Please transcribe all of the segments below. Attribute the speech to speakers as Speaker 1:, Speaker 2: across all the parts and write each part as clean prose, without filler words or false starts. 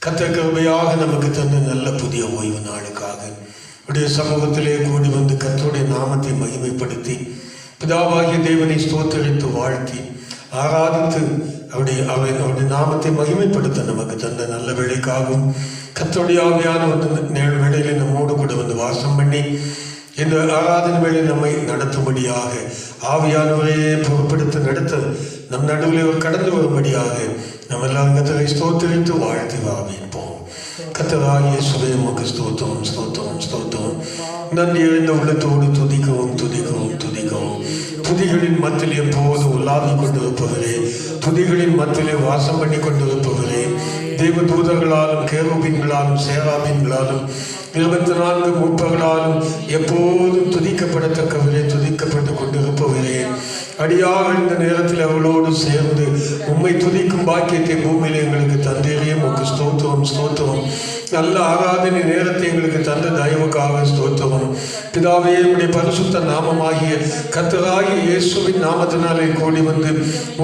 Speaker 1: கர்த்தர் கிருபையாக நமக்கு தந்த நல்ல புதிய ஓய்வு நாளுக்காக உடைய சமூகத்திலே கூடி வந்து கர்த்தருடைய நாமத்தை மகிமைப்படுத்தி பிதாவாகிய தேவனை ஸ்தோத்திரித்து வாழ்த்தி ஆராதித்து அவருடைய நாமத்தை மகிமைப்படுத்த நமக்கு தந்த நல்ல வேலைக்காகவும் கர்த்தருடைய ஆவியான வந்து வேளையிலே நம்மோடு கூட வந்து வாசம் பண்ணி இந்த ஆராதனை வேளை நம்மை நடத்தும்படியாக ஆவியானவரையே பொறுப்படுத்த நடத்த நம் நடுவில் ஒரு கடந்து வரும்படியாக நம்ம எல்லாம் கர்த்தரை ஸ்தோத்திரித்து வாழ்த்தி வாவிப்போம். கர்த்தராகிய இயேசுவே உமக்கு ஸ்தோத்திரம் ஸ்தோத்திரம் ஸ்தோத்திரம். நன்றி அறிந்த உள்ளத்தோடு துதிக்கவும் துதிக்கவும் துதிக்கவும். துதிகளின் மத்திலே எப்போது உலாவி கொண்டிருப்பவரே, துதிகளின் மத்திலே வாசம் பண்ணி கொண்டிருப்பவரே, தேவ தூதர்களாலும் கேருபீன்களாலும் சேராபீன்களாலும் 24 மூப்பர்களாலும் எப்போதும் துதிக்கப்படத்தக்கவரே, துதிக்கப்பட்டு கொண்டிருப்பவரே, அடியாக இந்த நேரத்தில் அவளோடு சேர்ந்து உம்மை துதிக்கும் பாக்கியத்தை பூமியில் எங்களுக்கு தந்தீரே, உமக்கு ஸ்தோத்திரம் ஸ்தோத்திரம். நல்ல ஆராதனை நேரத்தை எங்களுக்கு தந்த தயவுக்காக ஸ்தோத்திரம். பிதாவே, உடைய பரிசுத்த நாமமாகிய கர்த்தராகிய இயேசுவின் நாமத்தினாலே கூடி வந்து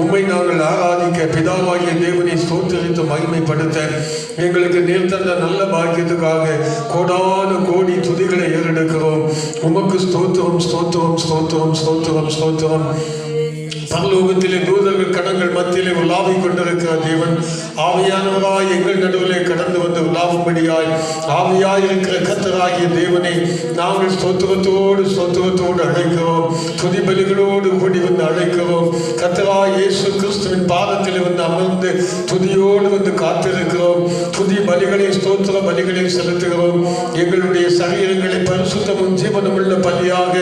Speaker 1: உம்மை நாங்கள் ஆராதிக்க பிதாவாகிய தேவனை ஸ்தோத்திரித்து மகிமைப்படுத்த எங்களுக்கு நீர் தந்த நல்ல பாக்கியத்துக்காக கோடான கோடி துதிகளை ஏறெடுக்கிறோம். உமக்கு ஸ்தோத்திரம் ஸ்தோத்திரம் ஸ்தோத்திரம் ஸ்தோத்திரம் ஸ்தோத்திரம். பரலோகத்திலே தூதர்கள் கடங்கள் மத்தியிலே உலாவிக் கொண்டிருக்கிற தேவன் ஆவியானவராய் எங்கள் நடுவிலே கடந்து வந்து உலாவும்படியாய் ஆவியாய் இருக்கிற கர்த்தராகிய தேவனை நாங்கள் ஸ்தோத்திரத்தோடு அழைக்கிறோம். துதி பலிகளோடு கூடி வந்து அழைக்கிறோம். கர்த்தராய் இயேசு கிறிஸ்துவின் பாதத்தில் வந்து அமர்ந்து துதியோடு வந்து காத்திருக்கிறோம். துதி பலிகளை ஸ்தோத்திர பலிகளை செலுத்துகிறோம். எங்களுடைய சரீரங்களை பரிசுத்தமும் ஜீவனமுள்ள பலியாக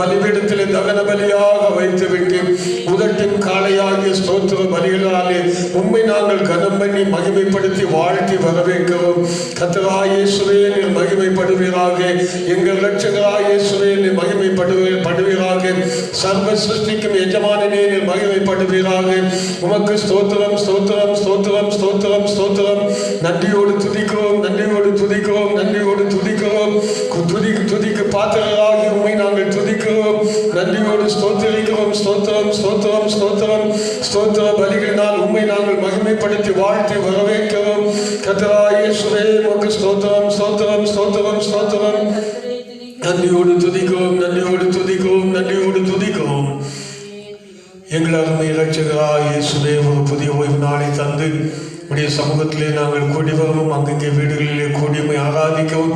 Speaker 1: பலிபீடத்திலே தகன பலியாக வைத்துவிட்டு உதட்டின் காளையாகிய ஸ்தோத்திர பலிகளாலே உம்மை நாங்கள் கனம் பண்ணி மகிமைப்படுத்தி வாழ்த்தி வரவேற்கிறோம். கர்த்தராகிய இயேசுவே நீர் மகிமைப்படுவீராக. எங்கள் இரட்சகராகிய இயேசுவே நீர் மகிமைப்படுவீராக. சர்வ சிருஷ்டிக்கும் எஜமானனே நீர் மகிமைப்படுவீராக. உமக்கு ஸ்தோத்திரம் ஸ்தோத்திரம் ஸ்தோத்திரம் ஸ்தோத்திரம் ஸ்தோத்திரம். நன்றியோடு துதிக்கிறோம், நன்றியோடு துதிக்கிறோம், நன்றியோடு துதிக்கிறோம். துதிக்கு பாத்திரராகி உம்மை நாங்கள் துதிக்கிறோம். நன்றியோடு ஸ்தோத்திரிக்கிறோம். ஸ்தோத்திரம் ஸ்தோத்திரம் ஸ்தோத்திரம். ஸ்தோத்திர பலிகளினால் உம்மை நாங்கள் மகிமைப்படுத்தி வாழ்த்தி வரவேற்கிறோம். கர்த்தராகிய இயேசுவே உமக்கு ஸ்தோத்திரம் ஸ்தோத்திரம் ஸ்தோத்திரம் ஸ்தோத்திரம். நன்றியோடு துதிக்கிறோம், நன்றியோடு துதிக்கிறோம், நன்றியோடு துதிக்கிறோம். எங்கள் அருமை இரட்சகராகிய இயேசுவே ஒரு புதிய ஓய்வு நாளை தந்து உடைய சமூகத்திலே நாங்கள் கூடி வரவும் அங்கங்கே வீடுகளிலே கூடியமை ஆராதிக்கவும்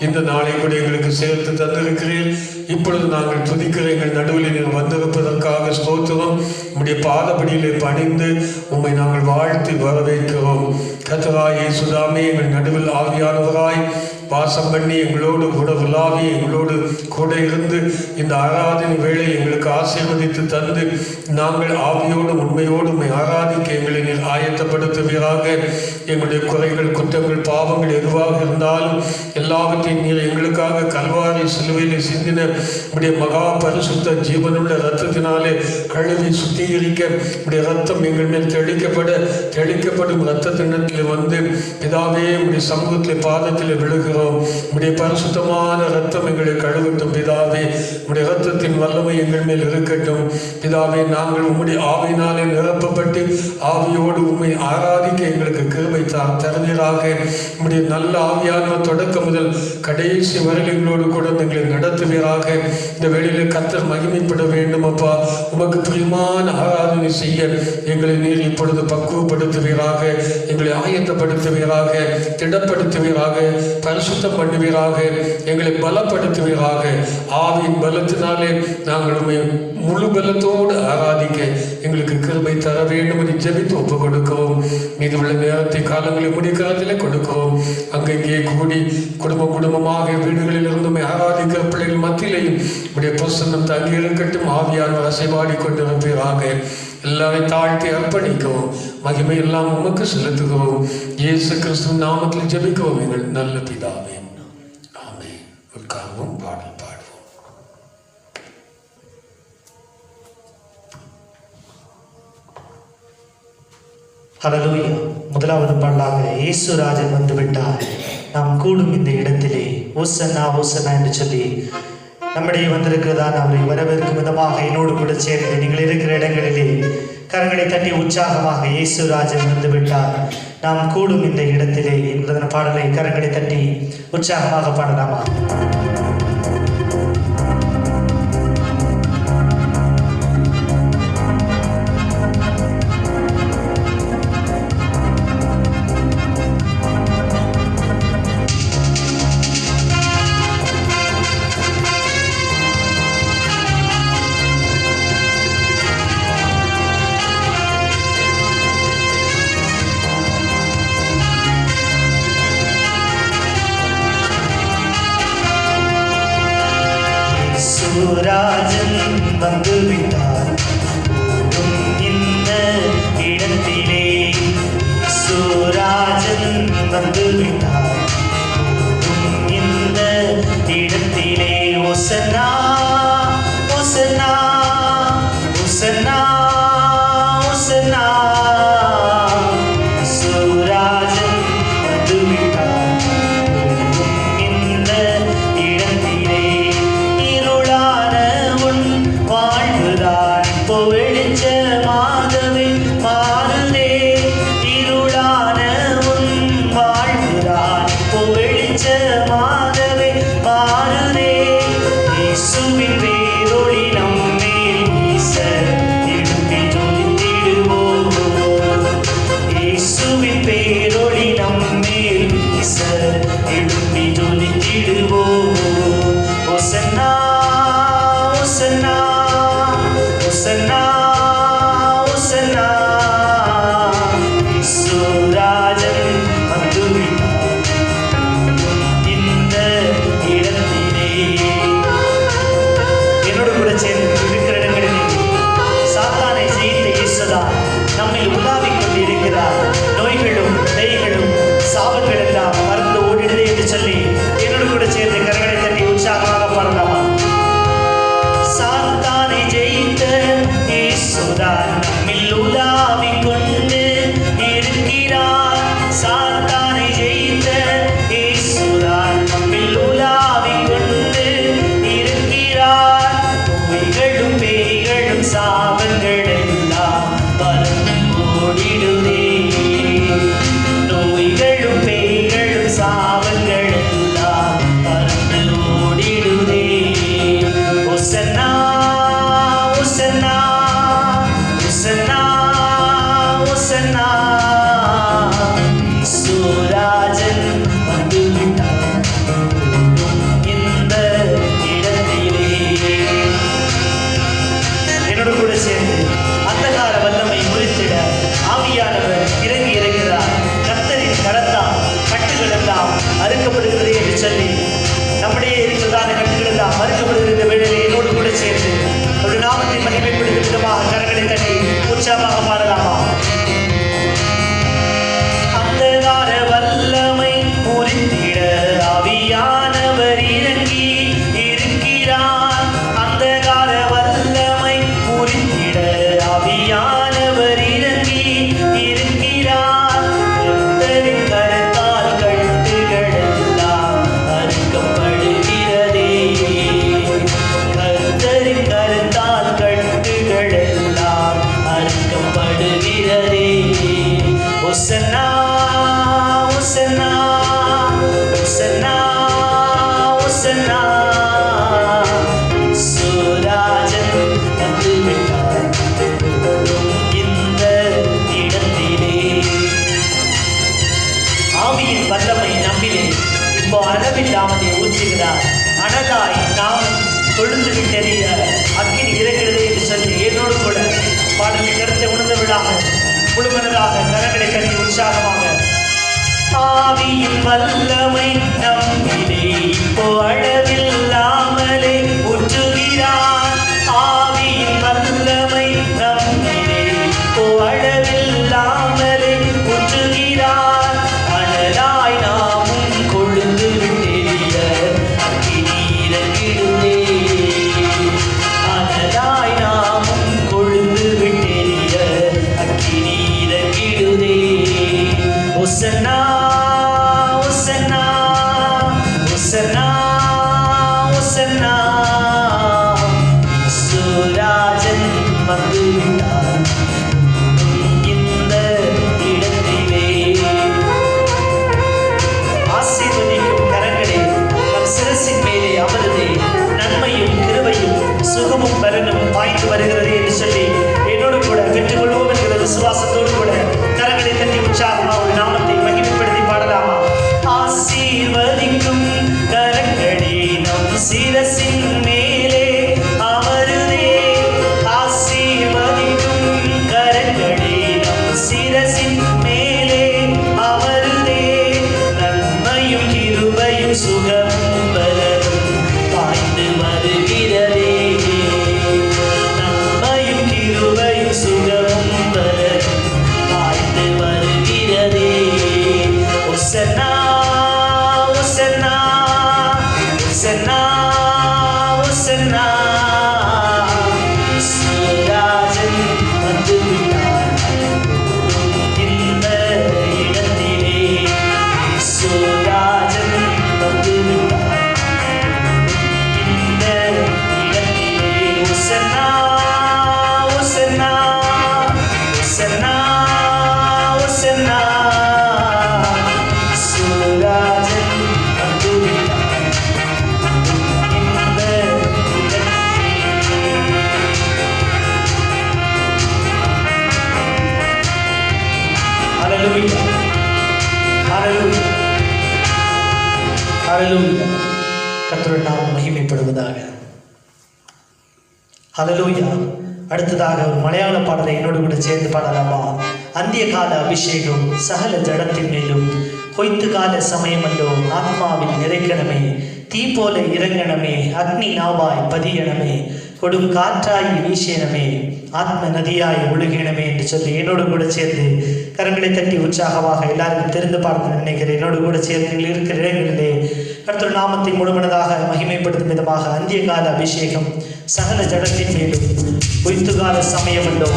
Speaker 1: இந்த நாளை கூட எங்களுக்கு சேர்த்து தந்திருக்கிறேன். இப்பொழுது நாங்கள் துதிக்கிற எங்கள் நடுவில் நீங்கள் வந்திருப்பதற்காக ஸ்தோத்திரம். உடைய பாதபடியிலே பணிந்து உம்மை நாங்கள் வாழ்த்தி வரவேற்கிறோம். கர்த்தராகிய இயேசுதாமே எங்கள் நடுவில் ஆவியானவராய் வாசம் பண்ணி எங்களோடு கூட உலாவி எங்களோடு கூட இருந்து இந்த ஆராதனை வேளை எங்களுக்கு ஆசீர்வதித்து தந்து நாங்கள் ஆவியோடு உண்மையோடு உண்மை ஆராதிக்க எங்களை நீர் ஆயத்தப்படுத்துவீராக. எங்களுடைய குறைகள் குற்றங்கள் பாவங்கள் எதுவாக இருந்தாலும் எல்லாவற்றையும் நீர் எங்களுக்காக கல்வாரி சிலுவையில் சிந்தின உடைய மகா பரிசுத்த ஜீவனுள்ள இரத்தத்தினாலே கழுவி சுத்திகரிக்க உடைய இரத்தம் எங்கள் மேல் தெளிக்கப்படும் இரத்தத்தினத்தில் வந்து பிதாவே உடைய சமூகத்தில் பாதத்தில் விழுகிறோம். உடைய பரிசுத்தமான இரத்தம் எங்களை கழுவட்டும் பிதாவே. உடைய இரத்தத்தின் வல்லமை எங்கள் மேல் இருக்கட்டும் பிதாவே. நாங்கள் உம்முடைய ஆவியினாலே நிரப்பப்பட்டு ஆவியோடு உம்மை ஆராதிக்க எங்களுக்கு கிருபை தருவீராக. உம்முடைய நல்ல ஆவியான தொடக்கம் முதல் கடைசி வரையில் எங்களோடு கூட எங்களை நடத்துவீராக. இந்த வேளையில் கர்த்தர் மகிமைப்பட வேண்டும் அப்பா. உமக்கு பிரியமான ஆராதனை செய்ய எங்களை நீர் இப்பொழுது பக்குவப்படுத்துவீராக. எங்களை ஆயத்தப்படுத்துவீராக, திடப்படுத்துவீராக, பரிசுத்தம் பண்ணுவீராக, எங்களை பலப்படுத்துவீராக. ஆவியின் பலத்தினாலே நாங்கள் உம்மை முழு பலத்தோடு ஆராதிக்க எங்களுக்கு கிருபை தர வேண்டும் என்று ஜெபித்து ஒப்பு கொடுக்கவும். மீதுள்ள நேரத்தை காலங்களை முடிக்காலத்திலே கொடுக்கவும். அங்கங்கே கூடி குடும்பமாக வீடுகளில் இருந்துமே ஆராதிக்கிற பிள்ளைகள் மத்தியிலையும் உடைய பிரசன்னம் தங்கி இருக்கட்டும். ஆவியானவர் அசைவாடி கொண்டிருப்பீராக. எல்லாரையும் தாழ்த்தி அர்ப்பணிக்கவும். மகிமை எல்லாம் உமக்கு செலுத்துகிறோம். இயேசு கிறிஸ்துவின் நாமத்தில் ஜெபிக்கவும் எங்கள் நல்ல பிதாவே. ஆமென். உட்கார்வோம், பாடல் பாடுவோம்.
Speaker 2: ஹல்லேலூயா. முதலாவது பாடலாக இயேசுராஜன் வந்துவிட்டார், நாம் கூடும் இந்த இடத்திலே ஓசன்னா ஓசன்னா என்று சொல்லி நம்முடைய வந்திருக்கிறதான் அவரை வரவேற்கும் விதமாக என்னோடு கூட சேர்ந்து நீங்கள் இருக்கிற இடங்களிலே கரங்களை தட்டி உற்சாகமாக இயேசுராஜன் வந்து விட்டார், நாம் கூடும் இந்த இடத்திலே என்பதன் பாடலை கரங்களை தட்டி உற்சாகமாக பாடலாமா? ராஜன் வந்து விட்டார், இந்த இடத்திலே சுராஜன் வந்து விட்டார், இந்த இடத்திலே ஒசன்னா ஒசன்னா ஒசன்னா ஒசன்னா சுராஜன் வந்து விட்டார், இந்த இடத்திலே வாழ்வுதான் இப்போ வெளிச்சமாகவே மாறுதே, இருளான உன் வாழ்வுதான் இப்போ வெளிச்சமாகவே மாறுதே, இயேசுவின் வேரொளி நம்மேல் வீச எழுப்பி ஜொலித்திடுவோம், இயேசுவின் வேரொளி நம்மேல் வீச எழுப்பி ஜொலித்திடுவோம், ஒசன்னா ஒசன்னா ஒசன்னா ஒசன்னா இயேசுராஜன் வந்து விட்டார், இந்த இடத்திலே. என்னோடு கூட சேர்ந்து இருக்கிற இடங்களிலே சாத்தானை ஜெயித்த இயேசுதான் நம்மில் உலாவிக் கொண்டு இருக்கிறார், நோய்களும் நெய்களும் சாபங்கள் எல்லாம் மறந்து ஓடிடுதே என்று சொல்லி என்னோடு கூட சேர்ந்து கரங்களை தட்டி உற்சாகமாக பாடலாமா? சாத்தானை ஜெயித்த இயேசுதான் நம்மில் உலாவிக் கொண்டு இருக்கிறார், சாத்தானை ஜெயித்த இயேசுதான் நம்மில் உலாவிக் கொண்டு இருக்கிறார், நோய்களும் பேய்களும் சாபங்கள் எல்லாம் பறந்து ஓடிடுதே, நோய்களும் பேய்களும் சாபங்கள் எல்லாம் பறந்து ஓடிடுதே, ஒசன்னா ஒசன்னா ஒசன்னா ஒசன்னா இயேசுராஜன் வந்து விட்டார், இந்த இடத்திலே. என்னோடு கூட சேர்ந்து அந்தகார வல்லமை முறித்திட ஆவியானவர் இறங்கி இருக்கிறார், கர்த்தரின் கரத்தால் கட்டுகள் எல்லாம் அறுக்கப்படுகிறது என்று சொல்லி நம்முடைய இருக்கிறதான கட்டுகள் எல்லாம் மறுக்கப்படுகிற வேளையில் என்னோடு கூட சேர்ந்து ஒரு நாமத்தை மகிமைப்படுத்தும் விதமாக கரங்களை தட்டி உற்சாகமாக பாடலாமா? அந்தகார வல்லமை முறித்திட ஆவியானவர் இறங்கி இருக்கிறார், அந்தகார வல்லமை முறித்திட ஆவியானவர் இறங்கி இருக்கிறார், கர்த்தரின் கரத்தால் கட்டுகள் எல்லாம் அறுக்கப்படுகிறதே, கர்த்தரின் கரத்தால் கட்டுகள் எல்லாம் அறுக்கப்படுகிறதே, ஒசன்னா ஒசன்னா ஒசன்னா ஒசன்னா இயேசுராஜன் வந்து விட்டார், இந்த இடத்திலே. ஆவியின் வல்லமை நம்மிலே இப்போ அளவில்லாமலே ஊற்றுகிறார், அனலாய் நாம் கொழுந்து விட்டெறிய அக்கினி இறக்கிறது என்று சொல்லி என்னோடு கூட பாடலை கருத்தை உணர்ந்தவிடாக முழுமனதாக கரங்களை கட்டி உற்சாகமாக ஆவியின் வல்லமை நம்மிலே இப்போ அளவில்லாமலே ஊற்றுகிறார், ஆவியின் வல்லமை நம்மிலே இப்போ அளவில்லாமலே ஊற்றுகிறார், அனலாய் நாமும் கொழுந்து விட்டெறிய அக்கினி இறங்கிடுதே, அனலாய் நாமும் கொழுந்து விட்டெறிய அக்கினி இறங்கிடுதே, ஒசன்னா ஒசன்னா ஒசன்னா ஒசன்னா இயேசுராஜன் வந்து விட்டார், ஹல்லேலூயா. கர்த்தருடைய நாமம் மகிமைப்படுவதாக. ஹல்லேலூயா. அடுத்ததாக ஒரு மலையாள பாடலை என்னோடு கூட சேர்ந்து பாடலாமா? அந்திய கால அபிஷேகம் சகல ஜடத்தின் மேலும் கொய்த்து கால சமயமல்லோ ஆத்மாவில் நிறைக்கணமே, தீ போல இறங்கணமே, அக்னி நாவாய் பதியணமே, கொடும் காற்றாய் வீசியனமே, ஆத்ம நதியாய் ஒழுகினமே என்று சொல்லி என்னோடு கூட சேர்ந்து கரங்களை தட்டி உற்சாகமாக எல்லாருக்கும் தெரிந்து பார்த்து நினைக்கிறேன். என்னோடு கூட சேர்ந்து இருக்கிற இடங்களிலே கர்த்தர் நாமத்தை முழுமனதாக மகிமைப்படுத்தும் விதமாக அந்திய கால அபிஷேகம் சகல ஜடத்தின் மேலும் பொய்த்து கால சமயமல்லோ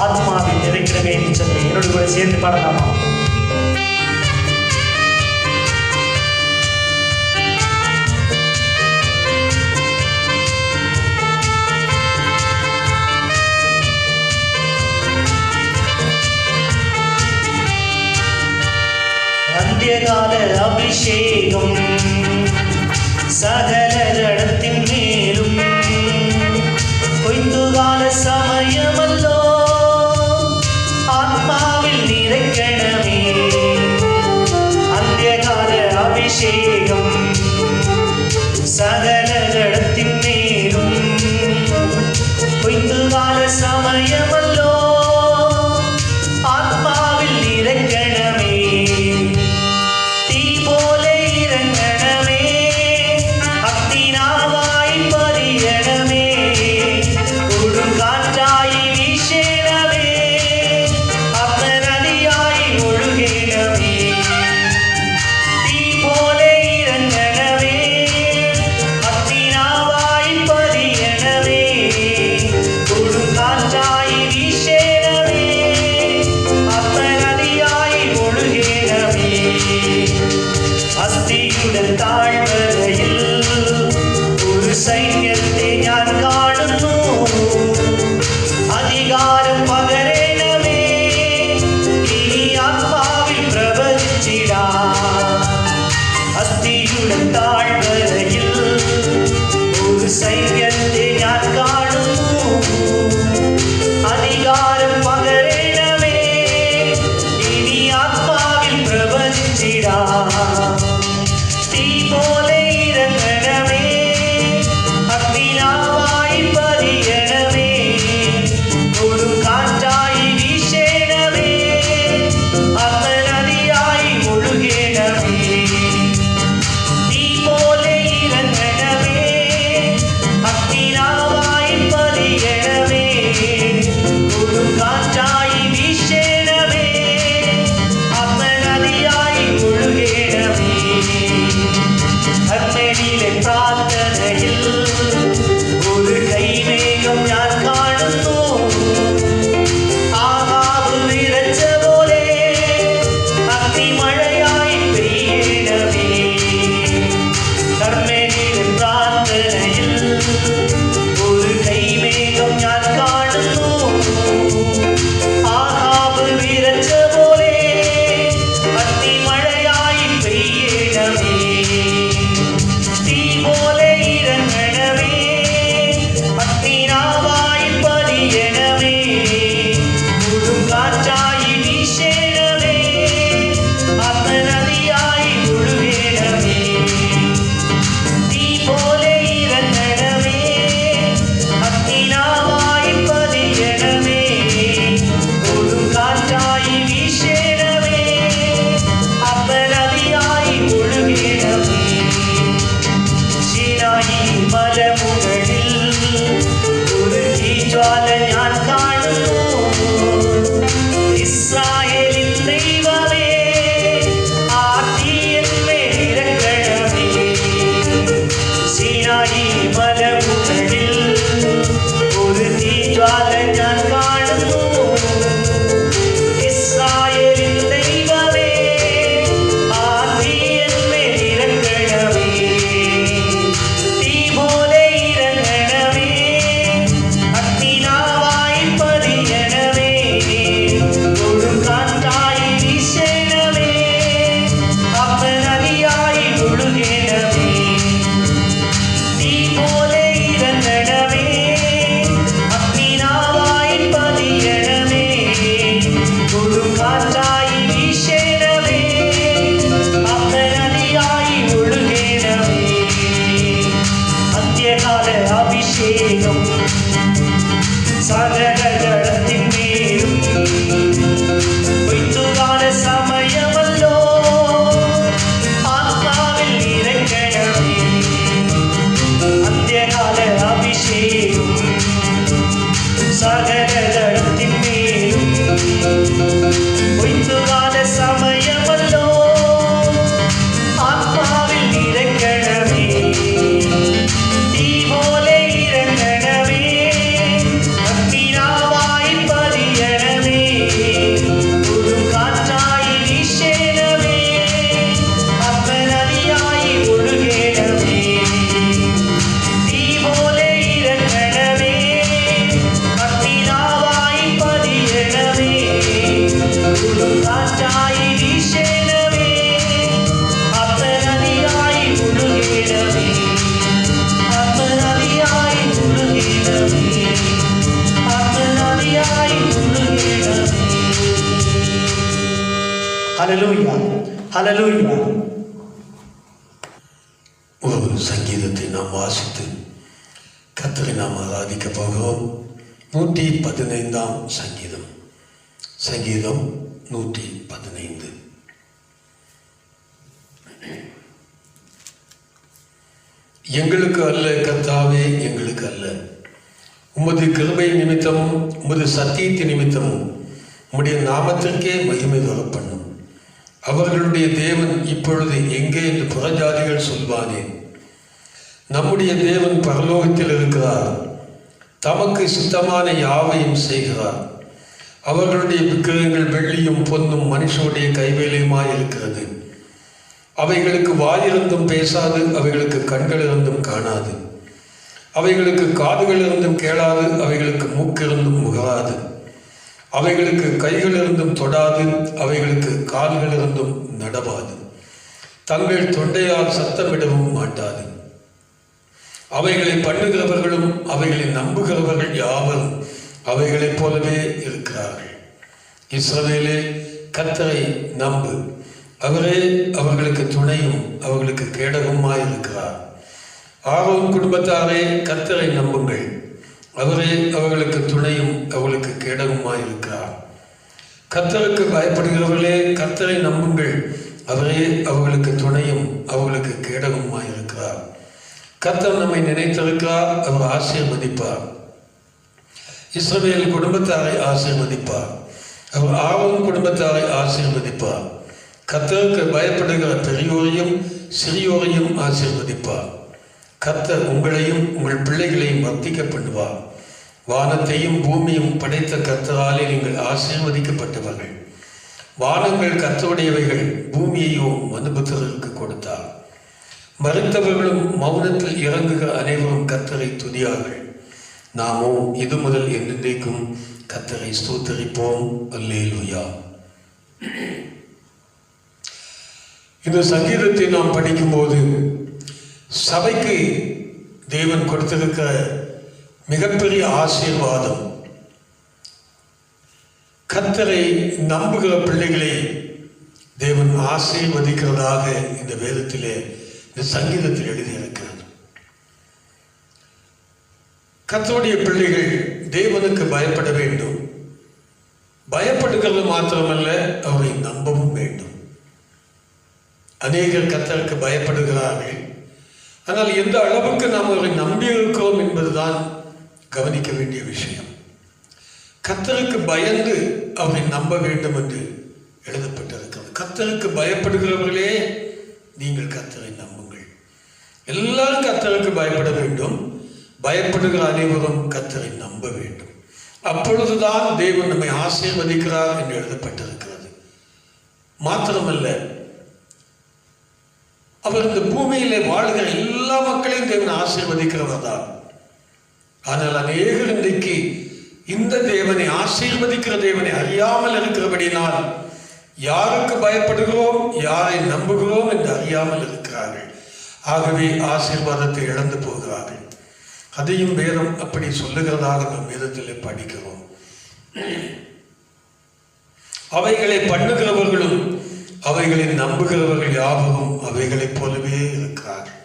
Speaker 2: ஆத்மாவில் நிறைக்கிறவே என்று சொல்லி என்னோடு கூட சேர்ந்து பாடலாமா? அந்தியகால அபிஷேகம் சகல ஜடத்தின் மேலும் கொய்த்துகால சமயமல்லோ ஆத்மாவில் நிறைக்கணமே. அந்தியகால அபிஷேகம் சகல ஜடத்தின் மேலும் கொய்த்துகால சமயமல்லோ ஆத்மாவில் நிறைக்கணமே, தீ போல இறங்கணமே, அக்னிநாவாய் பதியணமே, கொடுங்காற்றாய் வீசேனமே, ஆத்ம நதியாய் ஒழுகேனமே. தீ போல இறங்கணமே, அக்னிநாவாய் பதியணமே, கொடுங்காற்றாய் வீசேனமே, ஆத்ம நதியாய் ஒழுகேனமே. അസ്ഥിയുടെ താഴ്വരയിൽ ഒരു സൈന്യത്തെ ഞാൻ കാണുന്നു, അധികാരം പകരണമേ, ഇനി ആത്മാവിൽ പ്രവചിച്ചിടാം. അസ്ഥിയുടെ താഴ്വരയിൽ ഒരു സൈന്യത്തെ ഞാൻ കാണുന്നു, അധികാരം പകരണമേ, ഇനി ആത്മാവിൽ പ്രവചിച്ചിടാം. തീ പോലെ ഇറങ്ങണമേ, അഗ്നിനാവായി പതിയണമേ, കൊടുങ്കാറ്റായി വീശേണമേ, ആത്മനദിയായി ഒഴുകേണമേ. തീ പോലെ ഇറങ്ങണമേ, അഗ്നിനാവായി പതിയണമേ, കൊടുങ്കാറ്റായി വീശേണമേ, ആത്മനദിയായി ഒഴുകേണമേ. சகல ஜடத்தின் மேலும் பொய்த்துகால சமயமல்லோ ஆத்மாவில் இறங்கணமே அந்தியகால அபிஷேகம் சகல ஜடத்தின் மேலும் பொய்த்துகால சமயமல்லோ ஆத்மாவில் இறங்கணமே தீ போல இறங்கணமே அக்கினாவாய் பதியணமே ஒரு காற்றாய் வீசேனமே அப்பநதியாய் ஒழுகேனமே தீ போல இறங்கணமே அக்கினாவாய் பதியணமே ஒரு காற்றாய் வீசேனமே அப்பநதியாய் ஒழுகேனமே அப்பநதியாய் ஒழுகேனமே அப்பநதியாய் ஒழுகேனமே. ஹல்லேலூயா ஹல்லேலூயா.
Speaker 1: ஒரு சங்கீதத்தை நாம் வாசித்து கர்த்தரை நாம் ஆராதிக்க போகிறோம். 115ஆம் சங்கீதம். சங்கீதம் 115. எங்களுக்கு அல்ல கர்த்தாவே, எங்களுக்கு அல்ல, உமது கிருபை நிமித்தமும் உமது சத்தியத்தின் நிமித்தமும் உம்முடைய நாமத்திற்கே மகிமை வரப்பண்ணும். அவர்களுடைய தேவன் இப்பொழுது எங்கே என்று புறஜாதிகள் சொல்வானே. நம்முடைய தேவன் பரலோகத்தில் இருக்கிறார், தமக்கு சித்தமான யாவையும் செய்கிறார். அவர்களுடைய விக்கிரகங்கள் வெள்ளியும் பொன்னும் மனுஷனுடைய கைவேலையுமாய் இருக்கிறது. அவைகளுக்கு வாயிருந்தும் பேசாது, அவைகளுக்கு கண்கள் இருந்தும் காணாது, அவைகளுக்கு காதுகள் இருந்தும் கேளாது, அவைகளுக்கு மூக்கிருந்தும் முகராது, அவைகளுக்கு கைகள் இருந்தும் தொடாது, அவைகளுக்கு கால்கள் இருந்தும் நடவாது, தங்கள் தொண்டையால் சத்தமிடவும் மாட்டாது. அவைகளை பண்ணுகிறவர்களும் அவைகளை நம்புகிறவர்கள் யாவரும் அவைகளைப் போலவே இருக்கிறார்கள். இஸ்ரவேலே, கர்த்தரை நம்பு, அவரே அவர்களுக்கு துணையும் அவர்களுக்கு கேடகமாய் இருக்கிறார். ஆரோன் குடும்பத்தாரே, கர்த்தரை நம்புங்கள், அவரே அவர்களுக்கு துணையும் அவர்களுக்கு கேடகமாய் இருக்கிறார். கர்த்தருக்கு பயப்படுகிறவர்களே, கர்த்தரை நம்புங்கள், அவரே அவர்களுக்கு துணையும் அவர்களுக்கு கேடகமாய் இருக்கிறார். கர்த்தர் நம்மை நினைத்திருக்கிறார், அவர் ஆசீர்வதிப்பார். இஸ்ரவேல் குடும்பத்தாரை ஆசீர்வதிப்பார், அவர் ஆரோன் குடும்பத்தாரை ஆசீர்வதிப்பார். கர்த்தருக்கு பயப்படுகிற பெரியோரையும் சிறியோரையும் ஆசீர்வதிப்பார். கர்த்தர் உங்களையும் உங்கள் பிள்ளைகளையும் வர்த்திக்க பண்ணுவார். வானத்தையும் பூமியும் படைத்த கர்த்தராலே நீங்கள் ஆசீர்வதிக்கப்பட்டவர்கள். வானங்கள் கர்த்தருடையவைகள், பூமியையோ மனுபுத்திரருக்கு கொடுத்தார். மறித்தவர்களும் மௌனத்தில் இறங்குகிற அனைவரும் கர்த்தரை துதியார்கள். நாமோ இது முதல் என்றென்றைக்கும் கர்த்தரை ஸ்தோத்தரிப்போம். அல்லேலூயா. இந்த சங்கீதத்தை நாம் படிக்கும்போது சபைக்கு தேவன் கொடுத்திருக்கிற மிகப்பெரிய ஆசீர்வாதம், கர்த்தரை நம்புகிற பிள்ளைகளை தேவன் ஆசீர்வதிக்கிறதாக இந்த வேதத்திலே, இந்த சங்கீதத்தில் எழுதியிருக்கிறது. கர்த்தருடைய பிள்ளைகள் தேவனுக்கு பயப்பட வேண்டும். பயப்படுகிறது மாத்திரமல்ல, அவரை நம்பவும் வேண்டும். அநேகர் கர்த்தருக்கு பயப்படுகிறார்கள், ஆனால் எந்த அளவுக்கு நாம் அவரை நம்பியிருக்கிறோம் என்பதுதான் கவனிக்க வேண்டிய விஷயம். கர்த்தருக்கு பயந்து அவரை நம்ப வேண்டும் என்று எழுதப்பட்டிருக்கிறது. கர்த்தருக்கு பயப்படுகிறவர்களே, நீங்கள் கர்த்தரை நம்புங்கள். எல்லாரும் கர்த்தருக்கு பயப்பட வேண்டும். பயப்படுகிற அனைவரும் கர்த்தரை நம்ப வேண்டும். அப்பொழுதுதான் தேவன் நம்மை ஆசீர்வதிக்கிறார் என்று எழுதப்பட்டிருக்கிறது. மாத்திரமல்ல, அவர் இந்த பூமியிலே வாழ்கிற எல்லா மக்களையும் தேவன் ஆசீர்வதிக்கிறவர் தான். ஆனால் அநேகர் இன்றைக்கு இந்த தேவனை, ஆசீர்வதிக்கிற தேவனை அறியாமல் இருக்கிறபடினால் யாருக்கு பயப்படுகிறோம், யாரை நம்புகிறோம் என்று அறியாமல் இருக்கிறார்கள். ஆகவே ஆசீர்வாதத்தை இழந்து போகிறார்கள். அதையும் வேதம் அப்படி சொல்லுகிறதாக நம் வேதத்திலே படிக்கிறோம். அவைகளை பண்ணுகிறவர்களும் அவைகளை நம்புகிறவர்கள் யாவரும் அவைகளைப் போலவே இருக்கிறார்கள்.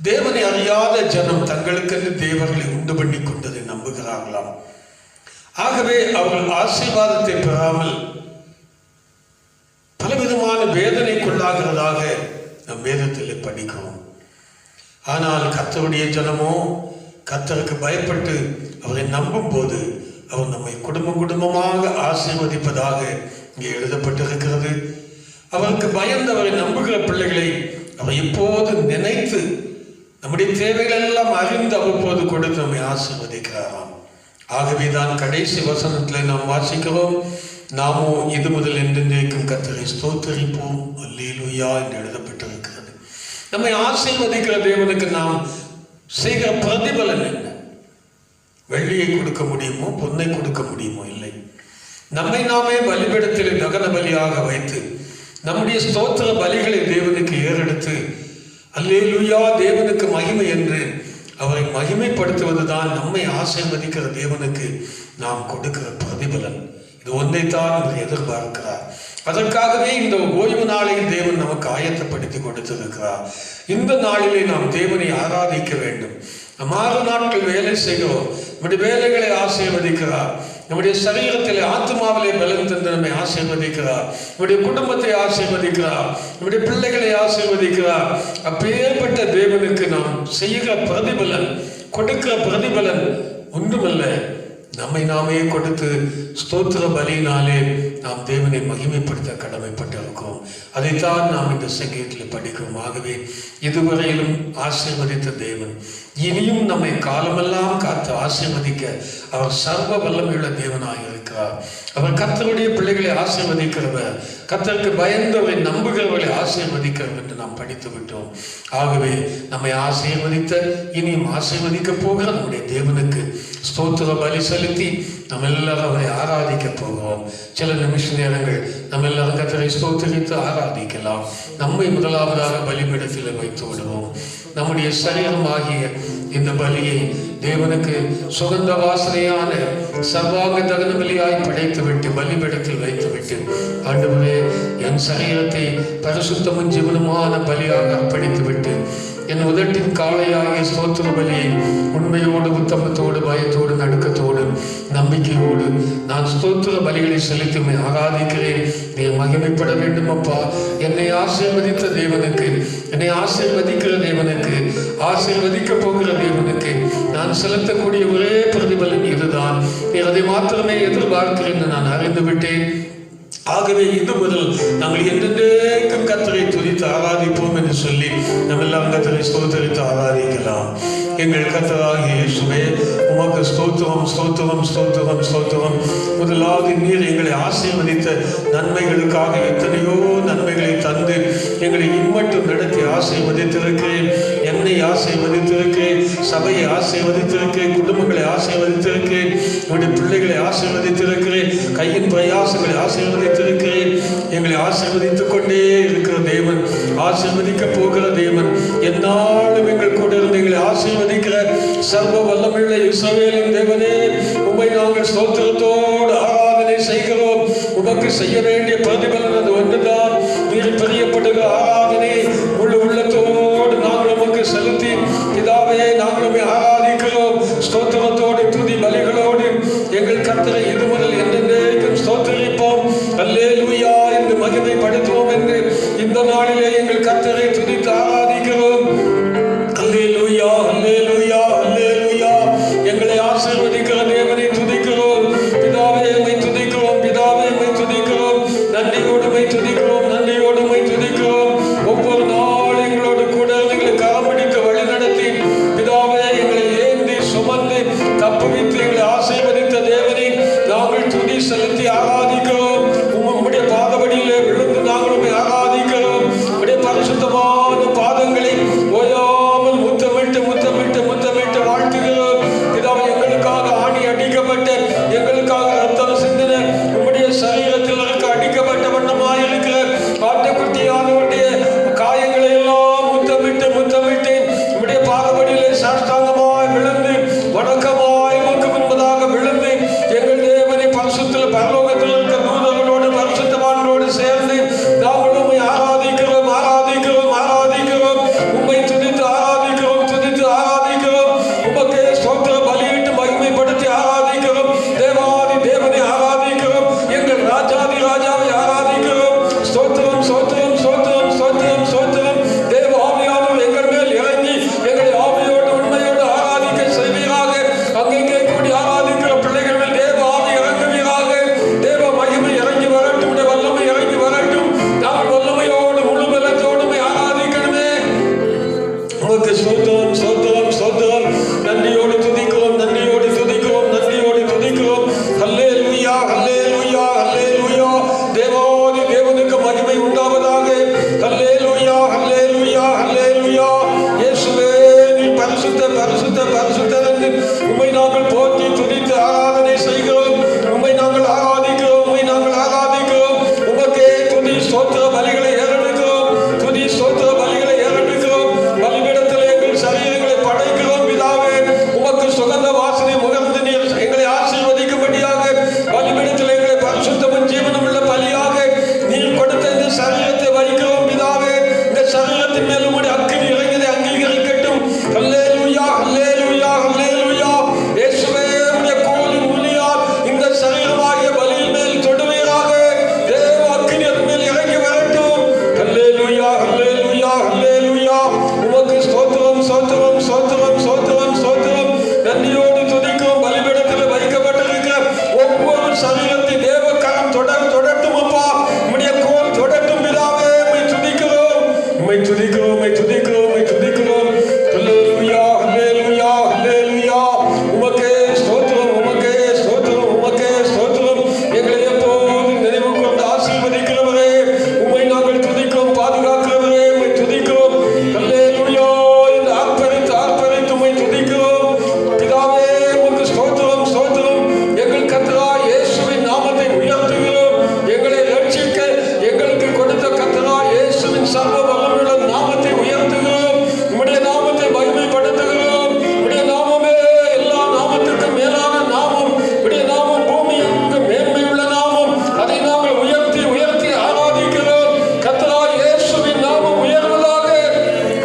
Speaker 1: தேவனை அறியாத ஜனம் தங்களுக்கென்று தேவர்களை உண்டு பண்ணி கொண்டதை நம்புகிறார்களாம். ஆகவே அவர்கள் ஆசீர்வாதத்தை பெறாமல் பலவிதமான வேதனைக்குள்ளாகிறதாக நம் வேதத்தில் படிக்கிறோம். ஆனால் கர்த்தருடைய ஜனமோ கர்த்தருக்கு பயப்பட்டு அவரை நம்பும் போது அவர் நம்மை குடும்பமாக ஆசீர்வதிப்பதாக இங்கே எழுதப்பட்டிருக்கிறது. அவருக்கு பயந்து அவரை நம்புகிற பிள்ளைகளை அவர் இப்போது நினைத்து நம்முடைய தேவைகள் எல்லாம் அறிந்து அவ்வப்போது கொடுத்து நம்மை ஆசீர்வதிக்கிறாராம். ஆகவே தான் கடைசி வசனத்தில் நாம் வாசிக்கிறோம், நாமோ இது முதல் என்றென்றைக்கும் கர்த்தரை ஸ்தோத்தரிப்போம் அல்லேலூயா என்று எழுதப்பட்டிருக்கிறது. நம்மை ஆசீர்வதிக்கிற தேவனுக்கு நாம் செய்கிற பிரதிபலன் என்ன? வெள்ளியை கொடுக்க முடியுமோ, பொன்னை கொடுக்க முடியுமோ? இல்லை. நம்மை நாமே பலிபீடத்தில் தகன பலியாக வைத்து நம்முடைய ஸ்தோத்திர பலிகளை தேவனுக்கு ஏறெடுத்து அல்லேலூயா தேவனுக்கு மகிமை என்று அவரை மகிமைப்படுத்துவதுதான் நம்மை ஆசீர்வதிக்கிற தேவனுக்கு நாம் கொடுக்கிற பிரதிபலன். இது ஒன்றைத்தான் அவர் எதிர்பார்க்கிறார். அதற்காகவே இந்த ஓய்வு நாளை தேவன் நமக்கு ஆயத்தப்படுத்தி கொடுத்திருக்கிறார். இந்த நாளிலே நாம் தேவனை ஆராதிக்க வேண்டும். நாம் 6 நாட்கள் வேலை செய்கிறோம். நம்முடைய வேலைகளை ஆசீர்வதிக்கிறார். நம்முடைய சரீரத்திலே ஆத்மாவிலே பலம் தந்து நம்மை ஆசீர்வதிக்கிறார். நம்முடைய குடும்பத்தை ஆசீர்வதிக்கிறார். நம்முடைய பிள்ளைகளை ஆசீர்வதிக்கிறார். அப்பேற்பட்ட தேவனுக்கு நாம் செய்கிற பிரதிபலன், கொடுக்கிற பிரதிபலன் ஒன்றுமல்ல, நம்மை நாமே கொடுத்து ஸ்தோத்திர பலியினாலே நாம் தேவனை மகிமைப்படுத்த கடமைப்பட்டிருக்கிறோம். அதைத்தான் நாம் இந்த சங்கீதத்தில் படிக்கிறோம். ஆகவே இதுவரையிலும் ஆசீர்வதித்த தேவன் இனியும் நம்மை காலமெல்லாம் காத்து ஆசீர்வதிக்க அவர் சர்வ வல்லமையுள்ள தேவனாக இருக்கிறார். அவர் கர்த்தருடைய பிள்ளைகளை ஆசீர்வதிக்கிறவர், கர்த்தருக்கு பயந்தவரை நம்புகிறவர்களை ஆசீர்வதிக்கிறவர் என்று நாம் படித்து விட்டோம். ஆகவே நம்மை ஆசீர்வதித்த இனியும் ஆசீர்வதிக்க போகிற நம்முடைய தேவனுக்கு ஸ்தோத்திர பலி செலுத்தி நம்ம எல்லாரும் அவரை ஆராதிக்க போகிறோம். சில நிமிஷ நேரங்கள் நம்ம எல்லாரும் கர்த்தரை ஸ்தோத்திரித்து ஆராதிக்கலாம். நம்மை முதலாவதாக பலிபீடத்தில் வைத்து விடுவோம். நம்முடைய சரீரமாகிய இந்த பலியை தேவனுக்கு சுகந்த வாசனையான சர்வாங்க தகன பலியாய் படைத்துவிட்டு பலிபீடத்தில் வைத்துவிட்டு, ஆண்டவரே என் சரீரத்தை பரிசுத்தமும் ஜீவனுமான பலியாக அர்ப்பணித்துவிட்டு என் உதட்டின் காளையாகிய ஸ்தோத்திர பலியை உண்மையோடு உத்தமத்தோடு பயத்தோடு நடுக்கத்தோடு நம்பிக்கையோடு நான் ஸ்தோத்திர பலிகளை செலுத்தி ஆராதிக்கிறேன். நீ மகிமைப்பட வேண்டும் அப்பா. என்னை ஆசீர்வதித்த தேவனுக்கு, என்னை ஆசீர்வதிக்கிற தேவனுக்கு, ஆசீர்வதிக்க போகிற தேவனுக்கு நான் செலுத்தக்கூடிய ஒரே பிரதிபலன் இதுதான். நீ அதை மாத்திரமே எதிர்பார்க்கிறேன் என்று நான் அறிந்து விட்டேன். ஆகவே இது முதல் நாங்கள் என்றென்றைக்கும் கர்த்தரை துதித்து ஆராதிப்போம் என்று சொல்லி நம்ம எல்லாம் கர்த்தரை ஸ்தோத்தரித்து ஆராதிக்கலாம். எங்கள் கர்த்தராகிய இயேசுவே, உமக்கு ஸ்தோத்திரம் ஸ்தோத்திரம் ஸ்தோத்திரம் ஸ்தோத்திரம். முதலாவது நீர் எங்களை ஆசீர்வதித்த நன்மைகளுக்காக எத்தனையோ நன்மைகளை தந்து எங்களை இம்மட்டும் நடத்தி ஆசீர்வதித்திருக்கிறேன். என்னை ஆசீர்வதித்திருக்கிறேன், சபையை ஆசீர்வதித்திருக்கிறேன், குடும்பங்களை ஆசீர்வதித்திருக்கிறேன், என்னுடைய பிள்ளைகளை ஆசீர்வதித்திருக்கிறேன், கையின் பிரயாசங்களை ஆசீர்வதித்திருக்கிறேன். எங்களை ஆசீர்வதித்துக் கொண்டே இருக்கிற தேவன், ஆசீர்வதிக்க போகிற தேவன், என்னாலும் எங்கள் கூட இருந்து எங்களை ஆசீர்வதிக்கிற சர்வ வல்லமையுள்ள இஸ்ரவேலின் தேவனே, உம்மை நாங்கள் ஸ்தோத்திரத்தோடு ஆராதனை செய்கிறோம். உமக்கு செய்ய வேண்டிய பிரதிபலன் அது ஒன்றுதான். நீர் பிரியப்படுகிற ஆராதனை முழு உள்ளத்தோடு நாங்கள் உமக்கு செலுத்தி பிதாவே நாங்கள் உம்மை ஆராதிக்கிறோம். ஸ்தோத்திரத்தோடு துதி பலிகளோடு எங்கள் கர்த்தரை இது முதல் என்றென்றைக்கும் ஸ்தோத்திரிப்போம். அல்லேலூயா என்று மகிமைப்படுத்துவோம் என்று இந்த நாளிலே எங்கள் கர்த்தரை துதித்து ஆராதிக்கிறோம். அல்லேலூயா அல்லேலூயா அல்லேலூயா. எங்களை ஆசீர்வதிக்கிற தேவனை துதிக்கிறோம். பிதாவே உம்மை துதிக்கிறோம், பிதாவே உம்மை துதிக்கிறோம், நன்றியோடு உம்மை துதிக்கிறோம், நன்றியோடு உம்மை துதிக்கிறோம். ஒவ்வொரு நாள் எங்களோடு கூட எங்களை கரம்பிடித்து வழி நடத்தி பிதாவே எங்களை ஏந்தி சுமந்து தப்புவித்து எங்களை ஆசீர்வதித்த தேவனை நாங்கள் துதி செலுத்தி ஆராதிக்கிறோம். உம்முடைய பாதபடியிலே விழுந்து நாங்கள் உம்மை ஆராதிக்கிறோம். உம்முடைய பரிசுத்தமான குடும்பத்தின் மேல் உம்முடைய அக்கினி இறங்கியதை அங்கீகரிக்கட்டும். அல்லேலூயா, அல்லேலூயா, அல்லேலூயா. இயேசுவே, உம்முடைய கோலின் ஒளியால் இந்த சரீரமாகிய பலியின் மேல் தொடுவீராக. தேவ அக்கினி அதன் மேல் இறங்கி வரட்டும். அல்லேலூயா, அல்லேலூயா, அல்லேலூயா. உமக்கு ஸ்தோத்திரம், ஸ்தோத்திரம், ஸ்தோத்திரம், ஸ்தோத்திரம், ஸ்தோத்திரம். நன்றியோடு துதிக்கிறோம். பலிபீடத்தில் வைக்கப்பட்டிருக்கிற ஒவ்வொரு சரீரத்தை தேவ கரம் தொடட்டும் அப்பா. உம்முடைய கோல் தொடட்டும் பிதாவே. உம்மை துதிக்கிறோம், உம்மை துதிக்கிறோம், உம்மை துதிக்கிறோம், உம்மை துதிக்கிறோம். அல்லேலூயா, அல்லேலூயா, அல்லேலூயா. உமக்கே ஸ்தோத்திரம், உமக்கே ஸ்தோத்திரம், உமக்கே ஸ்தோத்திரம். எங்களை எப்போதும் நினைவு கொண்டு ஆசீர்வதிக்கிறவரே, உம்மை நாங்கள் துதிக்கிறோம். பாதுகாக்கிறவரே, உம்மை துதிக்கிறோம். அல்லேலூயா என்று ஆர்ப்பரித்து உம்மை துதிக்கிறோம். பிதாவே, உமக்கு ஸ்தோத்திரம், ஸ்தோத்திரம். எங்கள் கர்த்தராகிய இயேசுவின் நாமத்தை உயர்த்துகிறோம். எங்களை ரட்சிக்க எங்களுக்கு கொடுத்த கர்த்தராகிய இயேசுவின் சர்வ வல்லமையுள்ள நாமத்தை உயர்த்துகிறோம். உம்முடைய நாமத்தை மகிமைப்படுத்துகிறோம். உம்முடைய நாமமே எல்லா நாமத்துக்கும் மேலான நாமம். உம்முடைய நாமம் பூமி எங்கும் மேன்மையுள்ள நாமம். அதை நாங்கள் உயர்த்தி உயர்த்தி ஆராதிக்கிறோம். கர்த்தராகிய இயேசுவின் நாமம் உயர்வதாக.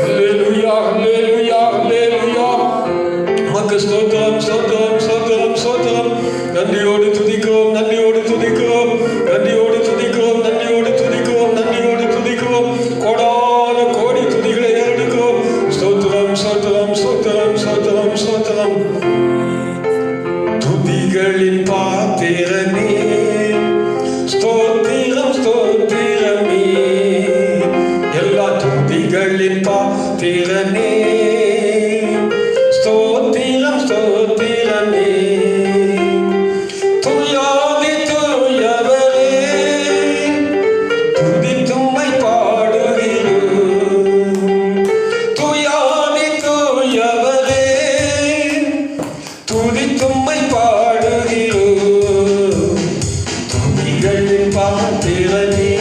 Speaker 1: அல்லேலூயா, அல்லேலூயா, அல்லேலூயா. உமக்கு ஸ்தோத்திரம், ஸ்தோத்திரம், ஸ்தோத்திரம், ஸ்தோத்திரம். நன்றியோடு துதிக்கிறோம், நன்றியோடு துதிக்கிறோம், நன்றியோடு துதிக்கிறோம், நன்றியோடு துதிக்கிறோம், நன்றியோடு துதிக்கிறோம். கோடான கோடி துதிகளை ஏறெடுக்கிறோம். ஸ்தோத்திரம், ஸ்தோத்திரம், ஸ்தோத்திரம், ஸ்தோத்திரம், ஸ்தோத்திரம். துதிகளின் பாத்திரனே, ஸ்தோத்திரம், ஸ்தோத்திரமே. எல்லா துதிகளின் பாத்திரனே, ஸ்தோத்திரம், ஸ்தோத்திரமே. துயாதி துயவரே, துதித்தும்மை பாடுகிறோம். துயாதி துயவரே, துதித்தும்மை பாடுகிறோம். துதிகளின் பாத்திரனே,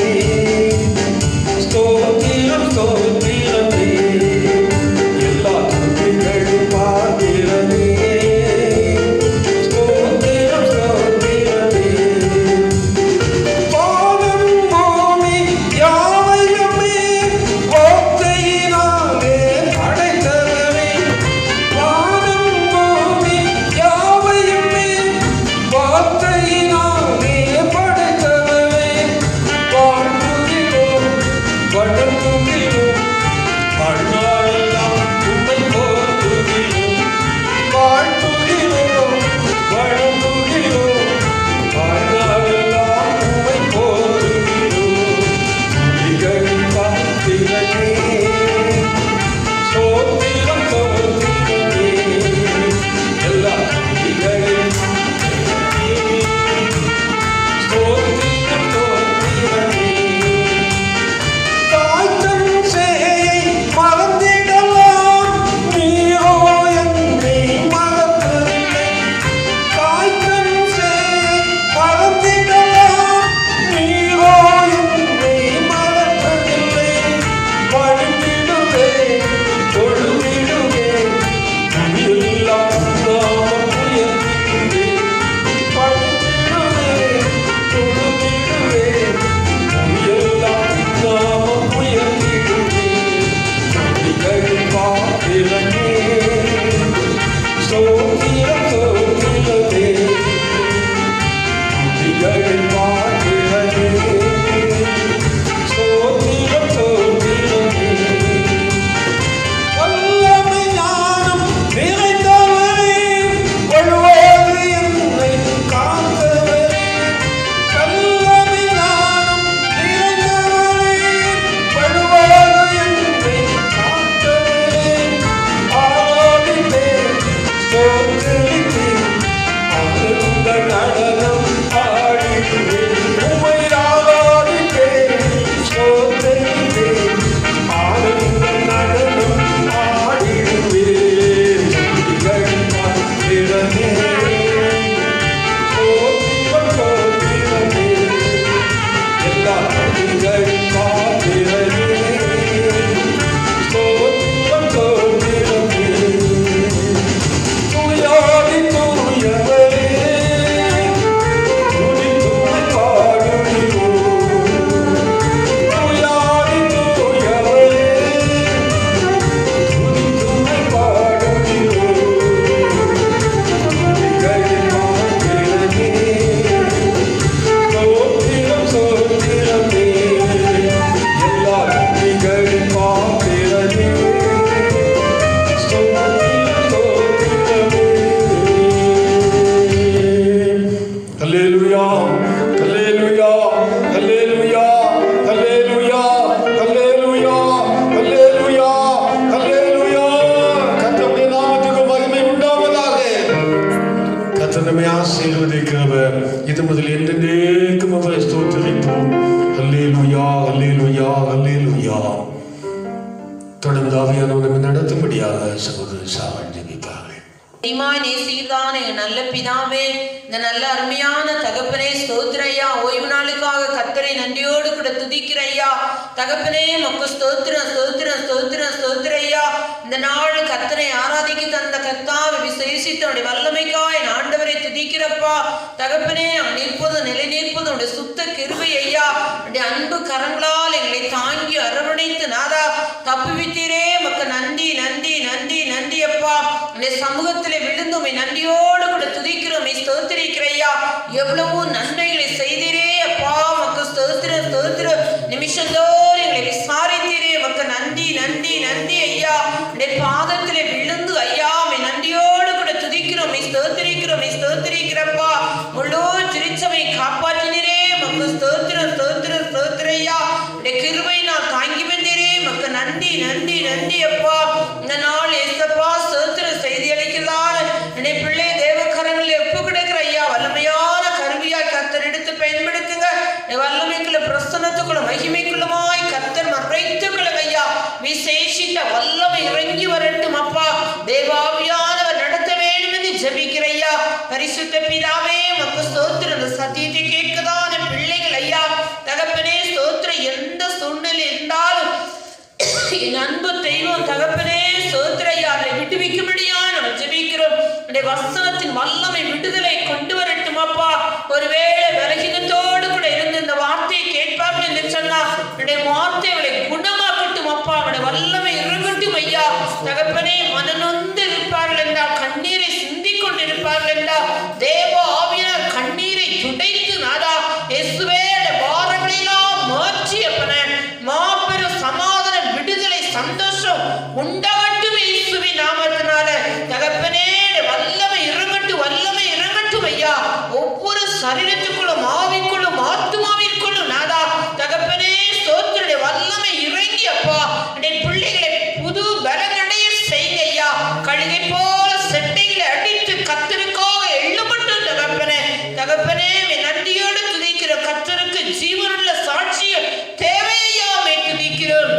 Speaker 1: ஸ்தோத்திரம், ஸ்தோத்திரமே. எல்லா துதிகளின் பாத்திரனே, ஸ்தோத்திரம், ஸ்தோத்திரமே. வானம் பூமி யாவையுமே வார்த்தையினாலே படைத்தவரே. வானம் பூமி யாவையுமே வார்த்தையினாலே படைத்தவரே. வாழ்த்துகிறோம், வணங்குகிறோம், வாழ்நாளெல்லாம் உம்மை போற்றுகிறோம். வாழ்த்துகிறோம், வணங்குகிறோம், வாழ்நாளெல்லாம் உம்மை போற்றுகிறோம். துதிகளின் பாத்திரனே, ஸ்தோத்திரம், ஸ்தோத்திரமே. எல்லா துதிகளின் பாத்திரனே, ஸ்தோத்திரம், ஸ்தோத்திரமே. தாய் தன் சேயை மறந்தே தொடர்ந்து ஆவியானவர் நடத்தும்படியாக சகோதரர் சாவல் ஜெபிப்பார்கள்.
Speaker 3: நேசிக்கிறதான நல்ல பிதாவே, இந்த நல்ல அருமையான தகப்பனே ஸ்தோத்திரையா. ஓய்வு நாளுக்காக கர்த்தரை நன்றியோடு கூட துதிக்கிறையா. தகப்பனே மக்கு ஸ்தோத்திரம் ஸ்தோத்திரம் ஸ்தோத்திரம் ஸ்தோத்திரையா. இந்த நாள் கர்த்தரை ஆராதிக்க தந்த கர்த்தாவை விசேஷித்தோடைய வல்லமைக்காய் ஆண்டவரை துதிக்கிறப்பா. தகப்பனே நாங்கள் நிற்பது நிலை நிற்பது உடைய சுத்த கிருபை ஐயா. உடைய அன்பு கரங்களால் எங்களை தாங்கி அரவணைத்து நாதா தப்புவித்தீரே. மக்கு நன்றி நன்றி நன்றி நன்றி அப்பா. உடைய சமூகத்தில் விழுந்துமை நன்றியோடு கூட துதிக்கிறோமே ஸ்தோத்திரிக்கிறையா. எவ்வளவு நன்மைகளை செய்தீரே அப்பா. மக்கு ஸ்தோத்திரம் ஸ்தோத்திரம். நிமிஷந்தோறும் எங்களை விசாரித்தீரே. மக்கு நன்றி நன்றி நன்றி ஐயா. உடைய பாதத்திலே விழுந்து ஐயா நன்றியோடு கூட துதிக்கிறோமே ஸ்தோத்திரிக்கிறோமே ஸ்தோத்திரிக்கிறப்பா. முழு திருச்சபை காப்பாற்றினரே. மக்கு ஸ்தோத்திரம் ஸ்தோத்திரம் ஸ்தோத்திரையா. உடைய கிருபையினால் தாங்கி வந்தீரே. மக்கு நன்றி நன்றி நன்றி அப்பா. இந்த நாள் ஏசப்பா ஸ்தோத்திரம் செய்தி அளிக்கிறதான என்னை பிள்ளை தேவக்கரங்களில் எப்போ கிடக்கிற ஐயா வல்லமையான கருவியா கர்த்தர் எடுத்து பயன்படுத்துங்க. வல்லமைக்குள்ள பிரசன்னத்துக்குள்ள மகிமைக்குள்ளமாய் கர்த்தர் மறைத்துக்குள்ள ஐயா விசேஷித்த வல்லமை இறங்கி வரட்டும் அப்பா. தேவாவியானவர் நடத்த வேண்டும் என்று ஜெபிக்கிறையா. பரிசுத்த பிதாவே மக்கு ஸ்தோத்திரம். இந்த சத்தியத்தை கேட்கதான பிள்ளைகள் ஐயா தகப்பனே ஸ்தோத்திரம். எந்த சூழ்நிலை இருந்தாலும் என் அன்பு தெய்வம் தகப்பனே ஸ்தோத்திரையா விடுவிக்கும்படியா நம்ம ஜெபிக்கிறோம். வசனத்தின் வல்லமை விடுதலை கொண்டு வரட்டும் அப்பா. ஒருவேளை விலகினத்தோடு கூட இருந்து இந்த வார்த்தையை கேட்பார்கள் என்று சொன்னா என்னுடைய வார்த்தைகளை குணமாக்கட்டும் அப்பா. அவனுடைய வல்லமை இறங்கட்டும் ஐயா. தகப்பனே மனநொந்து இருப்பார்கள் என்றால் கண்ணீரை சிந்திக் கொண்டிருப்பார்கள் என்றால் தேவ ஆவியார் கண்ணீரை துடைத்து நாதா இயேசுவே வாரங்களெல்லாம் மாற்றி அப்பன மாபெரும் சமாதான விடுதலை சந்தோஷம் உண்டாகட்டும் இயேசுவின் நாமத்தினால. தகப்பனே வல்லமை இறங்கட்டும் வல்லமை இறங்கட்டும் ஐயா. ஒவ்வொரு சரீரத்துக்குள்ளும் ஆவிக்குள்ளும் ஆத்துமாவிற்குள்ளும் நாதா தகப்பனே ஸ்தோத்திரனுடைய வல்லமை இறங்கி அப்பா என்னுடைய பிள்ளைகளை புது பலனடைய செய்ய ஐயா. கழுகை போல செட்டைகளை அடித்து கர்த்தருக்காக எழுப்பட்டும் தகப்பனே. தகப்பனே நன்றியோடு துதிக்கிற கர்த்தருக்கு ஜீவனுள்ள சாட்சியம் தேவையாமே துதிக்கிறோம்.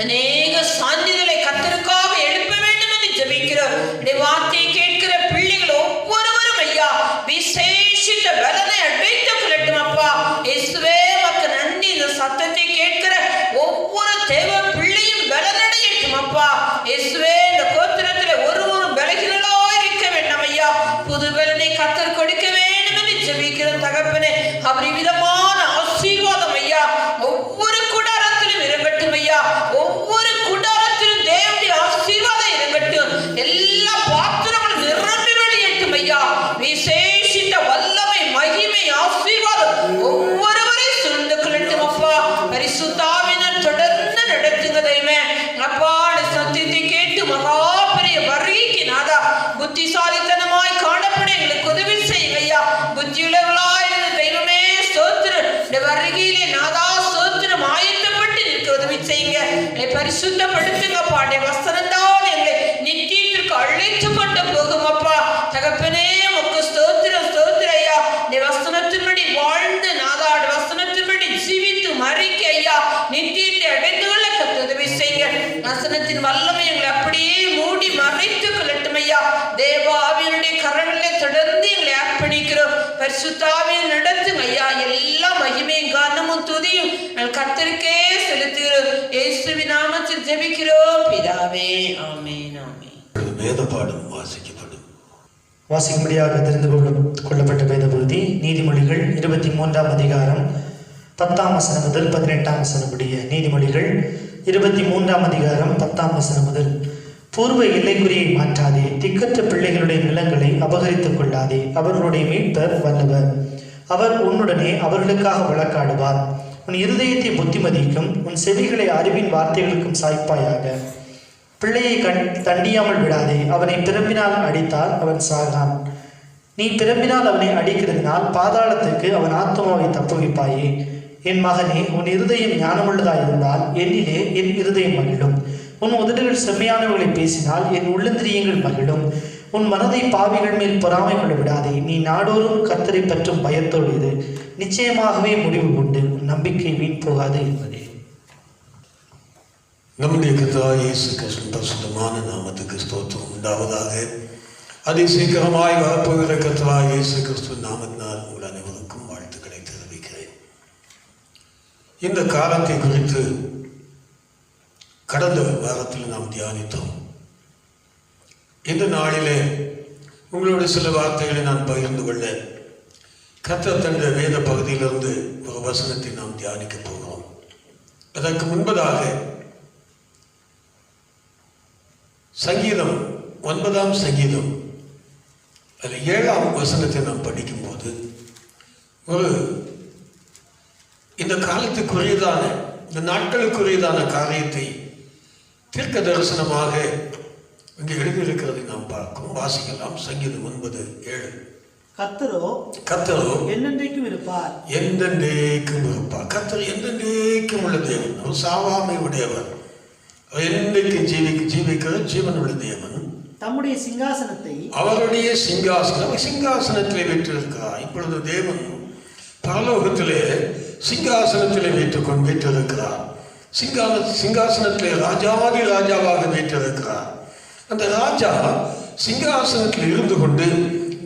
Speaker 3: அநேக சான்றிதழை கர்த்தருக்காக எழுப்ப வேண்டும் என்று ஜெபிக்கிறோம். வார்த்தையை கேட்கிற பிள்ளைகள் ஒவ்வொருவரும் ஐயா விசேஷித்த பலனை அடைத்துக் கொள்ளட்டும் அப்பா. இயேசுவே மக்கு நன்றி. இந்த சத்தத்தை கேட்கிற ஒவ்வொரு தேவ பிள்ளையும் பலனடையட்டும் அப்பா. இயேசுவே இந்த கோத்திரத்தில் ஒருவரும் பலகீனர்களா இருக்க வேண்டாம் ஐயா. புது பலனை கர்த்தர் கொடுக்க வேண்டும் என்று ஜெபிக்கிறோம் தகப்பனே. அவர் விதமான ஆசீர்வாதம் ஐயா ஒவ்வொரு கூடாரத்திலும் இறங்கட்டும் ஐயா. ஒவ்வொரு கூடாரத்திலும் தேவனுடைய ஆசீர்வாதம் இறங்கட்டும். எல்லா பாத்திரங்களும் நிரம்பி வெளியேட்டும் ஐயா. விசேஷித்த வல்லமை மகிமை ஆசீர்வாதம் ஒவ்வொருவரை சூழ்ந்து கொள்ளட்டும் அப்பா. பரிசுத்தாவினர் தொடர்ந்து நடத்துங்க தெய்வமே அப்பா. சத்தியத்தை கேட்டு மகா பெரிய வருகைக்கு நாதா புத்திசாலித்தனமாய் காணப்பட எங்களுக்கு உதவி செய்யுங்க ஐயா. புத்தியுள்ளவர்களாய் இருந்த தெய்வமே ஸ்தோத்திரம். இந்த வருகையிலே நாதா ஸ்தோத்திரம் ஆயத்தப்பட்டு நிற்க உதவி செய்யுங்க. பரிசுத்தப்படுத்துங்க பாடைய வசனத்தால் எங்களை நித்தியத்திற்கு அழைத்து கொண்டு போகும் அப்பா. தகப்பனே மக்கு ஸ்தோத்திரம் ஸ்தோத்திர ஐயா. இந்த வசனத்தின்படி வாழ்ந்து நாதா வசனத்தின்படி ஜீவித்து மறிக்க ஐயா நித்தியத்தை அடைந்து கொள்ள கர்த்தர் உதவி செய்யுங்க. வசனத்தின் வல்லமை எங்களை அப்படியே மூடி மறைத்து கொள்ளட்டும் ஐயா. தேவ ஆவியனுடைய கரங்களை தொடர்ந்து எங்களை அர்ப்பணிக்கிறோம். பரிசுத்தாவியில் நடத்துங்க ஐயா. எல்லா மகிமையும் காரணமும் துதியும் கர்த்தருக்கே செலுத்துகிறோம். இயேசுவின் நாமத்தில் ஜெபிக்கிறோம் பிதாவே ஆமென் ஆமென்.
Speaker 1: வேத பாடம் வாசிக்கப்படும்.
Speaker 2: வாசிக்கும்படியாக தெரிந்து கொள்ளப்பட்ட வேத பகுதி நீதிமொழிகள் 23ஆம் அதிகாரம் 10ஆம் வசனம் முதல் 18ஆம் வசனம் முடிய. நீதிமொழிகள் 23ஆம் அதிகாரம் 10ஆம் வசனம் முதல். பூர்வ எல்லைக்குறியை மாற்றாதே, திக்கற்ற பிள்ளைகளுடைய நிலங்களை அபகரித்துக் கொள்ளாதே. அவர்களுடைய மீட்பர் வல்லவர், அவர் உன்னுடனே அவர்களுக்காக வழக்காடுவார். உன் இருதயத்தை புத்திமதிக்கும் உன் செவிகளை அறிவின் வார்த்தைகளுக்கும் சாய்ப்பாயாக. பிள்ளையை தண்டியாமல் விடாதே, அவனை பிரம்பினால் அடித்தால் அவன் சாகான். நீ பிரம்பினால் அவனை அடிக்கிறதுனால் பாதாளத்துக்கு அவன் ஆத்மாவை தப்புவிப்பாயே. என் மகனே, உன் இருதயம் ஞானமுள்ளதாயிருந்தால் என்னிலே என் இருதயம் மகிழும். உன் உதடுகள் செம்மையானவர்களை பேசினால் என் உள்ளந்திரியங்கள் மகிழும். உன் மனதை பாவிகள் மேல் பொறாமை கொள்ள விடாதே. நீ நாடோறும் கர்த்தரை பற்றும் பயத்தோடு இரு. நிச்சயமாகவே முடிவு உண்டு. உன் நம்பிக்கை வீண் போகாது என்பதே.
Speaker 1: நம்முடைய கர்த்தராகிய இயேசு கிறிஸ்துவின் பரிசுத்தமான நாமத்துக்கு ஸ்தோத்திரம் உண்டாவதாக. அதிசீக்கிரமாய் வரப்போகிற கர்த்தராகிய இயேசு கிறிஸ்துவின் நாமத்தினால் உங்கள் அனைவருக்கும் வாழ்த்துக்களை தெரிவிக்கிறேன். இந்த காலத்தை குறித்து கடந்த வாரத்தில் நாம் தியானித்தோம். இந்த நாளிலே உங்களோட சில வார்த்தைகளை நான் பகிர்ந்து கொள்ள கர்த்தர் தந்த வேத பகுதியிலிருந்து ஒரு வசனத்தை நாம் தியானிக்க போகிறோம். அதற்கு முன்பதாக சங்கீதம் 9ஆம் சங்கீதம் அதில் 7ஆம் வசனத்தை நாம் படிக்கும்போது ஒரு இந்த காலத்துக்குரியதான இந்த நாட்களுக்குரியதான காரியத்தை தீர்க்க தரிசனமாக இங்கே எழுதியிருக்கிறதை நாம் பார்க்கிறோம். வாசிக்கலாம். சங்கீதம் 9:7.
Speaker 2: கர்த்தரோ என்னென்றைக்கும் இருப்பார்.
Speaker 1: என்றென்றைக்கும் இருப்பார். கர்த்தர் என்றென்றைக்கும் உள்ள தேவன். அவர் சாவாமை உடையவர். அவர் என்றைக்கும் ஜீவிக்கிற ஜீவன் உள்ள தேவன்.
Speaker 2: தம்முடைய சிங்காசனத்தை
Speaker 1: அவருடைய சிங்காசனத்திலே வீற்றிருக்கிறார். இப்பொழுது தேவன் பரலோகத்திலே சிங்காசனத்திலே வீற்றிருக்கிறார். சிங்காசனத்திலே ராஜாதி ராஜாவாக வீற்றிருக்கிறார். அந்த ராஜா சிங்காசனத்தில் இருந்து கொண்டு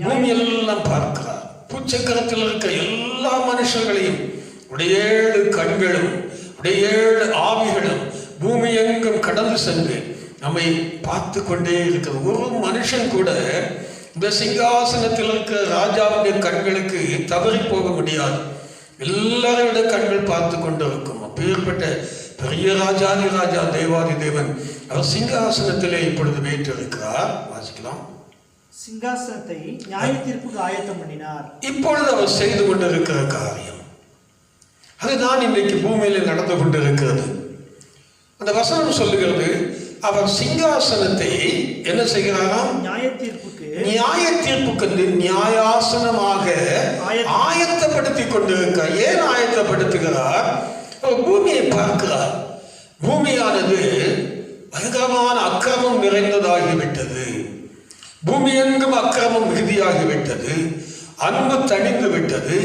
Speaker 1: பூமியெல்லாம் பார்க்கிறார். பூச்சக்கரத்தில் இருக்க எல்லா மனுஷர்களையும் உடைய 7 கண்களும் உடைய 7 ஆவிகளும் பூமி எங்கும் கடந்து சென்று நம்மை பார்த்து கொண்டே இருக்கிற ஒரு மனுஷன் கூட இந்த சிங்காசனத்தில் இருக்கிற ராஜாவுடைய கண்களுக்கு தவறி போக முடியாது. எல்லாரோட கண்கள் பார்த்து கொண்டு இருக்கும். அப்பேற்பட்ட பெரிய ராஜாதி ராஜா தேவாதி தேவன் அவர் சிங்காசனத்திலே இப்பொழுது வீற்றிருக்கிறார். வாசிக்கலாம்.
Speaker 2: சிங்காசனத்தை நியாய தீர்ப்புக்கு ஆயத்தம் பண்ணினார்.
Speaker 1: இப்பொழுது அவர் செய்து கொண்டிருக்கிற காரியம் அதுதான் இன்றைக்கு பூமியில நடந்து கொண்டிருக்கிறது. அந்த வசனம் சொல்லுகிறது, அவர் சிங்காசனத்தை என்ன செய்கிறாராம்?
Speaker 2: நியாய தீர்ப்புக்கு
Speaker 1: நியாயாசனமாக ஆயத்தப்படுத்தி கொண்டிருக்கிறார். ஏன் ஆயத்தப்படுத்துகிறார்? அவர் பூமியை பார்க்கிறார். பூமியானது பயங்கரமான அக்கிரமம் நிறைந்ததாகிவிட்டது. பூமி எங்கும் அக்கிரமம் மிகுதியாகிவிட்டது. அன்பு தணிந்து விட்டது.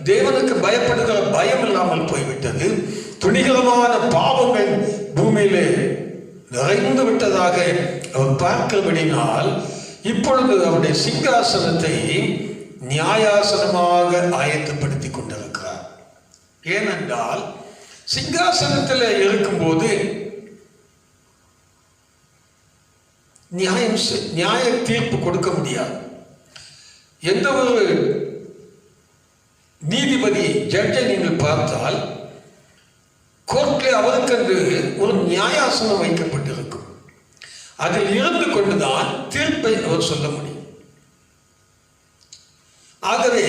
Speaker 1: தேவனுக்கு பயப்படுகிற பயம் இல்லாமல் போய்விட்டது. துணிகரமான பாவங்கள் பூமியிலே நிறைந்து விட்டதாக அவர் பார்க்கிறபடினால் இப்பொழுது அவருடைய சிங்காசனத்தை நியாயாசனமாக ஆயத்தப்படுத்தி கொண்டிருக்கிறார். ஏனென்றால் சிங்காசனத்தில் இருக்கும்போது நியாய தீர்ப்பு கொடுக்க முடியாது. எந்த ஒரு நீதிபதி ஜட்ஜை நீங்கள் பார்த்தால் கோர்ட்டில் அவருக்கென்று ஒரு நியாயாசனம் வைக்கப்பட்டிருக்கும். அதில் இருந்து கொண்டுதான் தீர்ப்பை அவர் சொல்ல முடியும். ஆகவே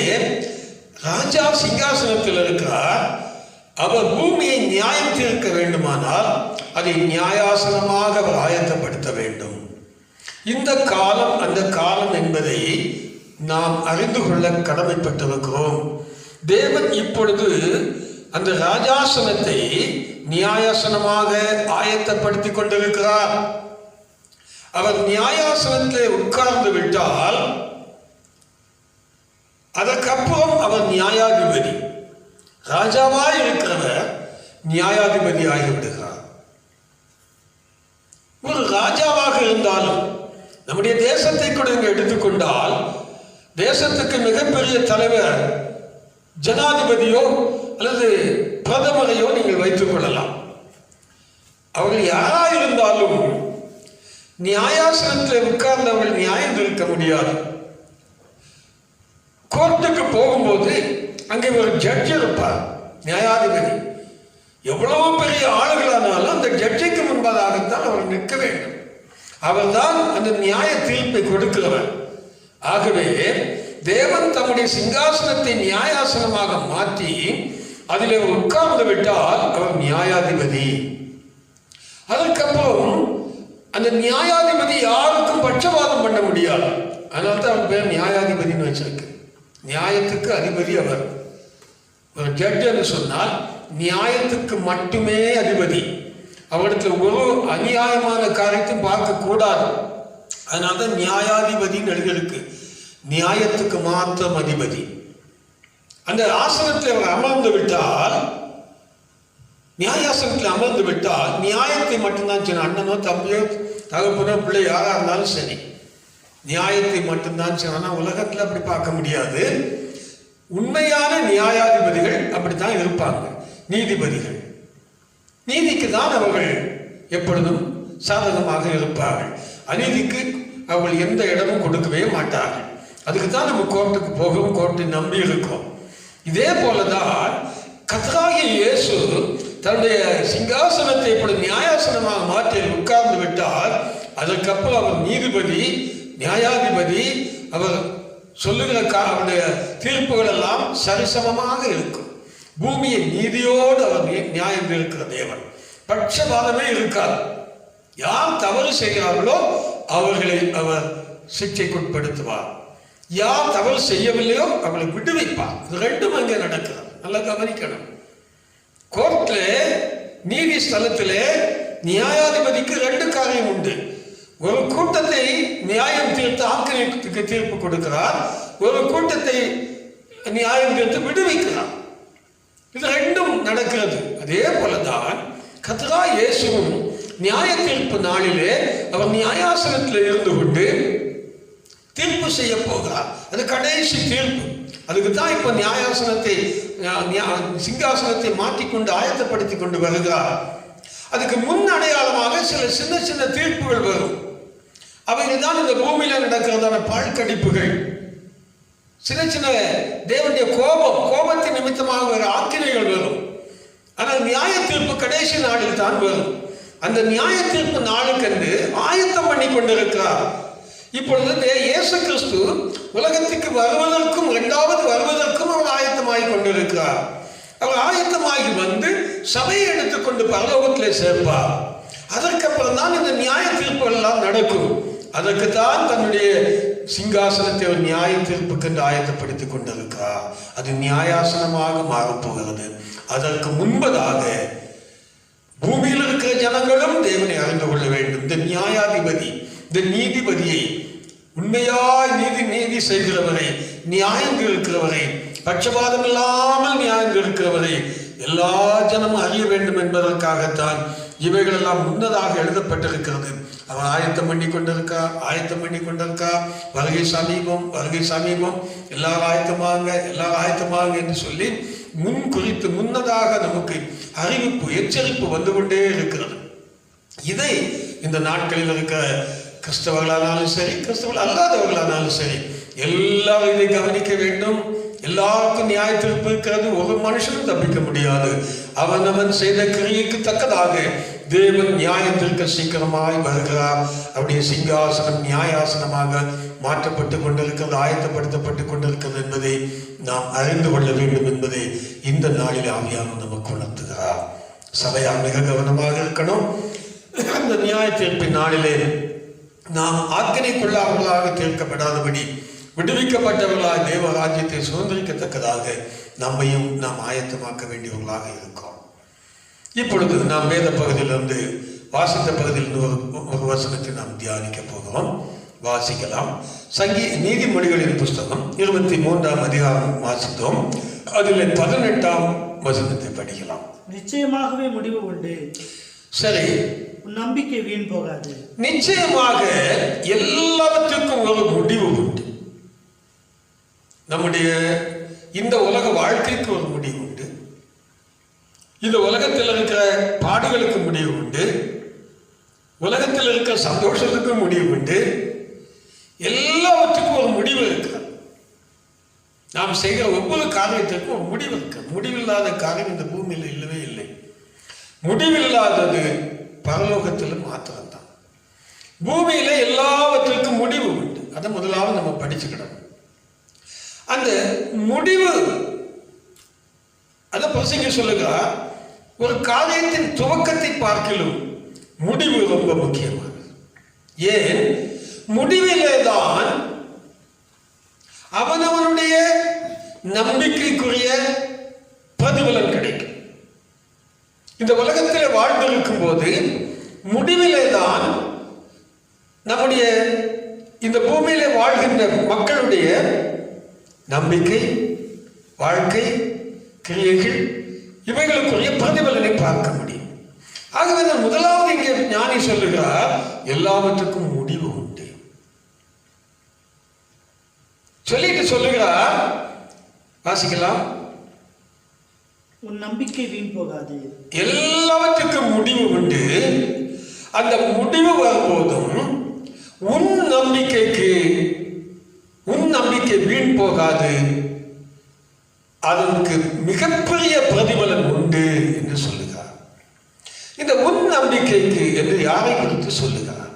Speaker 1: ராஜா சிங்காசனத்தில் இருக்கிறார். அவர் பூமியை நியாயம் தீர்க்க வேண்டுமானால் அதை நியாயாசனமாக அவர் ஆயத்தப்படுத்த வேண்டும். இந்த காலம் அந்த காலம் என்பதை நாம் அறிந்து கொள்ள கடமைப்பட்டிருக்கிறோம். தேவன் இப்பொழுது அந்த ராஜாசனத்தை நியாயாசனமாக ஆயத்தப்படுத்தி கொண்டிருக்கிறார். அவர் நியாயாசனத்திலே உட்கார்ந்து விட்டால் அதற்கப்புறம் அவர் நியாயாதிபதி. ராஜாவாய் இருக்கிறவர் நியாயாதிபதி ஆகிவிடுகிறார். ஒரு ராஜாவாக இருந்தாலும் நம்முடைய தேசத்தை கூட இங்கே எடுத்துக்கொண்டால் தேசத்துக்கு மிகப்பெரிய தலைவர் ஜனாதிபதியோ அல்லது பிரதமரையோ நீங்கள் வைத்துக் கொள்ளலாம். அவர்கள் யாராயிருந்தாலும் நியாயாசனத்தில் உட்கார்ந்தவர்கள் நியாயம் தீர்க்க முடியாது. கோர்ட்டுக்கு போகும்போது அங்கே ஒரு ஜட்ஜ் இருப்பார், நியாயாதிபதி. எவ்வளவு பெரிய ஆளுகளானாலும் அந்த ஜட்ஜுக்கு முன்பதாகத்தான் அவர் நிற்க வேண்டும். அவர்தான் அந்த நியாய தீர்ப்பை கொடுக்கிறவர். ஆகவே தேவன் தம்முடைய சிங்காசனத்தை நியாயாசனமாக மாற்றி அதில் உட்கார்ந்து விட்டால் அவர் நியாயாதிபதி. அதுக்கப்புறம் அந்த நியாயாதிபதி யாருக்கும் பட்சபாதம் பண்ண முடியாது. அதனால தான் அவர் பேர் நியாயாதிபதினு வச்சிருக்கு. நியாயத்துக்கு அதிபதி அவர். ஒரு ஜட்ஜ் என்று சொன்னால் நியாயத்துக்கு மட்டுமே அதிபதி. அவரிடத்துல ஒரு அநியாயமான காரியத்தையும் பார்க்க கூடாது. அதனால்தான் நியாயாதிபதினு எழுதியிருக்கு. நியாயத்துக்கு மாத்திரம் அதிபதி. அந்த ஆசனத்தில் அவர் அமர்ந்து விட்டால் நியாயாசனத்தில் அமர்ந்து விட்டால் நியாயத்தை மட்டும்தான் சொன்ன, அண்ணனோ தம்பியோ தகப்பனோ பிள்ளை யாரா இருந்தாலும் சரி, நியாயத்தை மட்டும்தான் சொன்னா உலகத்துல அப்படி பார்க்க முடியாது. உண்மையான நியாயாதிபதிகள் அப்படித்தான் இருப்பாங்க. நீதிபதிகள் நீதிக்கு தான் அவர்கள் எப்பொழுதும் சாதகமாக இருப்பார்கள். அநீதிக்கு அவர்கள் எந்த இடமும் கொடுக்கவே மாட்டார்கள். அதுக்கு தான் நம்ம கோர்ட்டுக்கு போகவும் கோர்ட்டை நம்பி இருக்கோம். இதே போலதான் கர்த்தராகிய இயேசு தன்னுடைய சிங்காசனத்தை இப்படி நியாயாசனமாக மாற்றி உட்கார்ந்து விட்டால் அதற்கப்புறம் அவர் நீதிபதி, நியாயாதிபதி. அவர் சொல்லுகிற அவருடைய தீர்ப்புகள் எல்லாம் சரிசமமாக இருக்கும். பூமியை நீதியோடு அவர் நியாயம் இருக்கிற தேவன். பட்சபாதமே இருக்காது. யார் தவறு செய்கிறார்களோ அவர்களை அவர் சிக்ஷைக்குட்படுத்துவார். யார் தவறு செய்யவில்லையோ அவளை விடுவிப்பார். இது ரெண்டும் அங்கே நடக்கிறது. நல்லா கவனிக்கணும். கோர்ட்ல நீதி ஸ்தலத்திலே நியாயாதிபதிக்கு ரெண்டு காரியம் உண்டு. ஒரு கூட்டத்தை நியாயம் தீர்த்து ஆக்கிரமிப்புக்கு தீர்ப்பு கொடுக்கிறார், ஒரு கூட்டத்தை நியாயம் தீர்த்து விடுவிக்கிறார். இது ரெண்டும் நடக்கிறது. அதே போலதான் கர்த்தராகிய இயேசுவும் நியாய தீர்ப்பு நாளிலே அவர் நியாயாசனத்தில் இருந்து கொண்டு தீர்ப்பு செய்ய போகிறார். அது கடைசி தீர்ப்பு. அதுக்கு தான் இப்ப நியாயாசனத்தை சிங்காசனத்தை மாற்றிக்கொண்டு ஆயத்தப்படுத்தி கொண்டு வருகிறார். அதுக்கு முன் அடையாளமாக சில சின்ன சின்ன தீர்ப்புகள் வரும். அவைகள் தான் இந்த பூமியில நடக்கிறதான பாழ்கடிப்புகள். சின்ன சின்ன தேவனுடைய கோபத்தின் நிமித்தமாக வர ஆக்கினைகள் வரும். ஆனால் நியாய தீர்ப்பு கடைசி நாளில் தான் வரும். அந்த நியாய தீர்ப்பு நாளுக்கென்று ஆயத்தம் பண்ணி கொண்டிருக்கிறார். இப்பொழுது இயேசு கிறிஸ்து உலகத்துக்கு வருவதற்கும் இரண்டாவது வருவதற்கும் அவர் ஆயத்தமாகி கொண்டிருக்கிறார். அவர் ஆயத்தமாகி வந்து சபையை எடுத்துக்கொண்டு பரலோகத்திலே சேர்ப்பார். அதற்கப்புறம் தான் இந்த நியாய தீர்ப்புகள் எல்லாம் நடக்கும். அதற்குத்தான் தன்னுடைய சிங்காசனத்தை ஒரு நியாய தீர்ப்புக்கென்று ஆயத்தப்படுத்திக் கொண்டிருக்கிறார். அது நியாயாசனமாக மாறப்போகிறது. அதற்கு முன்பதாக பூமியில் இருக்கிற ஜனங்களும் தேவனை அறிந்து கொள்ள வேண்டும். இந்த நியாயாதிபதி, இந்த நீதிபதியை, உண்மையாய் நீதி செய்கிறவரை, நியாயம் இருக்கிறவரை, பட்சபாதம் இல்லாமல் நியாயம் இருக்கிறவரை எல்லா ஜனமும் அறிய வேண்டும் என்பதற்காகத்தான் இவைகள் எல்லாம் முன்னதாக எழுதப்பட்டிருக்கிறது. அவன் ஆயத்தம் பண்ணி கொண்டிருக்கா. வருகை சமீபம், எல்லாரும் ஆயத்தமாங்க என்று சொல்லி முன்னதாக நமக்கு அறிவிப்பு, எச்சரிப்பு வந்து கொண்டே இருக்கிறது. இதை இந்த நாட்களில் இருக்கிற கிறிஸ்தவர்களானாலும் சரி, கிறிஸ்தவர்கள் அல்லாதவர்களானாலும் சரி, எல்லாரும் இதை கவனிக்க வேண்டும். எல்லாருக்கும் நியாய தீர்ப்பு இருக்கிறது. ஒரு மனுஷனும் தப்பிக்க முடியாது. அவன் செய்த கிரியைக்கு தக்கதாக தேவன் நியாயத்திற்கு சீக்கிரமாய் வருகிறார். அவருடைய சிங்காசனம் நியாயாசனமாக மாற்றப்பட்டு கொண்டிருக்கிறது, ஆயத்தப்படுத்தப்பட்டு கொண்டிருக்கிறது என்பதை நாம் அறிந்து கொள்ள வேண்டும் என்பதை இந்த நாளில் ஆவியானவர் நமக்கு உணர்த்துகிறார். சபையார் மிக கவனமாக இருக்கணும். அந்த நியாய தீர்ப்பின் நாளிலே நாம் ஆக்கினைக்குள்ளார்களாக தீர்க்கப்படாதபடி விடுவிக்கப்பட்டவர்களாக தேவ ராஜ்யத்தை சுதந்திரிக்கத்தக்கதாக நம்மையும் நாம் ஆயத்தமாக்க வேண்டியவர்களாக இருக்கோம். இப்பொழுது நாம் வேத பகுதியிலிருந்து வாசித்த பகுதியில் ஒரு வசனத்தை நாம் தியானிக்க போகிறோம். வாசிக்கலாம். நீதிமொழிகளின் புஸ்தகம் 23ஆம் அதிகாரம் வாசித்தோம். அதில் 18ஆம் வசனத்தை படிக்கலாம்.
Speaker 2: நிச்சயமாகவே முடிவு உண்டு.
Speaker 1: சரி,
Speaker 2: நம்பிக்கை வீண் போகாது.
Speaker 1: நிச்சயமாக எல்லாவற்றுக்கும் ஒரு முடிவு உண்டு. நம்முடைய இந்த உலக வாழ்க்கைக்கு ஒரு முடிவு உண்டு. இந்த உலகத்தில் இருக்கிற பாடுகளுக்கு முடிவு உண்டு. உலகத்தில் இருக்கிற சந்தோஷத்துக்கு முடிவு உண்டு. எல்லாவற்றுக்கும் ஒரு முடிவு இருக்கிறது. நாம் செய்கிற ஒவ்வொரு காரியத்திற்கும் ஒரு முடிவு இருக்கு. முடிவில்லாத காரியம் இந்த பூமியில் இல்லவே இல்லை. முடிவில்லாதது பரலோகத்தில் மாத்திரம்தான். பூமியில எல்லாவற்றுக்கும் முடிவு உண்டு. அதை முதலாவது நம்ம படிச்சுக்கிடணும். அந்த முடிவு, அதை பிரசங்க சொல்லுகிறார், ஒரு காரியத்தின் துவக்கத்தை பார்க்கிலும் முடிவு ரொம்ப முக்கியமானது. ஏன்? முடிவிலே தான் அவனவனுடைய நம்பிக்கைக்குரிய பிரதிபலன் கிடைக்கும். இந்த உலகத்தில் வாழ்ந்திருக்கும் போது முடிவிலே தான் நம்முடைய இந்த பூமியில வாழ்கின்ற மக்களுடைய நம்பிக்கை, வாழ்க்கை, கிரியைகள் இவைகளுக்குரிய பிரதிபலனை பார்க்க முடியும். ஆகவே நான் முதலாவது இங்கே ஞானி சொல்லுகிறார், எல்லாவற்றுக்கும் முடிவு உண்டு. சொல்லிட்டு சொல்லுகிறார், வாசிக்கலாம்.
Speaker 2: உன் நம்பிக்கை வீண் போகாது.
Speaker 1: எல்லாவற்றுக்கும் முடிவு உண்டு. அந்த முடிவு வரும்போதும் உன் நம்பிக்கை வீண் போகாது. அதற்கு மிகப்பெரிய பிரதிபலன் உண்டு என்று சொல்லுகிறார். இந்த உன் நம்பிக்கைக்கு என்று யாரை குறித்து சொல்லுகிறார்?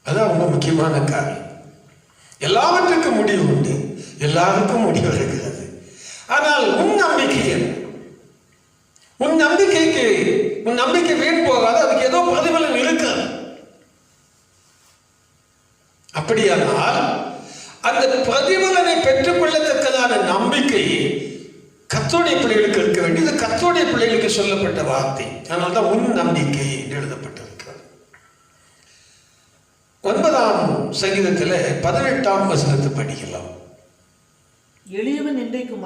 Speaker 1: அதான் ரொம்ப முக்கியமான காரியம். எல்லாவற்றுக்கும் முடிவு உண்டு, எல்லாருக்கும் முடிவு இருக்கிறது. ஆனால் உன் நம்பிக்கை என்ன? உன் நம்பிக்கை வீண் போகாது. அதுக்கு ஏதோ பிரதிபலன் இருக்கிறது. அப்படியானால் அந்த பிரதிபலனை பெற்றுக் கொள்ளத்தக்கதான நம்பிக்கை கர்த்தருடைய பிள்ளைகளுக்கு இருக்க வேண்டியது. கர்த்தருடைய பிள்ளைகளுக்கு சொல்லப்பட்ட வார்த்தை. அதனால்தான் உன் நம்பிக்கை என்று எழுதப்பட்டிருக்கிறது. 9ஆம் சங்கீதத்தில் 18ஆம் வசனத்தை படிக்கலாம்.
Speaker 2: எளியவன்
Speaker 1: என்றைக்கும்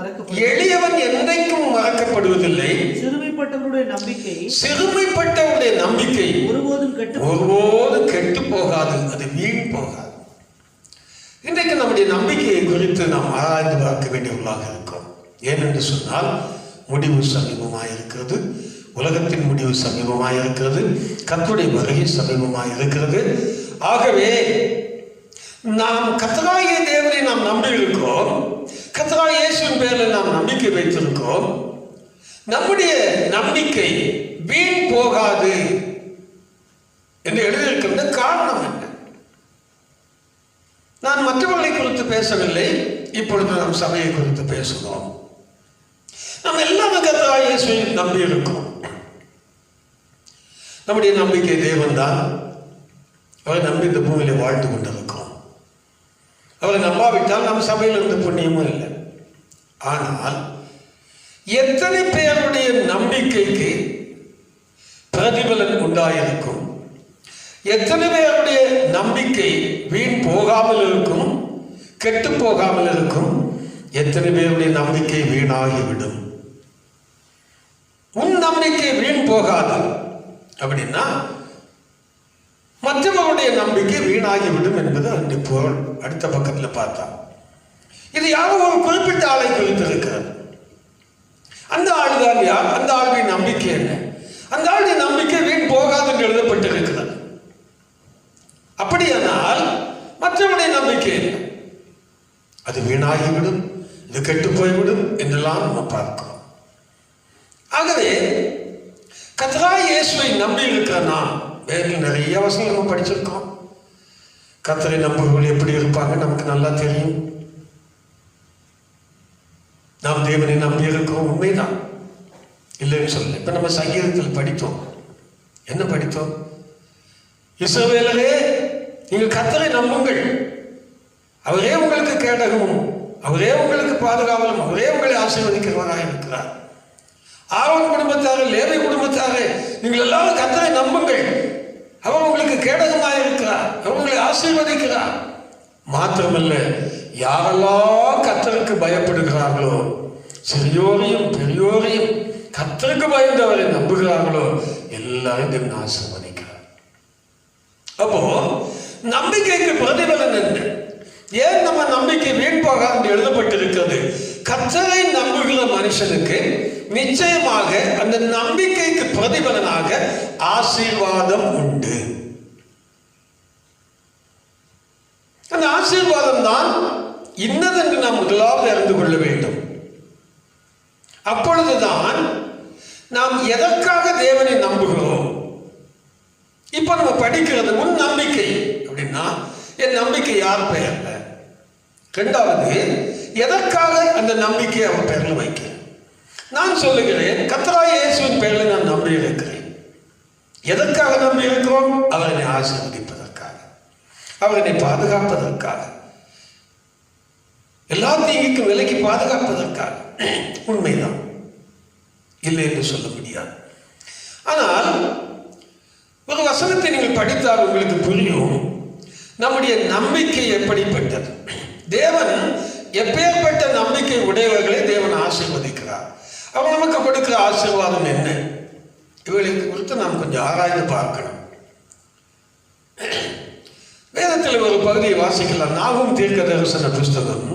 Speaker 1: மறக்கப்படுவதில்லை. சிறுமைப்பட்டவருடைய நம்பிக்கை ஒருபோதும் கெட்டு போகாது, அது வீண் போகாது. இன்றைக்கு நம்முடைய நம்பிக்கையை குறித்து நாம் ஆராய்ந்து பார்க்க வேண்டியவர்களாக இருக்கோம். ஏனென்று சொன்னால் முடிவு சமீபமாயிருக்கிறது. உலகத்தின் முடிவு சமீபமாயிருக்கிறது. கர்த்தருடைய வருகை சமீபமாயிருக்கிறது. ஆகவே நாம் கர்த்தராகிய தேவனை நாம் நம்பி இருக்கிறோம். கர்த்தராகிய இயேசுவின் பேரில் நாம் நம்பிக்கை வைத்திருக்கிறோம். நம்முடைய நம்பிக்கை வீண் போகாது என்று எழுதியிருக்கின்ற காரணம் என்ன? நான் மற்றவர்களை குறித்து பேசவில்லை. இப்பொழுது நாம் சபையை குறித்து பேசுகிறோம். நாம் எல்லாமே கர்த்தராகிய இயேசுவை நம்பி இருக்கோம். நம்முடைய நம்பிக்கை தேவன் தான். அவரை நம்பி இந்த பூமியில வாழ்ந்து கொண்டிருக்கிறோம். அவரை நம்பாவிட்டால் நம் சபையில் இருந்த புண்ணியமும் இல்லை. ஆனால் எத்தனை பேருடைய நம்பிக்கைக்கு பிரதிபலன் உண்டாயிருக்கும்? எத்தனை பேருடைய நம்பிக்கை வீண் போகாமல் இருக்கும், கெட்டு போகாமல் இருக்கும்? எத்தனை பேருடைய நம்பிக்கை வீணாகிவிடும்? உன் நம்பிக்கை வீண் போகாது அப்படின்னா மற்றவருடைய நம்பிக்கை வீணாகிவிடும் என்பது அந்த பொருள். அடுத்த பக்கத்தில் பார்த்தா இது யாரும் ஒரு குறிப்பிட்ட ஆளை குறித்து இருக்கிறது. அந்த ஆளுதான் யார்? அந்த ஆளுடைய நம்பிக்கை என்ன? அந்த ஆளுடைய நம்பிக்கை வீண் போகாது என்று எழுதப்பட்டிருக்கிறது. அப்படியானால் மற்றவருடைய நம்பிக்கை என்ன? அது வீணாகிவிடும், இது கெட்டு போய்விடும் என்றெல்லாம் நம்ம பார்க்கிறோம். ஆகவே கர்த்தராகிய இயேசுவை நம்பி இருக்கிற நாம் வேறு நிறைய வசனங்கள் நம்ம படிச்சிருக்கோம். கர்த்தரை நம்புகிறவர்கள் எப்படி இருப்பாங்க நமக்கு நல்லா தெரியும். நாம் தேவனை நம்பி இருக்கோம், உண்மைதான், இல்லைன்னு சொல்லல. இப்ப நம்ம சங்கீதத்தில் படித்தோம். என்ன படித்தோம்? இஸ்ரவேலரே, நீங்கள் கர்த்தரை நம்புங்கள், அவரே உங்களுக்கு கேடகமும், அவரே உங்களுக்கு பாதுகாவலும், அவரே உங்களை ஆசீர்வதிக்கிறவராக இருக்கிறார். ஆரோன் குடும்பத்தாரே, லேவி குடும்பத்தாரே, நீங்கள் எல்லாரும் கர்த்தரை நம்புங்கள், அவர் உங்களுக்கு கேடகமாக இருக்கிறார், அவர் உங்களை ஆசீர்வதிக்கிறார். மாத்திரமல்ல, யாரெல்லாம் கர்த்தருக்கு பயப்படுகிறார்களோ, சிறியோரையும் பெரியோரையும் கர்த்தருக்கு பயந்து அவரை நம்புகிறார்களோ எல்லாரும் தேவன் ஆசீர்வதிக்கிறார். அப்போ நம்பிக்கைக்கு பிரதிபலன் என்ன? ஏன் நம்ம நம்பிக்கை வீண் போகாது என்று எழுதப்பட்டிருக்கிறது? கர்த்தரை நம்புகிற மனுஷனுக்கு நிச்சயமாக அந்த நம்பிக்கைக்கு பிரதிபலனாக ஆசீர்வாதம் உண்டு. அந்த ஆசீர்வாதம் தான் இன்னதென்று நாம் முதலாவது அறிந்து கொள்ள வேண்டும். அப்பொழுதுதான் நாம் எதற்காக தேவனை நம்புகிறோம். இப்ப நம்ம படிக்கிறது உன் நம்பிக்கை அப்படின்னா, என் நம்பிக்கை யார் பெயர்ல? இரண்டாவது, எதற்காக அந்த நம்பிக்கையை அவர் பெயர்ல வைக்கிறேன்? நான் சொல்லுகிறேன், கர்த்தராகிய இயேசுவின் பெயரில் நான் நம்பி இருக்கிறேன். எதற்காக நம்பி இருக்கிறோம்? அவர் என்னை ஆசீர்வதிப்பதற்காக, அவர் என்னை பாதுகாப்பதற்காக, எல்லா தீங்குக்கும் விலைக்கு பாதுகாப்பதற்காக. உண்மைதான், இல்லை என்று சொல்ல முடியாது. ஆனால் ஒரு வசனத்தை நீங்கள் படித்தால் உங்களுக்கு புரியும் நம்முடைய நம்பிக்கை எப்படிப்பட்டது. தேவன் எப்பேற்பட்ட நம்பிக்கை உடையவர்களை தேவன் ஆசீர்வதிக்கிறார். அவர் நமக்கு கொடுக்கிற ஆசீர்வாதம் என்ன? இவர்களுக்கு குறித்து நாம் கொஞ்சம் ஆராய்ந்து பார்க்கணும். வேதத்தில் ஒரு பகுதியை வாசிக்கலாம். நாகும் தீர்க்க தரிசன புஸ்தகம்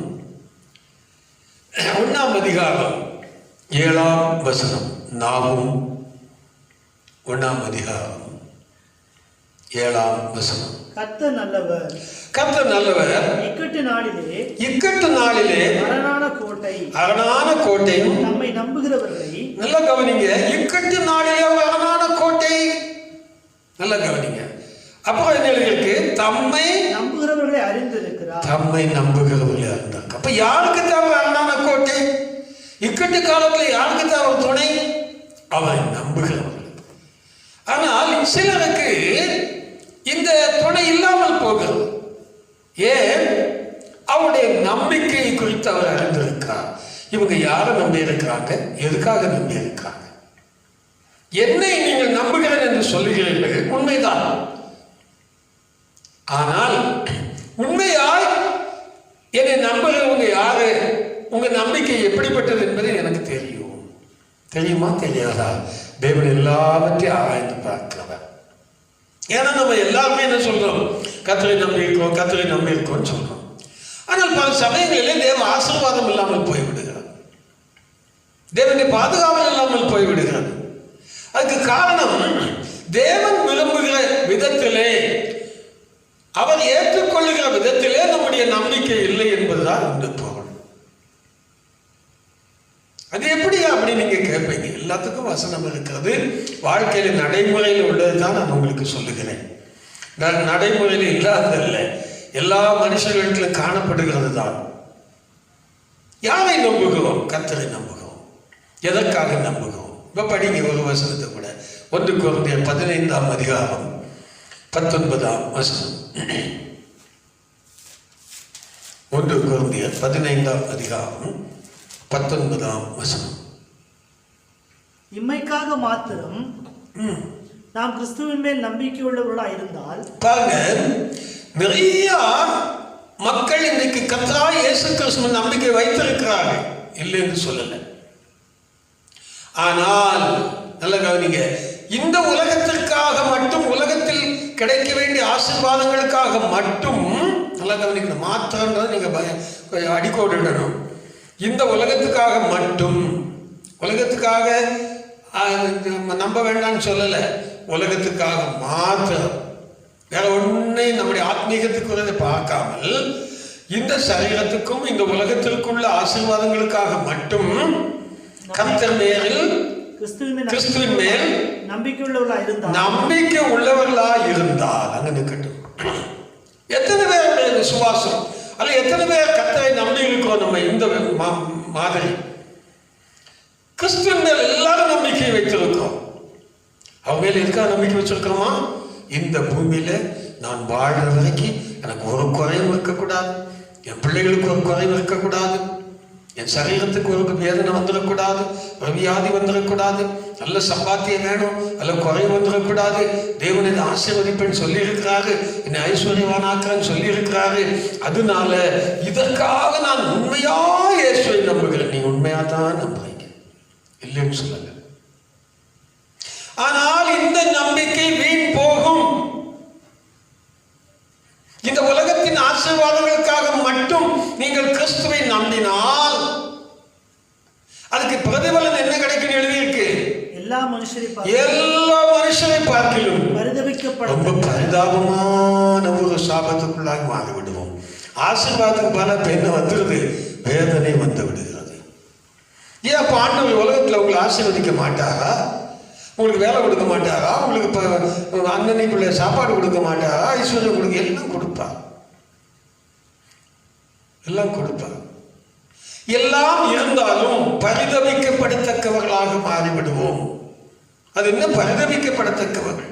Speaker 1: 1ஆம் அதிகாரம் 7ஆம் வசனம். நாகும் 1ஆம் அதிகாரம் 7ஆம் வசனம்.
Speaker 2: கர்த்தர் நல்லவர்,
Speaker 1: கர்த்தர் நல்லவர், இக்கட்டு நாளிலே அரணான கோட்டையும்
Speaker 2: நம்மை நம்புகிறவர்களை.
Speaker 1: நல்லா கவனிங்க. இக்கட்டு நாளிலே அரணான கோட்டை. நல்லா கவனிங்க. அப்புறம் என்ன எழுதியிருக்கு? தம்மை
Speaker 2: நம்புகிறவர்களை அறிந்திருக்கிறார்.
Speaker 1: தம்மை நம்புகிறவர்களை அறிந்தார். அப்ப யாருக்கு தேவை அரணான கோட்டை? இக்கட்டு காலத்துல யாருக்கு தேவை துணை? அவரை நம்புகிறவர்களுக்கு. ஆனால் சிலருக்கு இந்த துணை இல்லாமல் போகிறது. ஏன்? அவருடைய நம்பிக்கை குறித்து அவர் அறிந்திருக்கிறார். இவங்க யாரை நம்பி இருக்கிறாங்க? எதுக்காக நம்பி இருக்கிறாங்க? என்னை நீங்கள் நம்புகிறேன் என்று சொல்லுகிறீர்கள், உண்மைதான். ஆனால் உண்மையாய் என்னை நம்புகிறவங்க யாரு, உங்க நம்பிக்கை எப்படிப்பட்டது என்பது எனக்கு தெரியும். தெரியுமா தெரியாதா? தேவன் எல்லாவற்றையும் ஆராய்ந்து பார்க்கிறவர். ஏன்னா நம்ம எல்லாருமே என்ன சொல்றோம்? கர்த்தரை நம்பி இருக்கோம், கர்த்தரை நம்பி இருக்கோம்னு சொல்றோம். ஆனால் பல சமயங்களிலே தேவ ஆசீர்வாதம் இல்லாமல் போய்விடுகிறது. தேவனுடைய பாதுகாவல் இல்லாமல் போய்விடுகிறது. அதுக்கு காரணம் தேவன் விரும்புகிற விதத்திலே, அவர் ஏற்றுக்கொள்ளுகிற விதத்திலே நம்முடைய நம்பிக்கை இல்லை என்பதுதான் இந்த பொருள். அது எப்படியா அப்படி நீங்க கேட்பீங்க? எல்லாத்துக்கும் வசனம் இருக்கிறது. வாழ்க்கையில நடைமுறையில் உள்ளது தான் நான் உங்களுக்கு சொல்லுகிறேன். நடைமுறையில் இல்லாததல்ல, எல்லா மனுஷர்களிடத்திலும் காணப்படுகிறது தான். யாரை நம்புகிறோம்? கர்த்தரை நம்புகிறோம். எதற்காக நம்புகிறோம்? இப்ப படிங்க ஒரு வசனத்தை கூட. 1 கொரிந்தியர் 15ஆம் அதிகாரம் 19ஆம் வசனம். 1 கொரிந்தியர் 15ஆம் அதிகாரம் 19ஆம் வசனம்.
Speaker 2: இம்மைக்காக மாத்திரம் நாம் கிறிஸ்துவின் மேல் நம்பிக்கை உள்ளவர்களாக இருந்தால்.
Speaker 1: பாருங்க, நிறைய மக்கள் இன்னைக்கு கர்த்தராகிய இயேசு கிறிஸ்துவின் நம்பிக்கை வைத்திருக்கிறார்கள், இல்லை என்று சொல்லல. ஆனால் நல்ல கவனிங்க, இந்த உலகத்திற்காக மட்டும், உலகத்தில் கிடைக்க வேண்டிய ஆசீர்வாதங்களுக்காக மட்டும், நல்ல கவனிக்கணும், மாத்திரன்றது நீங்க அடிக்கோடிடணும். இந்த உலகத்துக்காக மட்டும், உலகத்துக்காக நம்ப வேண்டாம்னு சொல்லல, உலகத்துக்காக மாத்திரம், வேற ஒன்றையும் நம்முடைய ஆத்மீகத்துக்குறதை பார்க்காமல் இந்த சரீரத்துக்கும் இந்த உலகத்திற்குள்ள ஆசீர்வாதங்களுக்காக மட்டும் கர்த்தர் மேல், கிறிஸ்துவின் மேல் நம்பிக்கை உள்ளவர்களா இருந்தால் அங்க நிற்கட்டும். எத்தனை பேர் விசுவாசம், அல்ல எத்தனை பேர் கர்த்தரை நம்பி இருக்கிறோம்? நம்ம இந்த மாதிரி கிறிஸ்துவின் மேல் எல்லாரும் நம்பிக்கை வைத்திருக்கிறோம். அவங்க மேல எதுக்காக நம்பிக்கை வச்சிருக்கிறோமா? இந்த பூமியில நான் வாழ்ற வரைக்கும் எனக்கு ஒரு குறையும் இருக்கக்கூடாது, என் பிள்ளைகளுக்கு ஒரு குறையும் இருக்கக்கூடாது, என் சரீரத்துக்கு ஒரு வேதனை வந்துடக்கூடாது, ஒரு வியாதி வந்துடக்கூடாது, நல்ல சம்பாத்தியம் வேணும், நல்ல குறை வந்துடக்கூடாது. தேவன் என்னை ஆசீர்வதிப்பேன்னு சொல்லியிருக்கிறாரு, என்னை ஐஸ்வர்யவானாக்குறேன்னு சொல்லியிருக்கிறாரு. அதனால இதற்காக நான் உண்மையா இயேசுவை நம்புகிறேன். நீங்க உண்மையா தான் நம்புறீங்க, இல்லைன்னு சொல்லல. ஆனால் இந்த நம்பிக்கை வீண் போகும். இந்த உலகத்தின் ஆசீர்வாதங்களுக்காக மட்டும் நீங்கள் கிறிஸ்துவை நம்பினால் அதுக்கு பிரதிபலன் என்ன கிடைக்கும் எழுதியிருக்கு? எல்லா மனுஷரை பார்க்கிலும் ரொம்ப பரிதாபமான ஒரு சாபத்துக்குள்ளாக மாறிவிடுவோம். ஆசீர்வாதத்துக்கு பல என்ன வந்துடுது? வேதனை வந்து விடுகிறது. ஏன் அப்ப ஆண்டவர் உலகத்துல உங்களை ஆசீர்வதிக்க மாட்டாரா? உங்களுக்கு வேலை கொடுக்க மாட்டாரா? உங்களுக்கு அன்னன்னைக்குள்ள சாப்பாடு கொடுக்க மாட்டாரா? ஐஸ்வர்யம் கொடுக்க, எல்லாம் கொடுப்பார், எல்லாம் கொடுப்பார். எல்லாம் இருந்தாலும் பரிதவிக்கப்படத்தக்கவர்களாக மாறிவிடுவோம். அது என்ன பரிதவிக்கப்படத்தக்கவர்கள்?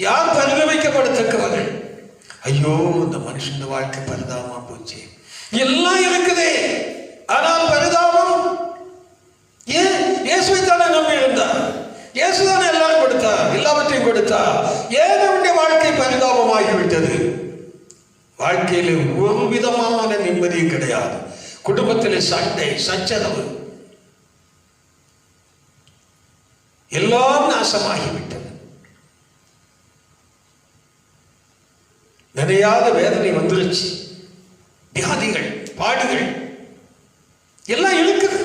Speaker 1: யார் பரிதவிக்கப்படத்தக்கவர்கள்? ஐயோ, இந்த மனுஷன் வாழ்க்கை பரிதாபமா போச்சு. எல்லாம் இருக்குதே, ஆனால் பரிதாபம். ஏன்? இயேசுவை தானே நம்பி இருந்தார், இயேசுதானே எல்லாரும் கொடுத்தார், எல்லாவற்றையும் கொடுத்தார். ஏன் நம்முடைய வாழ்க்கை பரிதாபமாகிவிட்டது? வாழ்க்கையில ஒரு விதமான நிம்மதியும் கிடையாது. குடும்பத்தில் சண்டை சச்சரவு எல்லாம் நாசமாகிவிட்டது. நினையாத வேதனை வந்துருச்சு. வியாதிகள் பாடுகள் எல்லாம் இழுக்குது.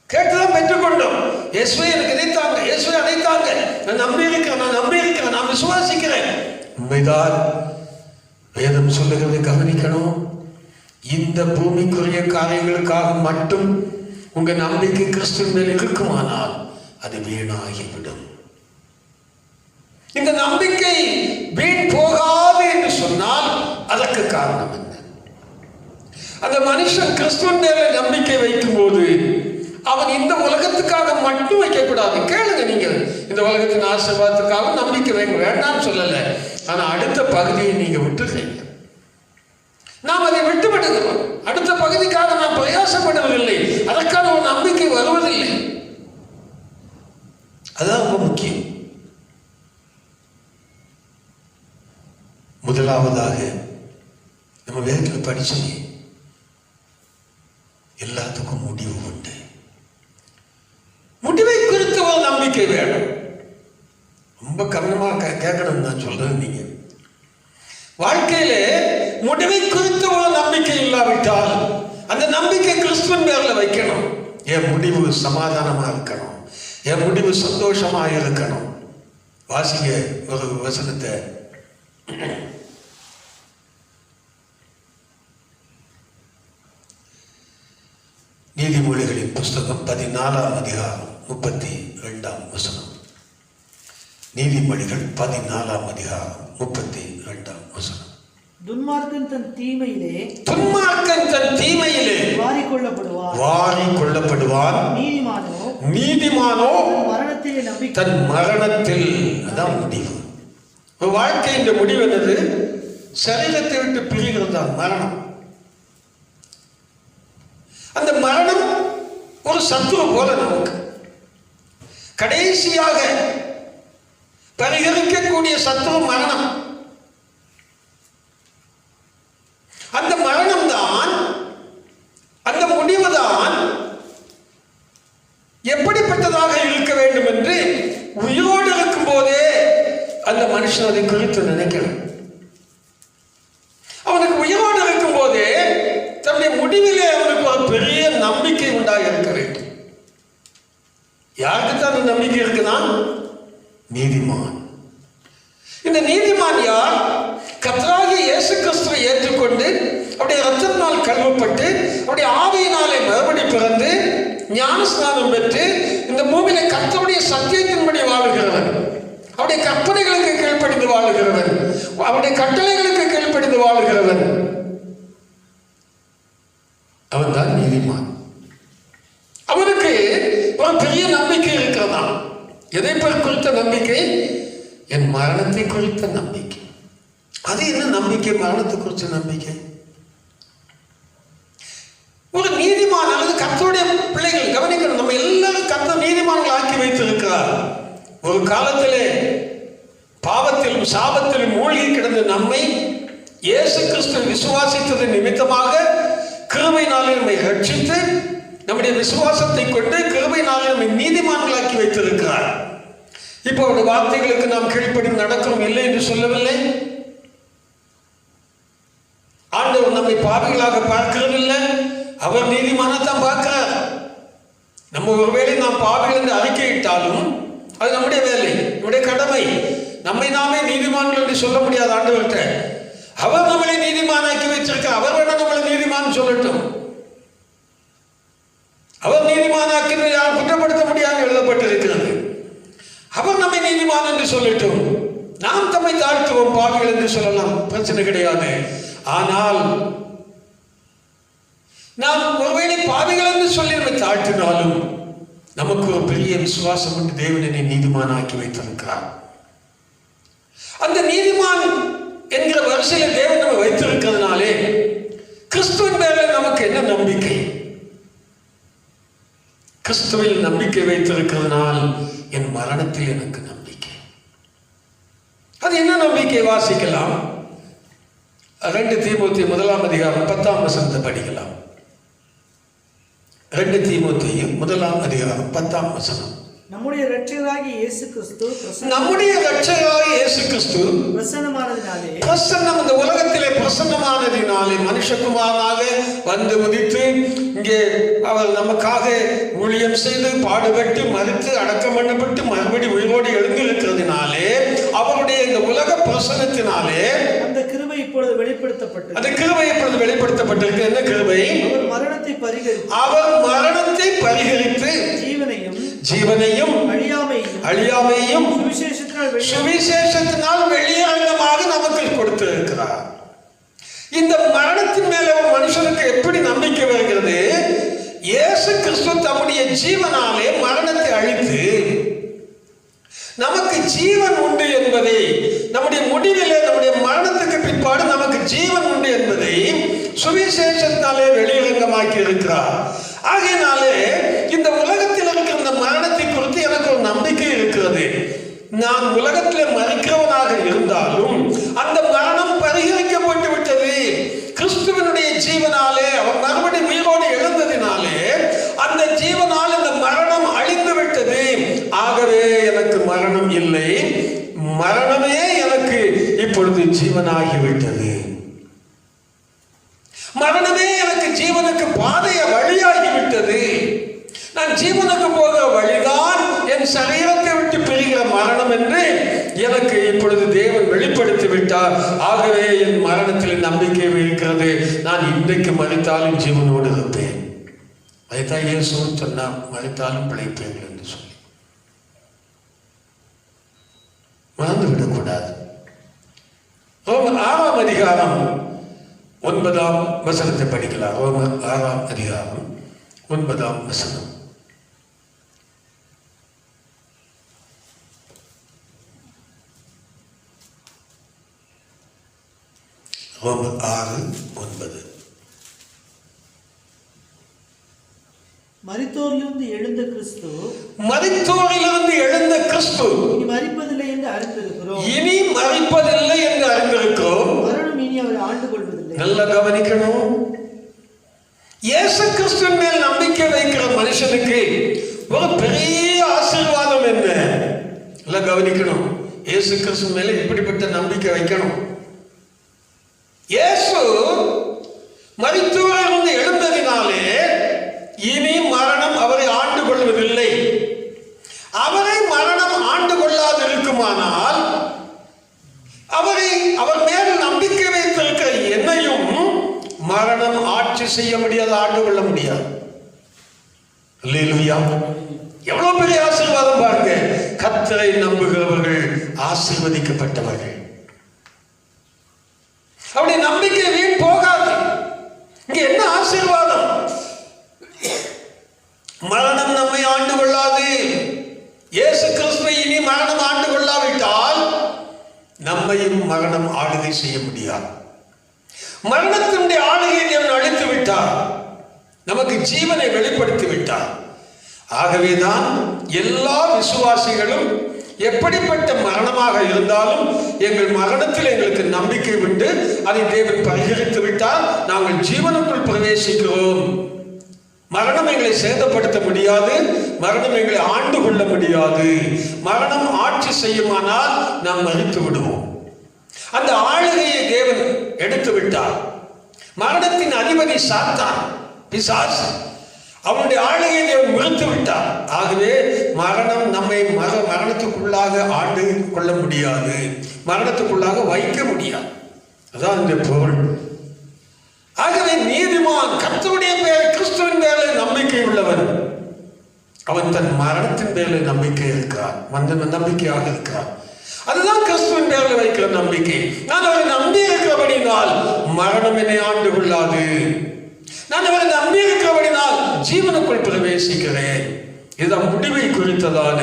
Speaker 1: கேட்டுதான் பெற்றுக்கொண்டோம். இயேசுவே எனக்கு இதைத்தாங்க, இயேசுவே அதைத்தாங்க, நான் நம்பி இருக்கிறேன், நான் விசுவாசிக்கிறேன். உண்மைதான். வேதம் சொல்லுகிறதை கவனிக்கணும். இந்த பூமிக்குரிய காரியங்களுக்காக மட்டும் உங்க நம்பிக்கை கிறிஸ்துவின் மேல் இருக்குமானால் அது வீணாகிவிடும். இந்த நம்பிக்கை வீண் போகாது என்று சொன்னால் அதற்கு காரணம் என்ன? அந்த மனுஷன் கிறிஸ்துவின் மேல நம்பிக்கை வைக்கும் போது அவன் இந்த உலகத்துக்காக மட்டும் வைக்கக்கூடாது. கேளுங்க, நீங்க இந்த உலகத்தின் ஆசீர்வாதத்துக்காக நம்பிக்கை வைக்க வேண்டாம்னு சொல்லல. ஆனா அடுத்த பகுதியை நீங்க விட்டுறீங்க. நாம் அதை விட்டுவிடுகிறோம். அடுத்த பகுதிக்காக நாம் பிரயாசப்படுவதில்லை. அதற்கான ஒரு நம்பிக்கை வருவதில்லை. அதுதான் ரொம்ப முக்கியம். முதலாவதாக நம்ம வேதத்தில் படிச்சோம், எல்லாத்துக்கும் முடிவு உண்டு. முடிவை குறித்த ஒரு நம்பிக்கை வேணும். ரொம்ப கவனமாக கேட்கணும் நான் சொல்றேன். நீங்க வாழ்க்கையில முடிவை குறித்த ஒரு நம்பிக்கை இல்லாவிட்டால் அந்த நம்பிக்கை கிறிஸ்துவின் பேர்ல வைக்கணும். என் முடிவு சமாதானமா இருக்கணும், என் முடிவு சந்தோஷமா இருக்கணும். வாசிங்க ஒரு வசனத்தை. நீதிமொழிகளின் புஸ்தகம் 14ஆம் அதிகாரம் 32ஆம் வசனம். நீதிமொழிகள் 14ஆம் அதிகாரம் 32ஆம் வசனம்.
Speaker 2: துன்மார்க்கன் தன் தீமையிலே
Speaker 1: வாரிக்கொள்ளப்படுவான். நீதிமானோ தன் மரணத்தில். அதான் முடிவு. வாழ்க்கையின் முடிவு என்னது? சரீரத்தை விட்டு பிரிகிறது தான் மரணம். அந்த மரணம் ஒரு சத்துரு போல நமக்கு கடைசியாக பரிகரிக்கக்கூடிய சத்துரு மரணம். அந்த மரணம் தான், அந்த முடிவு தான் எப்படிப்பட்டதாக இருக்க வேண்டும் என்று உயிரோடு இருக்கும் போதே அந்த மனுஷன் அதை குறித்து நினைக்கணும். அவனுக்கு உயிரோடு இருக்கும் போதே தன்னுடைய முடிவிலே அவனுக்கு ஒரு பெரிய நம்பிக்கை உண்டாக இருக்க வேண்டும். யாருக்கு தான் அந்த நம்பிக்கை இருக்குதான்? நீதிமான். இந்த நீதிமான் யார்? கர்த்தராகிய இயேசு கிறிஸ்துவை ஏற்றுக்கொண்டு அவருடைய இரத்தத்தினால் கழுவப்பட்டு அவருடைய ஆவியினாலே மறுபடி பிறந்து ஞானஸ்நானம் பெற்று இந்த பூமியில கர்த்தருடைய சத்தியத்தின்படி வாழுகிறவன், அவருடைய கற்பனைகளுக்கு கீழ்ப்படிந்து வாழுகிறவன், அவருடைய கட்டளைகளுக்கு கீழ்ப்படிந்து வாழுகிறவன், அவன் தான் நீதிமான். அவனுக்கு ஒரு பெரிய நம்பிக்கை இருக்கிறதா? எதை குறித்த நம்பிக்கை? என் மரணத்தை குறித்த நம்பிக்கை. அது என்ன நம்பிக்கை? மரணத்தை குறித்த நம்பிக்கை. ஒரு நீதிமான் அல்லது கர்த்தருடைய பிள்ளைகள் கவனிக்கணும். நம்ம எல்லாரும் கர்த்தர் நீதிமான்கள் ஆக்கி வைத்திருக்கிறார். ஒரு காலத்திலே பாவத்திலும் சாபத்திலும் மூழ்கி கிடந்த நம்மை இயேசு கிறிஸ்து விசுவாசித்தது நிமித்தமாக கிருபையினாலே நம்மை ரட்சித்து நம்முடைய விசுவாசத்தை கொண்டு கிருபையினாலே நம்மை நீதிமான்களாக்கி வைத்திருக்கிறார். இப்போ அவருடைய வார்த்தைகளுக்கு நாம் கீழ்ப்படி நடக்கிறோம் இல்லை என்று சொல்லவில்லை. ஆண்டவர் நம்மை பாவிகளாக பார்க்கிறதில்லை, அவர் நீதிமானத்தான் பார்க்கிறார். நம்ம ஒருவேளை நாம் பாவிகள் என்று அறிக்கையிட்டாலும் அது நம்முடைய வேலை, நம்முடைய கடமை. நம்மை நாமே நீதிமான்கள் என்று சொல்ல முடியாது ஆண்டவர்கிட்ட. அவர் நம்மளை நீதிமானாக்கி வச்சிருக்க, அவர் வேணா நம்மளை நீதிமான் சொல்லட்டும். அவர் நீதிமானாக்கி யாரும் குற்றப்படுத்த முடியாது எழுதப்பட்டிருக்கிறது. அவர் நம்மை நீதிமான் என்று சொல்லட்டும். நாம் தம்மை தாழ்த்துவோம், பாவிகள் என்று சொல்லலாம், பிரச்சனை கிடையாது. ஆனால் நாம் ஒருவேளை பாவிகள் என்று சொல்லி நம்மை தாழ்த்தினாலும் நமக்கு ஒரு பெரிய விசுவாசம் உண்டு. தேவனை நீதிமானாக்கி வைத்திருக்கிறார். அந்த நீதிமான் என்கிற வரிசையில் தேவன் நம்ம வைத்திருக்கிறதுனாலே கிறிஸ்துவின் மேல நமக்கு என்ன நம்பிக்கை? கிறிஸ்துவில் நம்பிக்கை வைத்திருக்கிறதுனால் என் மரணத்தில் எனக்கு நம்பிக்கை. அது என்ன நம்பிக்கை? வாசிக்கலாம். 2 தீமோத்தேயு 1ஆம் அதிகாரம் 10ஆம் வசனத்தை படிக்கலாம். 2 தீமோத்தேயு 1ஆம் அதிகாரம் 10ஆம் வசனம்.
Speaker 4: நம்முடைய இரட்சகராகிய இயேசு கிறிஸ்து பிரசன்னமானதினாலே
Speaker 1: இந்த உலகத்திலே பிரசன்னமானதினாலே மனுஷகுமாரனாக வந்து உதித்து இங்கே அவர் நமக்காக ஊழியம் செய்து பாடுபட்டு மரித்து அடக்கம் பண்ணப்பட்டு மறுபடி உயிரோடு எழுந்திருக்கிறதுனாலே அவருடைய இந்த உலக பிரசன்னத்தினாலே அந்த கிருபை இப்பொழுது வெளிப்படுத்தப்பட்டிருக்கு. என்ன கிருபை? அவர் மரணத்தை பரிகரித்து ஜீவனையும் அழியாமையும் சுவிசேஷத்தினால் வெளியரங்கமாக நமக்கு கொடுத்திருக்கிறார். இந்த மரணத்தின் மேல ஒரு மனுஷனுக்கு எப்படி நம்பிக்கை வருகிறது? இயேசு கிறிஸ்து தம்முடைய ஜீவனாலே மரணத்தை அழித்து நமக்கு ஜீவன் உண்டு என்பதை, நம்முடைய முடிவிலே நம்முடைய மரணத்துக்கு பிற்பாடு நமக்கு ஜீவன் உண்டு என்பதை சுவிசேஷத்தினாலே வெளியரங்கமாக்கி இருக்கிறார். ஆகையினாலே இந்த உலகத்தில் இருக்கிற இந்த மரணத்தை குறித்து எனக்கு ஒரு நம்பிக்கை இருக்கிறது. நான் உலகத்திலே மறிக்கிறவனாக இருந்தாலும் அந்த மரணம் பரிகரிக்கப்பட்டு விட்டது. கிறிஸ்துவனுடைய ஜீவனாலே அவர் மறுபடி உயிரோடு எழுந்ததினாலே அந்த ஜீவனால் இந்த மரணம் அழிந்து விட்டது. ஆகவே எனக்கு மரணம் இல்லை, மரணமே எனக்கு இப்பொழுது ஜீவனாகிவிட்டது. மரணமே எனக்கு ஜீவனுக்கு பாதைய வழியாகிவிட்டது. நான் ஜீவனுக்கு போகிற வழிதான் என் சரீரத்தை விட்டு பிரிகிற மரணம் என்று எனக்கு இப்பொழுது தேவன் வெளிப்படுத்தி விட்டார். ஆகவே என் மரணத்தில் நம்பிக்கை இருக்கிறது. நான் இன்றைக்கு மரித்தாலும் ஜீவனோடு இருப்பேன். அதைத்தான் இயேசுவும் சொன்னார், மரித்தாலும் பிழைப்பேன் என்று சொல்லி. மறந்துவிடக்கூடாது. 6ஆம் அதிகாரம் 9ஆம் வசனத்தை படிக்கலாம். 6ஆம் அதிகாரம் 9ஆம் வசனம். ரோமர் 6:9.
Speaker 4: மரித்தோரிலிருந்து எழுந்த கிறிஸ்து
Speaker 1: இனி
Speaker 4: மரிப்பதில்லை என்று அறிந்திருக்கிறோம். மரணம் இனி அவரை ஆண்டு கொள்வதில்லை.
Speaker 1: நல்லா கவனிக்கணும். இயேசு கிறிஸ்துவின் மேல் நம்பிக்கை வைக்கிற மனுஷனுக்கு ஒரு பெரிய ஆசீர்வாதம் என்ன? நல்லா கவனிக்கணும். இயேசு கிறிஸ்து மேல இப்படிப்பட்ட நம்பிக்கை வைக்கணும். இயேசு மரித்தோரிலிருந்து எழுந்ததினாலே இனி மரணம் அவரை ஆண்டு கொள்வதில்லை. அவரை மரணம் ஆண்டு கொள்ளாது இருக்குமானால் அவர் மேல் நம்பிக்கை வைத்திருக்கிற என்னையும் மரணம் ஆட்சி செய்ய முடியாது, ஆண்டு கொள்ள முடியாது. அல்லேலூயா. எவ்வளவு பெரிய ஆசீர்வாதம் பாருங்க. கர்த்தரை நம்புகிறவர்கள் ஆசீர்வதிக்கப்பட்டவர்கள். அவருடைய நம்பிக்கை வீண் போகாது. இங்க என்ன ஆசீர்வாதம்? மரணம் நம்மை ஆண்டு கொள்ளாது. இயேசு கிறிஸ்துவை இனி மரணம் ஆண்டு கொள்ளாவிட்டால் நம்மையும் மரணம் ஆளுகை செய்ய முடியாது. மரணத்தினுடைய ஆளுகை தேவன் அழித்து விட்டார், நமக்கு ஜீவனை வெளிப்படுத்தி விட்டார். ஆகவேதான் எல்லா விசுவாசிகளும் எப்படிப்பட்ட மரணமாக இருந்தாலும் எங்கள் மரணத்தில் எங்களுக்கு நம்பிக்கை உண்டு, அதை தேவன் பரிகரித்து விட்டால் நாங்கள் ஜீவனுக்குள் பிரவேசிக்கிறோம். மரணம் எங்களை சேதப்படுத்த முடியாது, மரணம் எங்களை ஆண்டு கொள்ள முடியாது. மரணம் ஆட்சி செய்யுமானால் நாம் மரித்து விடுவோம். அந்த ஆளுகையை தேவன் எடுத்து விட்டார். மரணத்தின் அதிபதி சாத்தான், பிசாசு, அவனுடைய ஆளுகையை தேவன் முறித்து விட்டார். ஆகவே மரணம் நம்மை மரணத்துக்குள்ளாக ஆண்டு கொள்ள முடியாது, மரணத்துக்குள்ளாக வைக்க முடியாது. அதான் இந்த பொருள். ஆகவே நீதிமான் கர்த்தருடைய பேரில் கிறிஸ்துவின் பேரில் நம்பிக்கை உள்ளவன், அவன் தன் மரணத்தின் பேரில் நம்பிக்கை இருக்கிறான், நம்பிக்கையாக இருக்கிறான். அதுதான் கிறிஸ்துவின் பேரில் வைக்கிற நம்பிக்கை. நான் அவரை நம்பி இருக்கிறபடினால் மரணம் என்னை ஆண்டு கொள்ளாது. நான் அவரை நம்பி இருக்கிறபடினால் ஜீவனுக்குள் பிரவேசிக்கிறேன். இதுதான் முடிவை குறித்ததான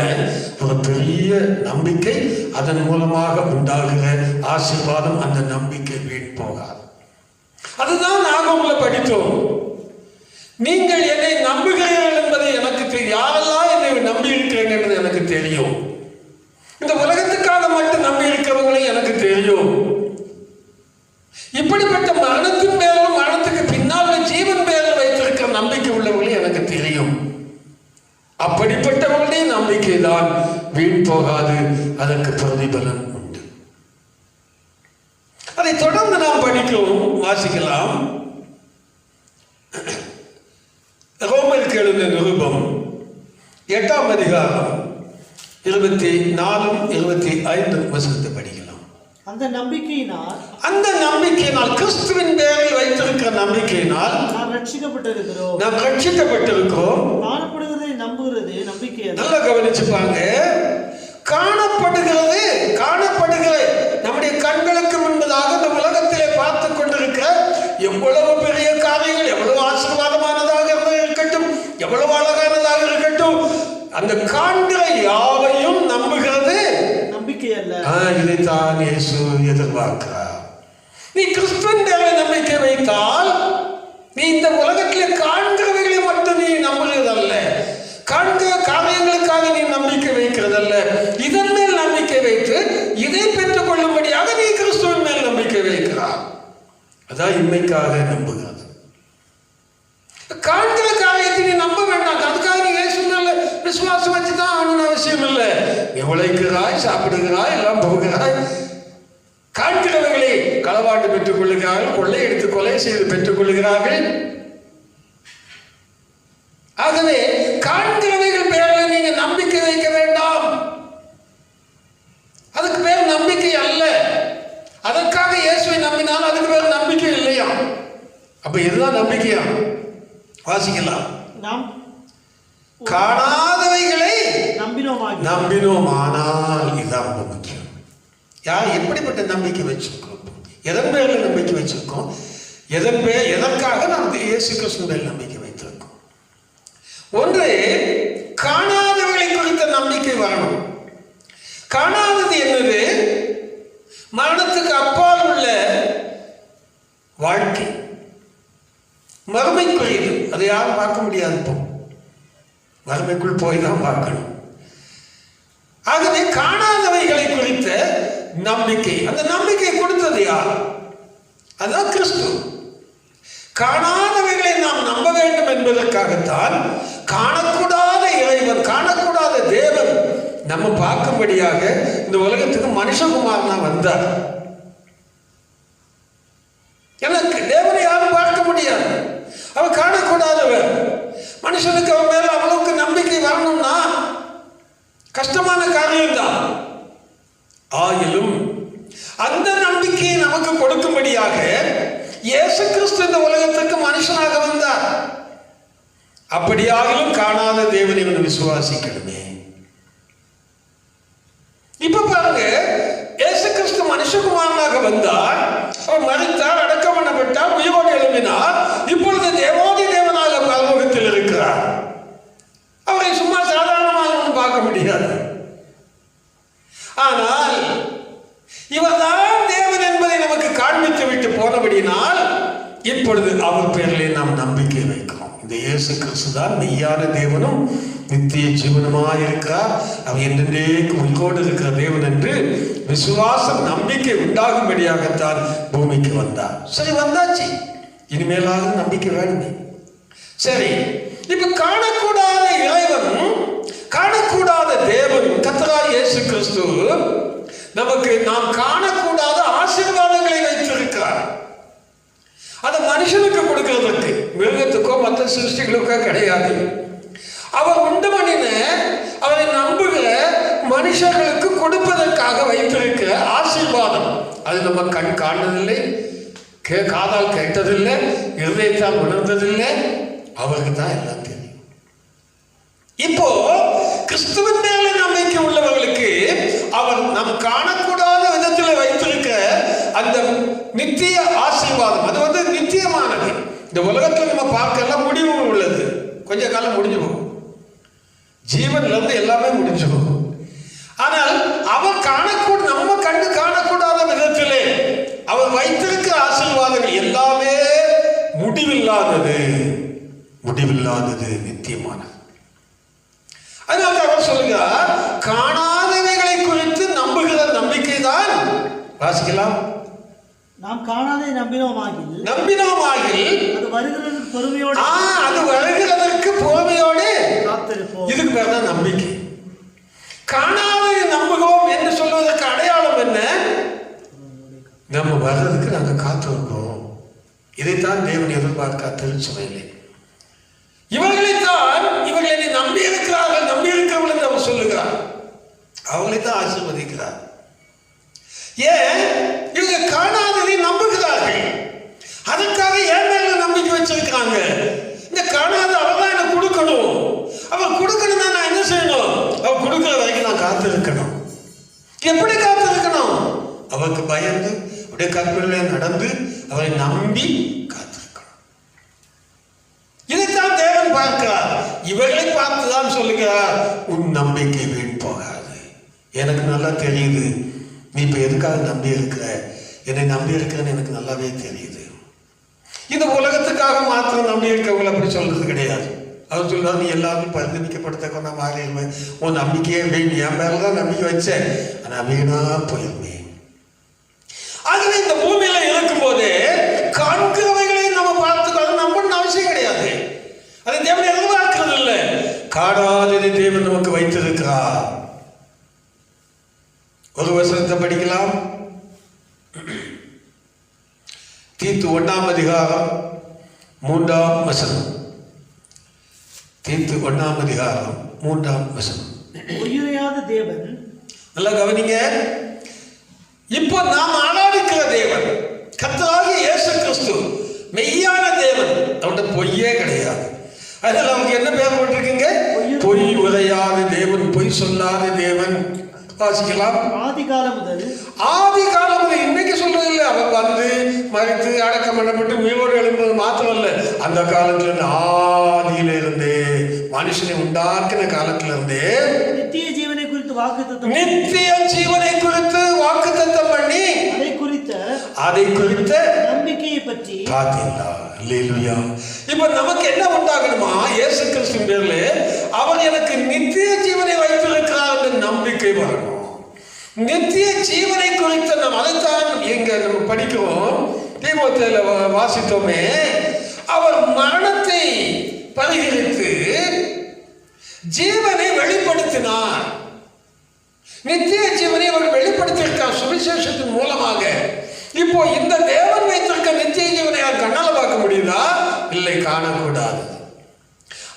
Speaker 1: ஒரு பெரிய நம்பிக்கை. அதன் மூலமாக உண்டாகிற ஆசீர்வாதம், அந்த நம்பிக்கை வீண் போகாது. அதுதான் நாகம்ல படித்தோம். நீங்கள் என்னை நம்புகிறீர்கள் என்பதை எனக்கு தெரியும். யாரெல்லாம் என்னை நம்பி இருக்கிறேன் என்பது எனக்கு தெரியும். இந்த உலகத்துக்காக மட்டும் நம்பி இருக்கிறவங்களையும் எனக்கு தெரியும். இப்படிப்பட்ட மரணத்தின் பேரிலும் மரணத்துக்கு பின்னால் ஜீவன் பேரில் வைத்திருக்கிற நம்பிக்கை உள்ளவர்களையும் எனக்கு தெரியும். அப்படிப்பட்டவர்களுடைய நம்பிக்கை தான் வீண் போகாது, அதற்கு பிரதிபலன் உண்டு. அதை தொடர்ந்து நாம் படிக்கவும் வாசிக்கலாம். ரோமருக்கு எழுதின நிருபம் 8ஆம் அதிகாரம் 24, 25 வசனத்தை படிக்கலாம்.
Speaker 4: அந்த நம்பிக்கையினால்
Speaker 1: கிறிஸ்துவின் பேரில் வைத்திருக்கிற நம்பிக்கையினால்
Speaker 4: நாம் ரட்சிக்கப்பட்டிருக்கிறோம். காணப்படுகிறதை நம்புகிறது நம்பிக்கை.
Speaker 1: நல்லா கவனிச்சுப்பாங்க. காணப்படுகிற நம்முடைய கண்களுக்கு முன்பதாக இந்த உலகத்திலே பார்த்து கொண்டிருக்கிற எவ்வளவு பெரிய காரியங்கள், எவ்வளவு ஆசீர்வாதமானதாக இருக்கட்டும், எவ்வளவு அழகானதாக இருக்கட்டும், அந்த காண்கிற யாவையும் நம்புகிறது நம்பிக்கை அல்ல. இதைத்தான் இயேசு எதிர்பார்க்கிறார். நீ கிறிஸ்துவின் மேலே நம்பிக்கை வைத்தால் நீ இந்த உலகத்திலே காண்கிறவைகளை மட்டும் நீ நம்புகிறதல்ல, காண்கிற காரியங்களுக்காக நீ நம்பிக்கை வைக்கிறதல்ல, இதன் மேல் நம்பிக்கை வைத்து இதை பெற்றுக் கொள்ளும்படியாக நீ கிறிஸ்துவின் மேல் நம்பிக்கை வைக்கிறார். அதான் இன்மைக்காக நம்புகிறது. காண்கிற காரியத்தை நீ நம்ப வேண்டாம். அதுக்காக நீ இயேசு மேல விசுவாசம் வச்சுதான் ஆகணும்னு அவசியம் இல்லை. நீ உழைக்கிறாய், சாப்பிடுகிறாய், எல்லாம் போகிறாய். காண்கிறவைகளை களவாண்டு பெற்றுக் கொள்ளுகிறார்கள், கொள்ளை எடுத்து கொலை செய்து பெற்றுக் கொள்ளுகிறார்கள். ஆகவே காண்கிறவைகள் பேரில் நீங்க நம்பிக்கை வைக்க வேண்டாம். அதுக்கு பேர் நம்பிக்கை அல்ல. அதற்காக இயேசுவை நம்பினால் அதுக்கு பேர் நம்பிக்கை இல்லையா? அப்ப இதுதான் நம்பிக்கையா? வாசிக்கலாம். காணாதவைகளை நம்பினோமானால் இதுதான் முக்கியம். யார் எப்படிப்பட்ட நம்பிக்கை வச்சிருக்கோம், எதன் பேரில் நம்பிக்கை வச்சிருக்கோம், எதற்காக நாம் இயேசு கிறிஸ்து மேல் நம்பிக்கை வைத்திருக்கோம். ஒன்று, காணாதவைகளை குறித்த நம்பிக்கை வரணும். காணாதது என்னது? மரணத்துக்கு அப்பால் உள்ள வாழ்க்கை, மறுமைக்குரியது. அதை யாரும் பார்க்க முடியாது. இப்போ மறுமைக்குள் போய் தான் பார்க்கணும். ஆகவே காணாதவைகளை குறித்த நம்பிக்கை, அந்த நம்பிக்கை கொடுத்தது யார்? அதுதான் கிறிஸ்து. காணாதவைகளை நாம் நம்ப வேண்டும் என்பதற்காகத்தான் காணக்கூடாத இறைவன், காணக்கூடாத தேவன் நம்ம பார்க்கும்படியாக இந்த உலகத்துக்கு மனுஷகுமாரனா வந்தார். எனக்கு தேவனை யாரும் பார்க்க முடியாது, அவன் காணக்கூடாதவர். மனுஷனுக்கு அவன் மேல அவ்வளவுக்கு நம்பிக்கை வரணும்னா கஷ்டமான காரியம்தான். ஆயிலும் அந்த நம்பிக்கையை நமக்கு கொடுக்கும்படியாக இயேசு கிறிஸ்து இந்த உலகத்துக்கு மனுஷனாக வந்தார். அப்படியாகிலும் காணாத தேவனை விசுவாசிக்கணுமே. இப்ப பாருங்க, இயேசு கிறிஸ்து மனுஷகுமாரனாக வந்தார், அவர் மரித்தார், அடக்கம் பண்ணப்பட்டார், உயிரோடு எழுப்பினார். இப்பொழுது தேவாதி தேவனாக பரலோகத்தில் இருக்கிறார். அவரை சும்மா சாதாரணமாக பார்க்க முடியாது. ஆனால் இவர்தான் தேவன் என்பதை நமக்கு காண்பித்து விட்டு போனபடினால் இப்பொழுது அவர் பேரிலே நாம் நம்பிக்கை வைக்கிறோம். இந்த இயேசு கிறிஸ்து தான் மெய்யான தேவனும் நித்திய ஜீவனுமாய் இருக்கிறார், அவர் என்றென்றைக்கு உயிரோடு இருக்கிற தேவன் என்று விசுவாசம் நம்பிக்கை உண்டாகும்படியாகத்தான் பூமிக்கு வந்தார். சரி, வந்தாச்சு, இனிமேலாவது நம்பிக்கை வேணுமே. சரி, இப்ப காணக்கூடாத இறைவன், காணக்கூடாத தேவன் கர்த்தராகிய இயேசு கிறிஸ்து நமக்கு நாம் காணக்கூடாத ஆசீர்வாதங்களை வைத்திருக்கிறார். அதை மனுஷனுக்கு கொடுக்கிறதுக்கு, மிருகத்துக்கோ மற்ற சிருஷ்டிகளுக்கோ கிடையாது. அவர் உண்டு பண்ணின, அவரை நம்புகிற மனுஷர்களுக்கு கொடுப்பதற்காக வைத்திருக்கிற ஆசீர்வாதம். அது நம்ம கண் காண்பதில்லை, காதால் கேட்டதில்லை, இருதயத்தால் உணர்ந்ததில்லை. அவருக்கு தான் எல்லாம் தெரியும். இப்போ கிறிஸ்துவின் மேல நம்பிக்கை உள்ளவர்களுக்கு அவர் நாம் காணக்கூடாத விதத்தில் வைத்திருக்க அந்த நித்திய ஆசீர்வாதம், அது நித்தியமானது. இந்த உலகத்தில் நம்ம பார்க்கலாம், முடிவு உள்ளது, கொஞ்ச காலம் முடிஞ்சு போகும், ஜீவன்ல இருந்து எல்லாமே முடிஞ்சு போகும். ஆனால் அவர் நம்ம கண்டு காணக்கூடாத விதத்திலே அவர் வைத்திருக்கிற ஆசீர்வாதங்கள் எல்லாமே முடிவில்லாதது, நித்தியமானது. அதனால அவர் சொல்லுகிறார், காணாதவைகளை குறித்து நம்புகிற நம்பிக்கை தான். வாசிக்கலாம்.
Speaker 4: நாம் காணாதை நம்பினோமாகில்
Speaker 1: அது
Speaker 4: வருகிறதற்கு பொறுமையோடு காத்திருப்போம்.
Speaker 1: இதுக்கு பேர் தான் நம்பிக்கை. காணாதை நம்புகிறோம் என்று சொல்வதற்கு அடையாளம் என்ன? நம்ம வர்றதுக்கு நாங்கள் காத்திருக்கோம். இதைத்தான் தேவன் எதிர்பார்க்க திருச்சபையிலே. இவர்களை நம்பி இருக்கிறார்கள் என்று அவர் சொல்லுகிறார். அவங்களைத்தான் ஆசீர்வதிக்கிறார். ஏன்? இவங்க காணாததை நம்புகிறார்கள். அதற்காக ஏன் மேல நம்பிக்கை வச்சிருக்கிறாங்க. இந்த காணாத அவதான் எனக்கு கொடுக்கணும். அவர் கொடுக்கணும்னா நான் என்ன செய்யணும்? அவர் கொடுக்கிற வரைக்கும் நான் காத்திருக்கணும். எப்படி காத்திருக்கணும்? அவருக்கு பயந்து அப்படியே கற்பனையில நடந்து அவரை நம்பி காத்திருக்கணும். இதைத்தான் தேவன் பார்க்கிறார். இவர்களை பார்த்துதான் சொல்லுகிறார், உன் நம்பிக்கை வீண் போகாது. எனக்கு நல்லா தெரியுது நீ இப்ப எதுக்காக நம்பி இருக்கிற, என்னை நம்பி இருக்கிறன்னு எனக்கு நல்லாவே தெரியுது. இந்த உலகத்துக்காக மாத்திரம் நம்பி இருக்கவங்களை அப்படி சொல்றது கிடையாது. அவர் சொல்றாரு, நீ எல்லாரும் பரிதவிக்கப்படத்தக்க நான் மாறிடுவேன், உன் நம்பிக்கையே வீண், என் மேலதான் நம்பிக்கை வச்சேன், ஆனா வீணா போயிருவேன். ஆகவே இந்த பூமியில இருக்கும் போதே காண்கிறவைகளையும் நம்ம பார்த்துக்கணும், நம்பணும் அவசியம் கிடையாது. அதை தேவன் எதிர்பார்க்கிறது இல்லை. காணாததை தேவன் நமக்கு வைத்திருக்கிறார். ஒரு வசனத்தை படிக்கலாம். தீத்து 1ஆம் அதிகாரம் 3ஆம் வசனம். தீத்து 1ஆம் அதிகாரம் 3ஆம் வசனம்.
Speaker 4: உயிரையாத தேவன். நல்லா
Speaker 1: கவனிங்க. இப்போ நாம் ஆராதிக்கிற தேவன் கர்த்தராகிய இயேசு கிறிஸ்து மெய்யான தேவன். அவருடைய பொய்யே கிடையாது. அதனால அவருக்கு என்ன பேர் போட்டிருக்கீங்க? பொய் உரையாத தேவன், பொய் சொல்லாத தேவன். வாசிக்கலாம். ஆதி காலம் முதல் இன்னைக்கு சொல்றது இல்லை. அவர் வந்து மறித்து அடக்கம் பண்ணப்பட்டு உயிரோடு எழும்பது மாத்திரம் இல்லை, அந்த காலத்துல இருந்து ஆதியில இருந்தே மனுஷனை உண்டாக்கின காலத்துல இருந்தே நித்திய ஜீவனை குறித்து வாக்குத்தத்தம் பண்ணி அதை குறித்த நம்பிக்கையை பற்றி பார்த்தீங்களா? அல்லேலூயா. இப்ப நமக்கு என்ன உண்டாகணுமா? இயேசு கிறிஸ்துவின் பேர்ல அவர் எனக்கு நித்திய ஜீவனை வைத்திருக்கிறார் என்ற நம்பிக்கை வரணும். நித்திய ஜீவனை குறித்த நம்ம அதைத்தான் எங்க நம்ம படிக்கிறோம். தீமோத்தேயுல வாசித்தோமே, அவர் மரணத்தை பரிகரித்து ஜீவனை வெளிப்படுத்தினார். நித்திய ஜீவனை அவர் வெளிப்படுத்தியிருக்கார் சுவிசேஷத்தின் மூலமாக. இப்போ இந்த தேவன் வைத்திருக்க நித்திய ஜீவனை அவர் கண்ணால பார்க்க முடியுதா? இல்லை, காணக்கூடாது.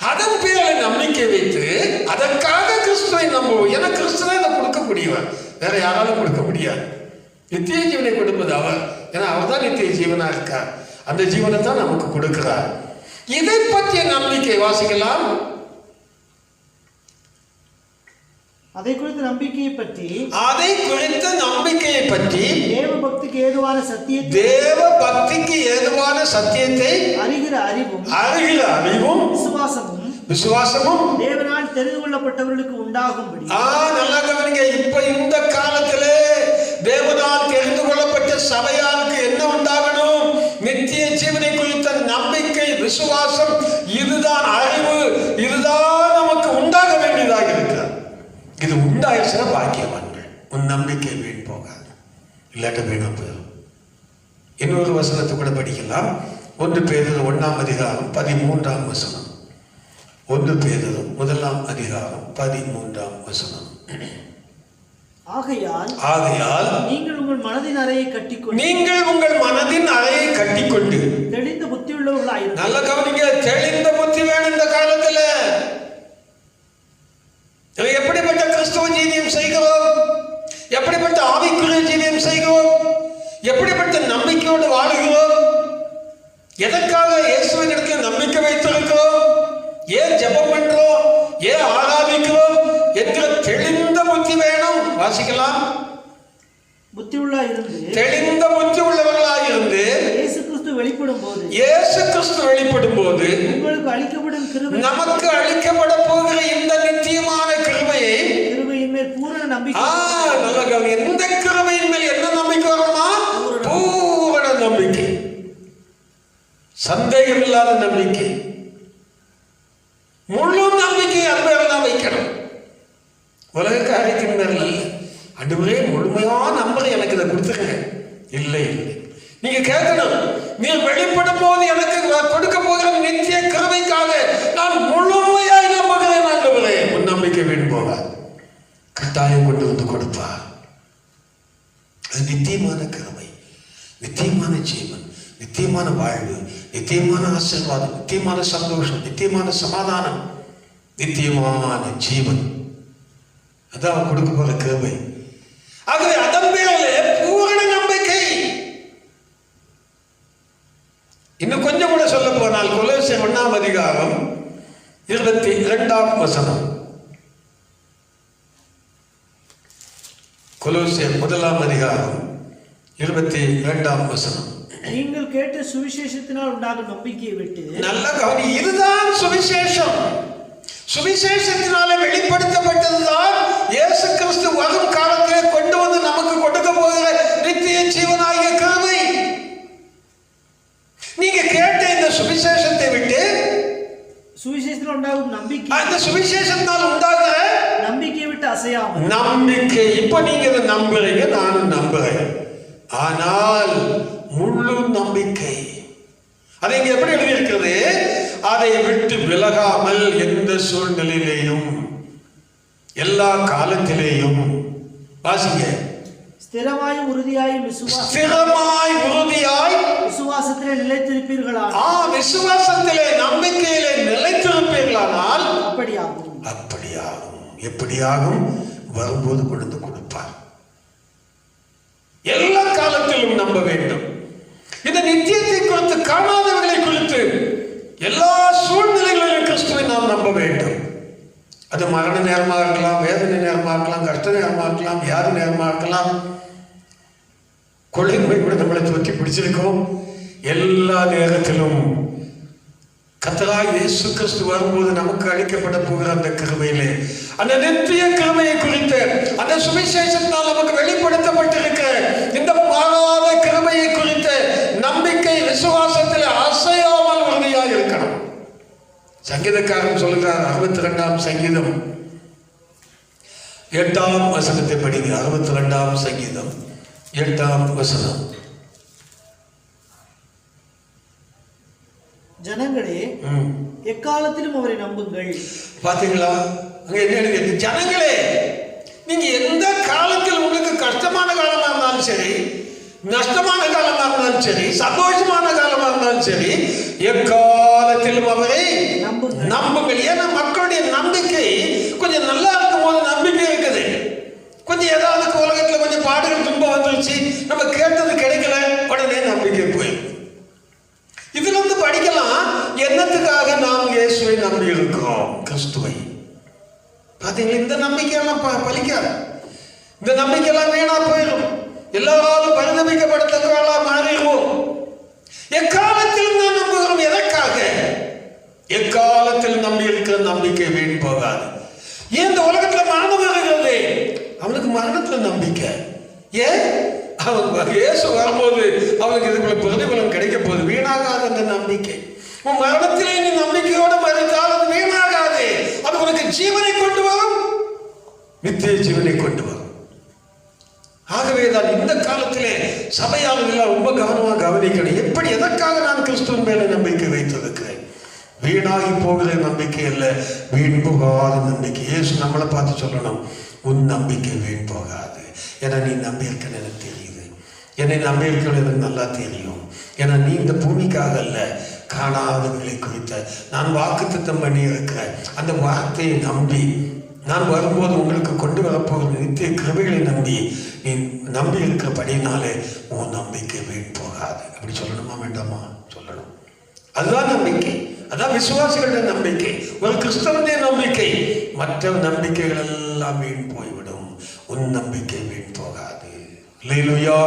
Speaker 1: அதன் பேரில் நம்பிக்கை வைத்து அதற்காக கிறிஸ்துவை நம்புவோம். ஏன்னா கிறிஸ்துவை இதை கொடுக்க முடியும், வேற யாராலும் கொடுக்க முடியாது. நித்திய ஜீவனை கொடுப்பது அவர். ஏன்னா அவர் தான் நித்திய ஜீவனா இருக்கார். அந்த ஜீவனை தான் நமக்கு கொடுக்கிறார். இதை பற்றிய நம்பிக்கை வாசிக்கலாம்.
Speaker 4: அதை குறித்த நம்பிக்கையை பற்றி தேவ பக்திக்கு ஏதுவான சத்தியத்தை அறிகிற அறிவும் விசுவாசமும் தேவனால் தெரிந்து கொள்ளப்பட்டவர்களுக்கு உண்டாகும்படி.
Speaker 1: நல்லா கவனிங்க. இப்ப இந்த காலத்திலே தேவனால் தெரிந்து கொள்ளப்பட்ட சபையாருக்கு என்ன உண்டாகணும்? நித்திய ஜீவனை குறித்த நம்பிக்கை, விசுவாசம், இதுதான் அறிவு, இதுதான் நமக்கு உண்டாக வேண்டியதாக இருக்கிறது. இது உண்டாயிடுச்சுன்னா பாக்கியவான்கள். உன் நம்பிக்கை வீண் போகாது, இல்லாட்ட வீணா போயிடும். இன்னொரு வசனத்தை கூட படிக்கலாம். 1 பேதுரு 1ஆம் அதிகாரம் 13ஆம் வசனம். 1 பேதுரு 1ஆம் அதிகாரம் 13ஆம் வசனம்.
Speaker 4: ஆகையால் நீங்கள் உங்கள் மனதின் அறையை கட்டிக்கொண்டு தெளிந்த புத்தி உள்ளவர்களாய்.
Speaker 1: நல்ல கவனிங்க. தெளிந்த புத்தி வேணும் இந்த காலத்துல. எப்படிப்பட்ட கிறிஸ்துவ ஜீவியம் செய்கிறோம்? எப்படிப்பட்ட ஆவிக்குரிய ஜீவியம் செய்கிறோம்? எப்படிப்பட்ட நம்பிக்கையோடு வாழுகிறோம்? எதற்காக இயேசுவின் இடத்தில் நம்பிக்கை வைத்திருக்கிறோம்? ஏன் ஜெபம் பண்றோம்? ஏன் ஆராதிக்கிறோம் என்கிற தெளிந்த புத்தி வேணும். வாசிக்கலாம். தெளிந்த புத்தி உள்ளவர்களாக இருந்து இயேசு கிறிஸ்து வெளிப்படும் போது நமக்கு அளிக்கப்பட போகிற இந்த நித்தியமான கிருபையின் மேல் பூரண நம்பிக்கை. எந்த கிருபையின் மேல் என்ன நம்பிக்கை வரணுமா? பூரண நம்பிக்கை, சந்தேகம் இல்லாத நம்பிக்கை, முழு நம்பிக்கை அன்பையில் தான் வைக்கணும். உலக காரியத்தின் பேரில் அல்ல. ஆண்டவரே முழுமையான நம்பரை எனக்கு இதை கொடுத்துருங்க. இல்லை, நீங்க கேட்கணும், நீ வெளிப்படும் போது எனக்கு கொடுக்க போகிற நித்திய கிருபைக்காக நான் முழுமையாய் நம்புகிறேன் ஆண்டவரே. உன் நம்பிக்கை வீண் போகாது, கட்டாயம் கொண்டு வந்து கொடுப்பார். அது நித்தியமான கிருபை, நித்தியமான ஜீவன், நித்தியமான வாழ்வு, நித்தியமான ஆசீர்வாதம், நித்தியமான சந்தோஷம், நித்தியமான சமாதானம், நித்தியமான ஜீவன். அதான் கொடுக்க போற கிருபை. ஆகவே அதன் மேலே பூரண நம்பிக்கை. இன்னும் கொஞ்சம் கூட சொல்ல போனால் கொலோசியர் 1ஆம் அதிகாரம் 22ஆம் வசனம். கொலோசியர் 1ஆம் அதிகாரம் 22ஆம் வசனம்.
Speaker 2: நீங்கள் கேட்ட சுவிசேஷத்தினால் உண்டாகும் நம்பிக்கையை விட்டு
Speaker 1: நல்ல கவனி. இதுதான் சுவிசேஷம். சுவிசேஷத்தினாலே வெளிப்படுத்தப்பட்டதுதான் இயேசு கிறிஸ்து வரும் காலத்திலே கொண்டு வந்து நமக்கு கொடுக்க போகிற நித்திய ஜீவனாகிய கிருபை. நீங்க கேட்ட இந்த சுவிசேஷத்தை விட்டு
Speaker 2: சுவிசேஷத்தில் உண்டாகும் நம்பிக்கை,
Speaker 1: அந்த சுவிசேஷத்தால் உண்டாகிற
Speaker 2: நம்பிக்கையை விட்டு அசையாமல்
Speaker 1: நம்பிக்கை. இப்ப நீங்க இதை நம்புறீங்க, நானும் நம்புறேன். ஆனால் முழு நம்பிக்கை. அதை இங்க எப்படி எழுதியிருக்கிறது? அதை விட்டு விலகாமல் எந்த சூழ்நிலையிலேயும் எல்லா காலத்திலேயும் வாசிங்க.
Speaker 2: ஸ்திரமாய் உறுதியாய் விசுவாசத்திலே நிலைத்திருப்பீர்களானால்,
Speaker 1: விசுவாசத்திலே நம்பிக்கையிலே நிலைத்திருப்பீர்களானால்
Speaker 2: அப்படியாகும்.
Speaker 1: எப்படியாகும்? வரும்போது கொண்டு கொடுப்பார். எல்லா காலத்திலும் நம்ப வேண்டும். இந்த நித்தியத்தை குறித்து, காணாதவர்களை குறித்து, எல்லா சூழ்நிலைகளிலும் கிறிஸ்துவை நாம் நம்ப வேண்டும். அது மரண நேரமாக இருக்கலாம், வேதனை நேரமாக இருக்கலாம், கஷ்ட நேரமாக இருக்கலாம், வியாதி நேரமாக இருக்கலாம், கொள்ளை நோய் கூட நம்மளை தொற்றி பிடிச்சிருக்கோம். எல்லா நேரத்திலும் கர்த்தராகிய இயேசு கிறிஸ்து வரும்போது நமக்கு அளிக்கப்பட போகிற அந்த கிருபையிலே, அந்த நித்திய கிருபையை குறித்து, அந்த சுவிசேஷத்தால் நமக்கு வெளிப்படுத்தப்பட்டிருக்கிற இந்த மாறாத கிருபையை குறித்த நம்பிக்கை விசுவாசத்தில் அசையாமல் உறுதியாக இருக்கணும். சங்கீதக்காரன் சொல்லுகிறார், 62ஆம் சங்கீதம் 8ஆம் வசனத்தை படிங்க. 62ஆம் சங்கீதம் 8ஆம் வசனம்.
Speaker 2: ஜனங்களே, எக்காலத்திலும் அவரை நம்புங்கள்.
Speaker 1: பாத்தீங்களா? அங்க என்ன எழுதி? ஜனங்களே, நீங்க எந்த காலத்தில் உங்களுக்கு கஷ்டமான காலமா இருந்தாலும் சரி, நஷ்டமான காலமா இருந்தாலும் சரி, சந்தோஷமான காலமா இருந்தாலும் சரி, எக்காலத்திலும் அவரை நம்புங்கள். ஏன்னா மக்களுடைய நம்பிக்கை கொஞ்சம் நல்லா இருக்கும் போது நம்பிக்கை இருக்குது. கொஞ்சம் ஏதாவது உலகத்துல கொஞ்சம் பாடுகள் துன்பம் வந்துருச்சு, நம்ம கேட்டது கிடைக்கல, உடனே நம்பிக்கை போயிடும். இதுல இருந்து படிக்கலாம், என்னத்துக்காக நாம் இயேசுவை நம்பி இருக்கிறோம், கிறிஸ்துவை. பாத்தீங்களா? இந்த நம்பிக்கையெல்லாம் பலிக்காது. இந்த நம்பிக்கையெல்லாம் வீணா போயிடும். எல்லாராலும் பரிதபிக்கப்படத்தக்கவர்களாக மாறிடுவோம். எக்காலத்திலும் நாம் நம்புகிறோம். எதற்காக? எக்காலத்தில் நம்பி இருக்கிற நம்பிக்கை வீண் போகாது. ஏன் இந்த உலகத்துல மரணம் வருகிறது? அவனுக்கு மரணத்துல நம்பிக்கை. ஏன்? அவன் இயேசு வரும்போது அவனுக்கு இதுக்குள்ள பிரதிபலம் கிடைக்க போகுது. வீணாகாது அந்த நம்பிக்கை. உன் மரணத்திலே நீ நம்பிக்கையோடு மறித்தால் அது வீணாகாது. அது உனக்கு ஜீவனை கொண்டு வரும், நித்திய ஜீவனை கொண்டு வரும். ஆகவேதான் இந்த காலத்திலே சபையாளர்கள் ரொம்ப கவனமாக கவனிக்கணும். எப்படி, எதற்காக நான் கிறிஸ்துவின் மேல நம்பிக்கை வைத்திருக்கிறேன்? வீணாகி போகிற நம்பிக்கை அல்ல, வீண் போகாத நம்பிக்கை. இயேசு நம்மளை பார்த்து சொல்லணும், உன் நம்பிக்கை வீண் போகாது. ஏன்னா நீ நம்பி இருக்கன்னு எனக்கு தெரியுது, என்னை நம்பி இருக்கணும் எனக்கு நல்லா தெரியும். ஏன்னா நீ இந்த பூமிக்காக அல்ல, காணாதவர்களை குறித்த நான் வாக்குத்தத்தம் பண்ணி இருக்கிறேன். அந்த வார்த்தையை நம்பி நான் வரும்போது உங்களுக்கு கொண்டு வரப்போகிற நித்திய கிருபைகளை நம்பி நீ நம்பி இருக்கிறபடினாலே உன் நம்பிக்கை வீண் போகாது. அப்படி சொல்லணுமா வேண்டாமா? சொல்லணும். அதுதான் நம்பிக்கை, அதான் விசுவாசிகளுடைய நம்பிக்கை, ஒரு கிறிஸ்தவனுடைய நம்பிக்கை. மற்ற நம்பிக்கைகள் எல்லாம் வீண் போய்விடும், உன் நம்பிக்கை வீண் போகாது. அல்லேலூயா.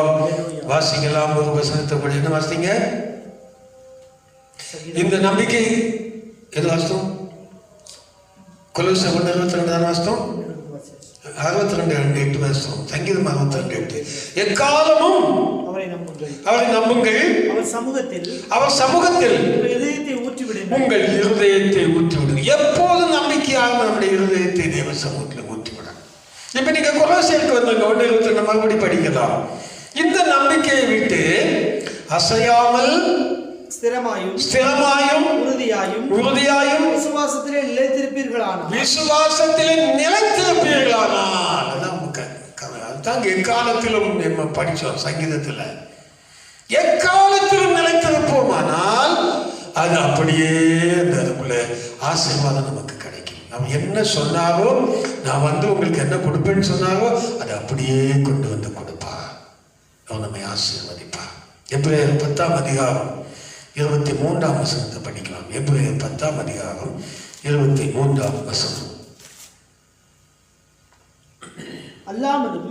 Speaker 1: வாசிக்கலாம் ஒரு வசனத்தை கூட. என்ன வாசிங்க? இந்த நம்பிக்கை எது வாஸ்தவம்? கொலோசியர் 1:22 தான வாஸ்தவம்? 62:8 வாஸ்தவம். சங்கீதம் 62:8. எக்காலமும் அவரை நம்புங்கள், அவர் சமூகத்தில் உங்கள் இருதயத்தை ஊற்றிவிடுங்கள். எப்போதும் நம்பிக்கையாக நம்முடைய இருதயத்தை தேவ சமூகத்தில் ஊற்றிவிடும். இப்ப நீங்க கொலோசியருக்கு வந்தாங்க 1:22 மறுபடி படிக்கலாம். இந்த நம்பிக்கையை விட்டு அசையாமல்
Speaker 4: ஸ்திரமாயும்
Speaker 1: உறுதியாயும்
Speaker 4: விசுவாசத்திலே நிலைத்திருப்பீர்களானால்
Speaker 1: அதுதான் எக்காலத்திலும் நம்ம படிச்சோம் சங்கீதத்துல. எக்காலத்திலும் நிலைத்திருப்போமானால் அது அப்படியே அதுக்குள்ள ஆசீர்வாதம் நமக்கு கிடைக்கும். நம்ம என்ன சொன்னாரோ, நான் உங்களுக்கு என்ன கொடுப்பேன்னு சொன்னாரோ அதை அப்படியே கொண்டு வந்து கொடுப்பா. அவன் நம்மை ஆசீர்வதிப்பா. எபிரேயர் 10ஆம் அதிகாரம் 23ஆம் வசனத்தை படிக்கலாம். எபிரேயர் 10ஆம் அதிகாரம் 23ஆம் வசனம்.
Speaker 4: அல்லாமலும்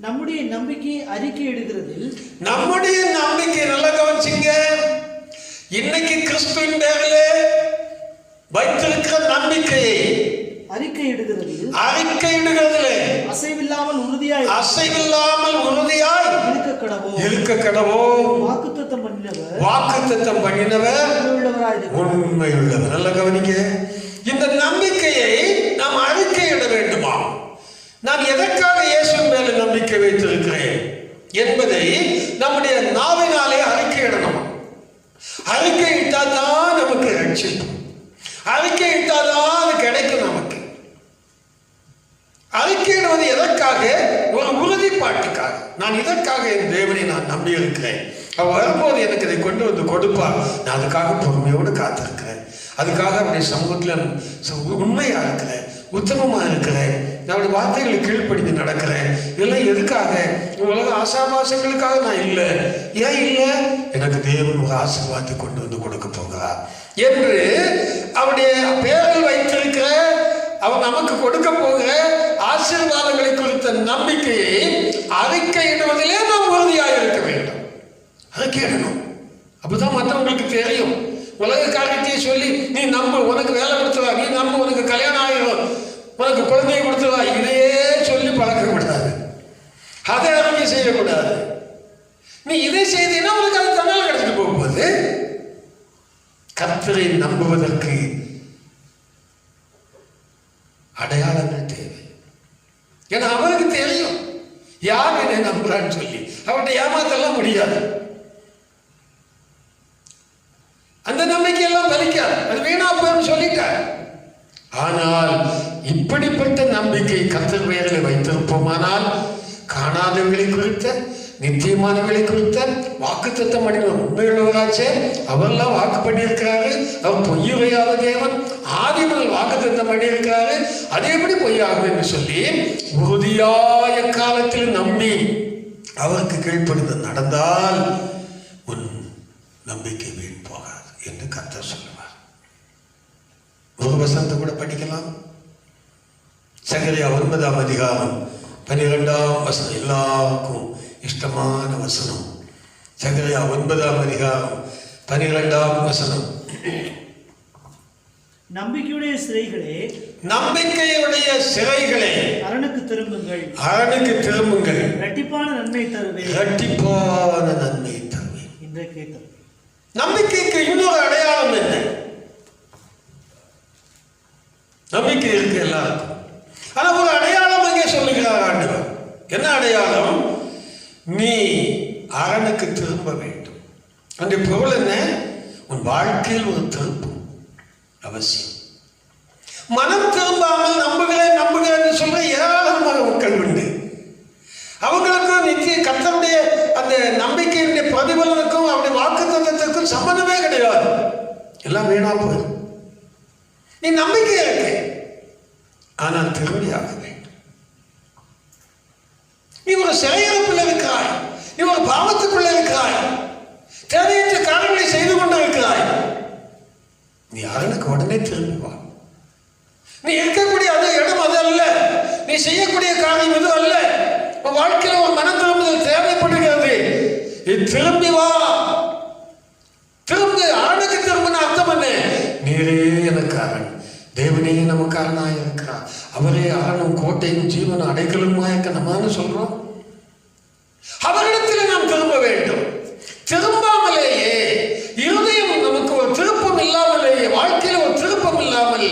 Speaker 4: நம்முடைய நம்பிக்கை அறிக்கையிடுகிறதில்
Speaker 1: நம்முடைய நம்பிக்கை நல்லா கவனிச்சிங்க. இன்னைக்கு கிறிஸ்துவின் பேரிலே வைத்திருக்கிற நம்பிக்கையை அறிக்கையிடுகிறதில் அசைவில்லாமல் உறுதியாய் இருக்க கடவோ வாக்குத்தத்தம் பண்ணினவர் உண்மையுள்ளவர். நல்ல கவனிக்க. இந்த நம்பிக்கையை நாம் அறிக்கையிட வேண்டுமா? நான் எதற்காக இயேசுவின் மேல நம்பிக்கை வைத்திருக்கிறேன் என்பதை நம்முடைய நாவினாலே அறிக்கையிடணும். அறிக்கையிட்டால் தான் நமக்கு ரட்சிப்பு. அறிக்கையிட்டால் தான் அது கிடைக்கும் நமக்கு. அறிக்கையிடுவது எதற்காக? ஒரு உறுதிப்பாட்டுக்காக. நான் இதற்காக என் தேவனை நான் நம்பி இருக்கிறேன். அவர் வரும்போது எனக்கு இதை கொண்டு வந்து கொடுப்பார். நான் அதுக்காக பொறுமையோடு காத்திருக்கிறேன். அதுக்காக அவருடைய சமூகத்தில் உண்மையா இருக்கிறேன், உத்தமமா இருக்கிறேன், நம்முடைய வார்த்தைகளை கீழ்ப்படிந்து நடக்கிறேன். இதெல்லாம் எதுக்காக? உலக ஆசாபாசங்களுக்காக நான் இல்லை. ஏன் இல்லை? எனக்கு தேவன் ஒரு ஆசீர்வாதத்தை கொண்டு வந்து கொடுக்க போகிறார் என்று அவருடைய பேரில் வைத்திருக்கிற, அவர் நமக்கு கொடுக்க போகிற ஆசீர்வாதங்களை குறித்த நம்பிக்கையை அறிக்கையிடுவதிலே நாம் உறுதியாக இருக்க வேண்டும். அறிக்கையிடணும். அப்பதான் மற்றவங்களுக்கு தெரியும். உலக காரியத்தையே சொல்லி நீ நம்பு, உனக்கு வேலை கொடுத்துவா, நீ நம்பு, உனக்கு கல்யாணம் ஆகிடும், உனக்கு குழந்தையை கொடுத்துவா, இதையே சொல்லி பழக்கக்கூடாது. அதை அறிக்கை செய்யக்கூடாது. நீ இதை செய்தீங்கன்னா உனக்கு அது தன்னால கிடைச்சிட்டு போகும்போது கர்த்தரை நம்புவதற்கு அடையாளங்கள் தேவை. ஏன்னா அவருக்கு தெரியும் யார் என்னை நம்புறான்னு சொல்லி. அவர்கிட்ட ஏமாத்தெல்லாம் முடியாது. அந்த நம்பிக்கையெல்லாம் பலிக்காது, அது வீணா போய் சொல்லிட்டார். ஆனால் இப்படிப்பட்ட நம்பிக்கை கர்த்தர் பெயரில் வைத்திருப்போமானால் காணாதவர்களை குறித்த, நித்தியமானவர்களை குறித்த வாக்குத்தத்தம் பண்ணினவர் உண்மையுள்ளவராச்சே. அவரெல்லாம் வாக்கு பண்ணியிருக்கிறாரு. அவர் பொய்யுரையாத தேவன். ஆதி முதல் வாக்குத்தத்தம் பண்ணியிருக்கிறாரு. அது எப்படி பொய்யாகும் என்று சொல்லி உறுதியாய காலத்தில் நம்பி அவருக்கு கீழ்ப்படிந்து நடந்தால் உன் நம்பிக்கை வீண் போகாது என்று கர்த்தர் சொல்லுவார். ஒரு வசனத்தை கூட படிக்கலாம். சகரியா 9ஆம் அதிகாரம் 12ஆம் வசனம். எல்லாருக்கும் இஷ்டமான வசனம். சகரியா 9ஆம் அதிகாரம் 12ஆம் வசனம்.
Speaker 4: நம்பிக்கையுடைய சிறைகளே
Speaker 1: அரணுக்கு திரும்புங்கள்.
Speaker 4: இரட்டிப்பான நன்மை தருவேன் என்று கேட்டது.
Speaker 1: நம்பிக்கைக்கு இன்னொரு அடையாளம் என்ன? நம்பிக்கை இருக்கு எல்லாருக்கும். ஆனா ஒரு அடையாளம் அங்கே சொல்லுகிறார் ஆண்டவர். என்ன அடையாளம்? நீ அரணுக்கு திரும்ப வேண்டும். அந்த பொருள் என்ன? உன் வாழ்க்கையில் ஒரு திருப்பம் அவசியம். மனம் திரும்பாமல் நம்புகிறேன் சொல்ற ஏராளமான மக்கள் உண்டு. அவங்களுக்கு நித்திய கர்த்தருடைய அந்த நம்பிக்கையினுடைய பிரதிபலனுக்கும் அவருடைய வாக்குத்தத்தத்திற்கும் சம்பந்தமே கிடையாது. எல்லாம் வீணா போயிடும். நீ நம்பிக்கை இருக்கு, ஆனால் திரும்பியாக வேண்டும். நீ ஒரு சிறையிருப்பில் இருக்கிறாய், நீ ஒரு பாவத்துக்குள்ள இருக்கிறாய், தேவையற்ற காரியங்களை செய்து கொண்டு இருக்கிறாய். நீ அரணுக்கு உடனே திரும்பி வா. நீ இருக்கக்கூடிய அந்த இடம் அது அல்ல, நீ செய்யக்கூடிய காரியம் இது அல்ல. வாழ்க்கையில் ஒரு மனம் திரும்புதல் தேவைப்படுகிறது. திரும்பி வா. திரும்பி அரணுக்கு திரும்பின அர்த்தம் என்ன? நீரே எனக்கு அரண், தேவனே நமக்கு அரணாக இருக்கிறார், அவரே அரணும் கோட்டையும் ஜீவனும் அடைக்கலுமாயிருக்க நம்மான்னு சொல்றோம். அவரிடத்தில் நாம் திரும்ப வேண்டும். திரும்பாமலேயே இருதயம் நமக்கு ஒரு திருப்பம் இல்லாமலேயே, வாழ்க்கையில் ஒரு திருப்பம் இல்லாமல்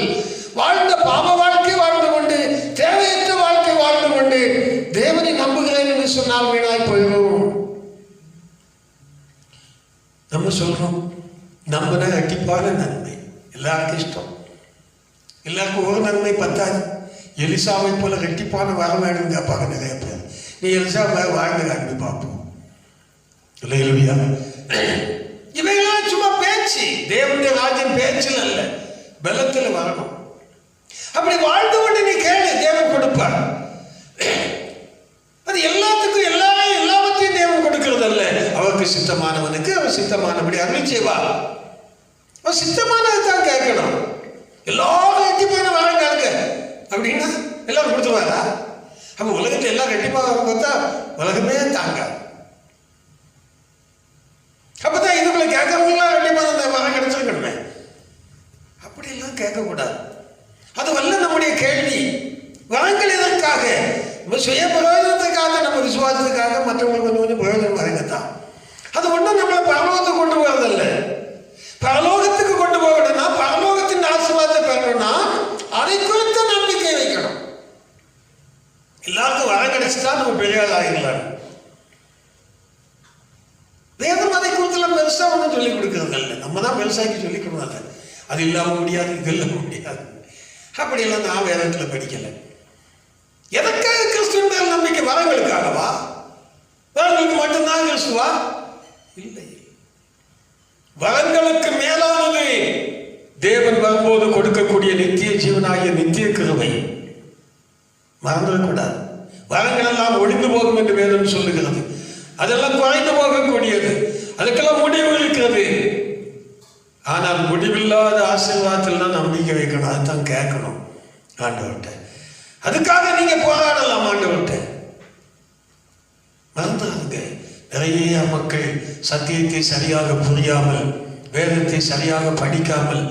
Speaker 1: வாழ்ந்த பாவ வாழ்க்கை வாழ்ந்து கொண்டு, தேவையற்ற வாழ்க்கை வாழ்ந்து கொண்டு தேவனை நம்புகிறேன் என்று சொன்னால் வீணாய் போயிடும். நம்ம சொல்றோம் நம்பின ரெட்டிப்பான நன்மை. எல்லாருக்கும் இஷ்டம், எல்லாருக்கும் ஒரு நன்மை பத்தாது. எலிசாவை போல ரெட்டிப்பான வர வேணும்னு கேட்பாங்க நிறைய பேர். நீ எலிசா வாழ்ந்து காண்பி பார்ப்போம். இல்லை இல்லையா? இவையெல்லாம் சும்மா பேச்சு. தேவனுடைய ராஜ்யம் பேச்சில் அல்ல, பலத்தில் வரணும். அப்படி வாழ்ந்து கொண்டு நீ கேளு, தேவன் கொடுப்பார். அது எல்லாத்துக்கும் எல்லாவற்றையும் தேவன் கொடுக்கிறது அல்ல. அவருக்கு சித்தமானவனுக்கு அவர் சித்தமானபடி அருள் செய்வார். அவர் சித்தமானதை தான் கேட்கணும். எல்லாரும் ரெட்டிப்பான வாழை கேளுங்க அப்படின்னா எல்லாரும் கொடுத்துருவாரா? அப்ப உலகத்தில் எல்லாம் ரெட்டிப்பாக பார்த்தா உலகமே தாங்க. அப்பதான் இதுக்குள்ள கேட்கறவங்களாம் ரெட்டிப்பான வர கிடைச்சிருக்கணுமே. அப்படியெல்லாம் கேட்கக்கூடாது. அது வல்ல நம்முடைய கேள்வி. வரங்கள் எதற்காக? நம்ம சுய பிரயோஜனத்துக்காக, நம்ம விசுவாசத்துக்காக, மற்றவங்களுக்கு கொஞ்சம் பிரயோஜனம் வரங்கத்தான். அது ஒன்றும் நம்மளை பரலோகத்துக்கு கொண்டு போறதில்ல. பரலோகத்துக்கு கொண்டு போகணும்னா, பரலோகத்தின் ஆசீர்வாதத்தை பெறணும்னா அதை குறித்த நம்பிக்கை வைக்கணும். எல்லாருக்கும் வர கிடைச்சுதான் நம்ம பெரிய ஆள் ஆகிடலாம். வேதம் அதை குறித்து பெருசா ஒன்றும் சொல்லிக் கொடுக்கறது இல்லை. நம்ம தான் பெருசாக்கி சொல்லிக்கணும். அதை அது இல்லாமல் முடியாது, இது இல்லாமல் முடியாது. அப்படியெல்லாம் நான் வேதத்தில் படிக்கலை. எதற்காக கிறிஸ்துவின் மேல் நம்பிக்கை? வரங்களுக்காகவா? வரங்களுக்கு மட்டும்தான் கிறிஸ்துவா? இல்லை. வரங்களுக்கு மேலானது தேவன் வரும்போது கொடுக்கக்கூடிய நித்திய ஜீவனாகிய நித்திய கிருபை. மறந்துடக்கூடாது. வரங்கள் எல்லாம் ஒழிந்து போகும் என்று வேதம் சொல்லுகிறது. அதெல்லாம் குறைந்து போகக்கூடியது. அதுக்கெல்லாம் முடிவு இருக்கிறது. ஆனால் முடிவில்லாத ஆசீர்வாதத்தில் தான் நம்பிக்கை வைக்கணும். அதுதான் கேட்கணும் ஆண்டவர்கிட்ட. அதுக்காக நீங்க போராடலாம் ஆண்டவர்கிட்ட. மறந்துடாதுங்க. நிறைய மக்கள் சத்தியத்தை சரியாக புரியாமல், வேதத்தை சரியாக படிக்காமல்,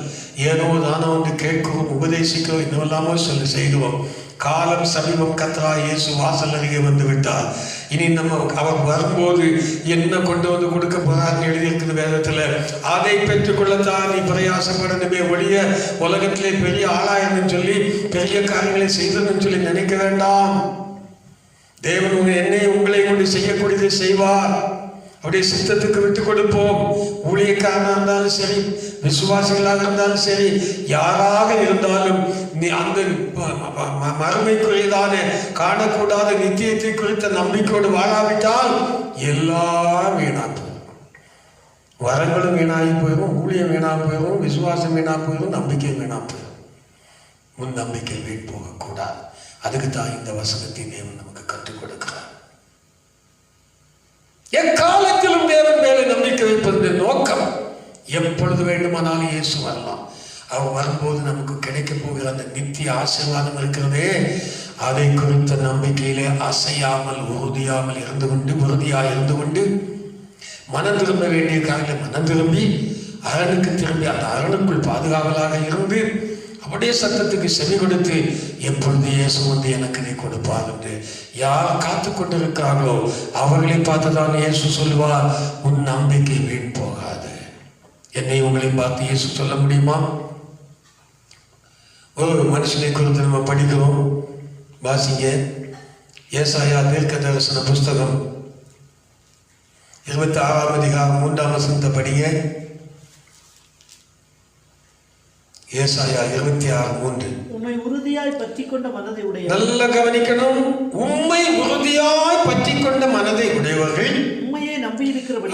Speaker 1: ஏனோ தானோ என்று கேட்கவும் உபதேசிக்கிறோம், இன்னும் சொல்லி செய்கிறோம். காலம் சமீபம், கர்த்தராகிய இயேசு வாசல் அருகே வந்து விட்டார். இனி நம்ம அவர் வரும்போது என்ன கொண்டு வந்து கொடுக்க போறாருன்னு எழுதியிருக்குது வேதத்துல. அதை பெற்றுக்கொள்ளத்தான் நீ பிரயாசப்படணுமே ஒழிய உலகத்திலே பெரிய ஆளாயன்னு சொல்லி பெரிய காரியங்களை செய்தன்னு சொல்லி நினைக்க வேண்டாம். தேவன் என்னை உங்களை கொண்டு செய்யக்கூடியதை செய்வார். அவருடைய சித்தத்துக்கு விட்டு கொடுப்போம். ஊழியக்காரனாக இருந்தாலும் சரி, விசுவாசிகளாக இருந்தாலும் சரி, யாராக இருந்தாலும் நீ அந்த மறுமைக்குரியதான காணக்கூடாத நித்தியத்தை குறித்த நம்பிக்கையோடு வாழாவிட்டால் எல்லாம் வீணா போயிடும். வரங்களும் வீணாகி போயிடும், ஊழியம் வீணா போயிடும், விசுவாசம் வீணா போயிடும், நம்பிக்கை வீணா போயிடும். முன் நம்பிக்கை வீண் போகக்கூடாது. அதுக்கு தான் இந்த வசனத்தை தேவன் நமக்கு கற்றுக் கொடுக்கிறார். எக்காலத்திலும் தேவன் மேலே நம்பிக்கை வைப்பது நோக்கம். எப்பொழுது வேண்டுமானாலும் இயேசு வரலாம். அவர் வரும்போது நமக்கு கிடைக்க போகிற அந்த நித்திய ஆசீர்வாதம் இருக்கிறதே, அதை குறித்த நம்பிக்கையிலே அசையாமல் உறுதியாக இருந்து கொண்டு மனம் திரும்ப வேண்டிய காலையில் மனம் திரும்பி அரணுக்கு திரும்பி அந்த அரணுக்குள் பாதுகாவலாக இருந்து அப்படியே சத்தத்துக்கு செவி கொடுத்து எப்பொழுது இயேசு வந்து எனக்கு நீ கொடுப்பார் என்று யார் காத்து கொண்டிருக்கிறார்களோ அவர்களை பார்த்துதான் இயேசு சொல்லுவார், உன் நம்பிக்கை வீண் போகாது. என்னை உங்களை பார்த்து இயேசு சொல்ல முடியுமா? ஒரு மனுஷனை குறித்து நம்ம படிக்கிறோம். வாசிங்க, ஏசாயா தீர்க்க தரிசன புஸ்தகம் 26ஆம் அதிகாரம் 3ஆம் வசனத்தை படிங்க. ஏசாயா 26:3.
Speaker 4: உம்மை உறுதியாய் பற்றிக் கொண்ட மனதை உடைய,
Speaker 1: நல்ல கவனிக்கணும். உம்மை உறுதியாய் பற்றிக் கொண்ட மனதை உடையவர்கள்
Speaker 4: உம்மையே நம்பி இருக்கிறபடி.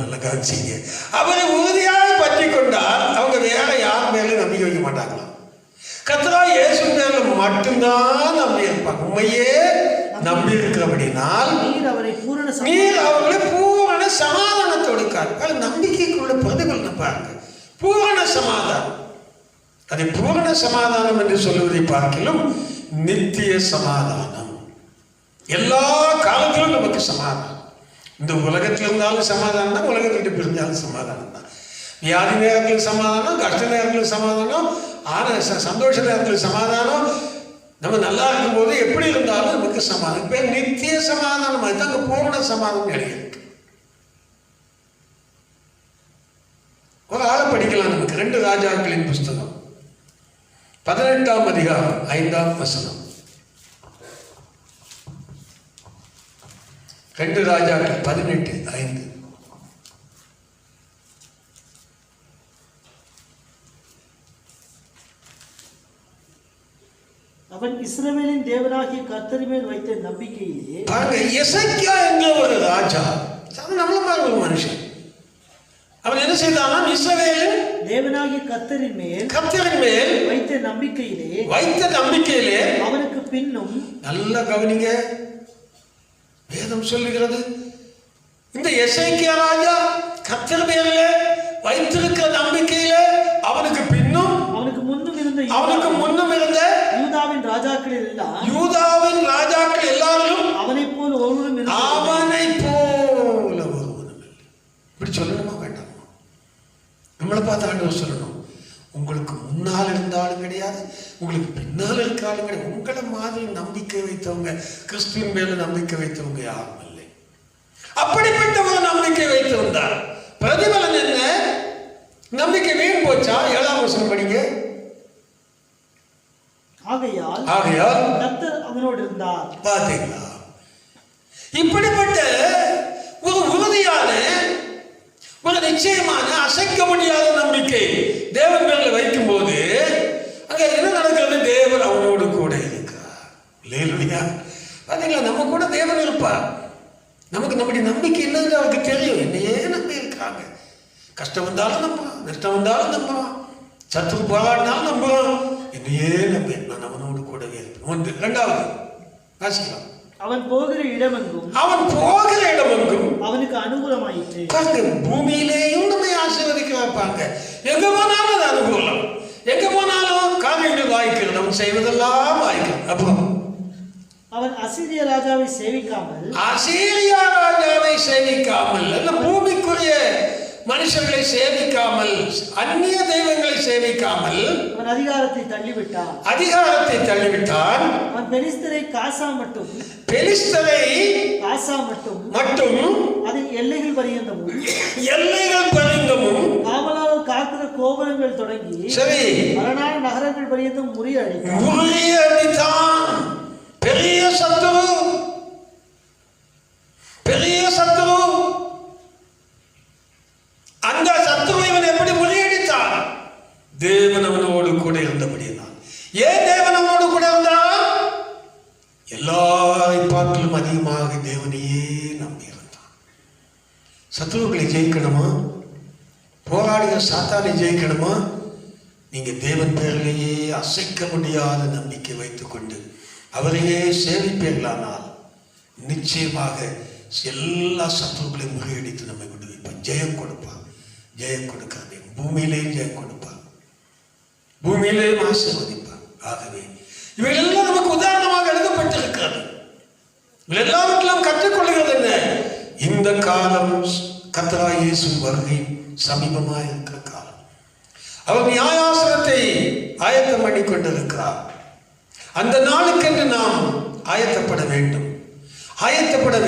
Speaker 1: நல்ல கவனிச்சிங்க. அவரை உறுதியாய் பற்றிக் கொண்டால் அவங்க வேற யார் மேலும் நம்பிக்கை வைக்க மாட்டாங்களாம். கர்த்தராகிய இயேசு மேல மட்டும்தான் நம்பி இருப்பாங்க. உண்மையே நம்பி இருக்கிறபடினால் நீர் அவர்களை பூரண சமாதானத்தோடு காட்டு. நம்பிக்கைக்குள்ள பிரதிபலனை பாருங்க. பூரண சமாதானம். அதை பூரண சமாதானம் என்று சொல்லுவதை பார்க்கிலும் நித்திய சமாதானம். எல்லா காலத்திலும் நமக்கு சமாதானம். இந்த உலகத்தில் இருந்தாலும் சமாதானம் தான், உலகத்தை விட்டு பிரிஞ்சாலும் சமாதானம் தான். வியாதி நேரத்தில் சமாதானம், கஷ்ட நேரத்தில் சமாதானம், சந்தோஷ நேரத்தில் சமாதானம். நம்ம நல்லா இருக்கும்போது எப்படி இருந்தாலும் நமக்கு சமாதானம். பேர் நித்திய சமாதானம். அதுதான் பூரண சமாதானம் எழுதியிருக்கு. ஒரு ஆளை படிக்கலாம் நமக்கு. 2 ராஜாக்களின் புஸ்தகம் 18ஆம் அதிகாரம் 5ஆம் வசனம். 2 ராஜாக்கள் 18:5.
Speaker 4: இஸ்ரவேலின் தேவனாகிய கர்த்தர் மேல் வைத்த நம்பிக்கையிலே
Speaker 1: பாருங்க, எசேக்கியா என்கிற ஒரு ராஜா, நம்மள மாதிரி ஒரு மனுஷன், அவன் என்ன செய்தானா? இஸ்ரவேலின்
Speaker 4: தேவனாகிய கர்த்தரின் மேல் வைத்த நம்பிக்கையிலே அவனுக்கு பின்னும்,
Speaker 1: நல்ல கவனிங்க, வேதம் சொல்லுகிறது, இந்த எசேக்கியா ராஜா கர்த்தர் மேல வைத்திருக்கிற நம்பிக்கையில அவனுக்கு பின்னும், அவனுக்கு முன்னும் இருந்த
Speaker 4: யூதாவின் ராஜாக்கள்
Speaker 1: எல்லாரும்
Speaker 4: அவனை போல ஒருவரும்
Speaker 1: இப்படி சொல்லணுமா வேண்டாமா? நம்மளை பார்த்து ஆண்டவர் சொல்லணும், உங்களுக்கு முன்னால் இருந்தாலும் கிடையாது, உங்களுக்கு பின்னால் இருக்காலும் கிடையாது. உங்களை மாதிரி நம்பிக்கை வைத்தவங்க, கிறிஸ்துவின் மேல நம்பிக்கை வைத்தவங்க யாரும் இல்லை. அப்படிப்பட்ட ஒரு நம்பிக்கை வைத்து வந்தார். பிரதிபலன் என்ன? நம்பிக்கை வீண் போச்சா? 7ஆம் வசனம் படிங்க.
Speaker 4: ஆகையால் கர்த்தர் அவனோடு இருந்தார்.
Speaker 1: பார்த்தீங்களா? இப்படிப்பட்ட ஒரு உறுதியான, ஒரு நிச்சயமான, அசைக்க முடியாத நம்பிக்கை தேவன் மேல வைக்கும் போது அங்க என்ன நடக்கிறது? தேவன் அவனோடு கூட இருக்கிறார். அல்லேலூயா. பாத்தீங்களா? நம்ம கூட தேவன் இருப்பார். நமக்கு நம்முடைய நம்பிக்கை இல்லைன்னு அவருக்கு தெரியும். என்னையே நம்பி இருக்காங்க. கஷ்டம் வந்தாலும் நம்புறோம், நஷ்டம் வந்தாலும் நம்புறோம், சத்துரு போராடினாலும் நம்புறோம், என்னையே நம்பி நான் அவனோடு கூடவே இருப்பேன். 1. 2வது வாசிக்கலாம்.
Speaker 4: அவன் போகிற இடமெங்கும் அவனுக்கு அனுகூலமாயிற்று.
Speaker 1: பூமியிலேயும் நம்மை ஆசீர்வதிக்கிறாங்க. எங்க போனாலும் அது அனுகூலம். எங்க போனாலும் காரியங்கள் வாய்க்கிறது. அவன் செய்வதெல்லாம் வாய்க்கிறது. அப்புறம்
Speaker 4: அவன் அசீரியா ராஜாவை சேவிக்காமல்
Speaker 1: அந்த பூமிக்குரிய மனுஷர்களை சேவிக்காமல், அந்நிய தெய்வங்களை சேவிக்காமல்
Speaker 4: அவன் அதிகாரத்தை
Speaker 1: தள்ளிவிட்டான்.
Speaker 4: அவன் பெலிஸ்தரை காசா மட்டும் அதன் எல்லைகள் பரியந்தமும் காவலாக காக்கிற கோபுரங்கள் தொடங்கி
Speaker 1: சரி
Speaker 4: மரணான நகரங்கள் பரியந்தம் முறியடித்தான். பெரிய சத்துரு. அந்த சத்துருவை இவன் எப்படி முறியடித்தான்? தேவன் அவனோடு கூட இருந்தபடியால். ஏன் தேவன் அவனோடு கூட இருந்தான்? எல்லாரை பார்க்கலும் அதிகமாக தேவனையே நம்பி இருந்தான். சத்துருக்களை ஜெயிக்கணுமா? போராடுகிற சாத்தானை ஜெயிக்கணுமா? நீங்க தேவன் பேரிலேயே அசைக்க முடியாத நம்பிக்கை வைத்துக் கொண்டு அவரையே சேவிப்பீர்களானால் நிச்சயமாக எல்லா சத்துருக்களையும் முறியடித்து நம்மை விடுவிப்பான். ஜெயம் கொடுப்பான். ஜெயம் கொடுக்காதே, பூமியிலேயும் ஜெயம் கொடுப்பான், பூமியிலேயும் ஆசீர்வதிப்பான். ஆகவே இவைகளெல்லாம் நமக்கு உதாரணமாக எழுதப்பட்டிருக்கிறது. இவை எல்லாவற்றிலும் கற்றுக்கொள்கிறது என்ன? இந்த காலம் கர்த்தராகிய இயேசு வருகை சமீபமாக இருக்கிற காலம். அவர் நியாயாசனத்தை ஆயத்தம் பண்ணி கொண்டிருக்கிறார். அந்த நாளுக்கென்று நாம் ஆயத்தப்பட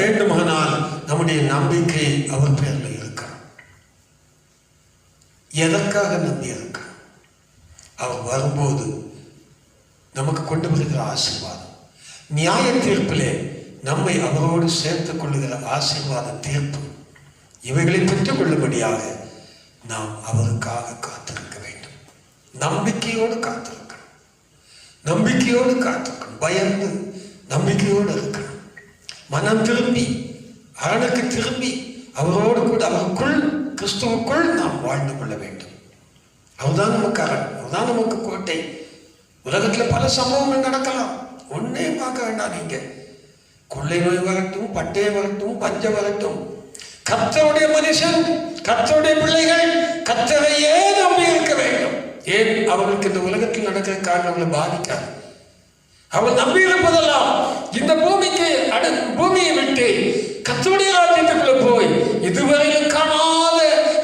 Speaker 4: வேண்டுமானால் நம்முடைய நம்பிக்கை அவர் பேரில் இருக்கணும். எதற்காக நம்பி இருக்கணும்? அவர் வரும்போது நமக்கு கொண்டு வருகிற ஆசீர்வாதம், நியாய தீர்ப்பிலே நம்மை அவரோடு சேர்த்துக் கொள்ளுகிற ஆசீர்வாத தீர்ப்பு, இவைகளை பெற்றுக் கொள்ளும்படியாக நாம் அவருக்காக காத்திருக்க வேண்டும். நம்பிக்கையோடு காத்திருக்கணும். பயந்து நம்பிக்கையோடு இருக்கணும். மனம் திரும்பி, அரணுக்கு திரும்பி, அவரோடு கூட அவருக்குள், கிறிஸ்துவுக்குள் நாம் வாழ்ந்து கொள்ள வேண்டும். அவர்தான் நமக்கு அரண், அவர்தான் நமக்கு கோட்டை. உலகத்துல பல சம்பவங்கள் நடக்கலாம். ஒன்னே பார்க்க வேண்டாம். நீங்க கொள்ளை நோய் வரட்டும், பட்டயம் வரட்டும், பஞ்சம் வரட்டும், கர்த்தருடைய மனுஷன், கர்த்தருடைய பிள்ளைகள் கர்த்தரையே நம்பி இருக்க வேண்டும். ஏன்? அவர்களுக்கு இந்த உலகத்தில் நடக்கிற காரணங்களை பாதிக்காது. அவள் நம்பி இருப்பதெல்லாம் இந்த பூமியை விட்டு கர்த்தருடைய ராஜ்யத்துக்குள்ள போய் இதுவரையிலும் காணாத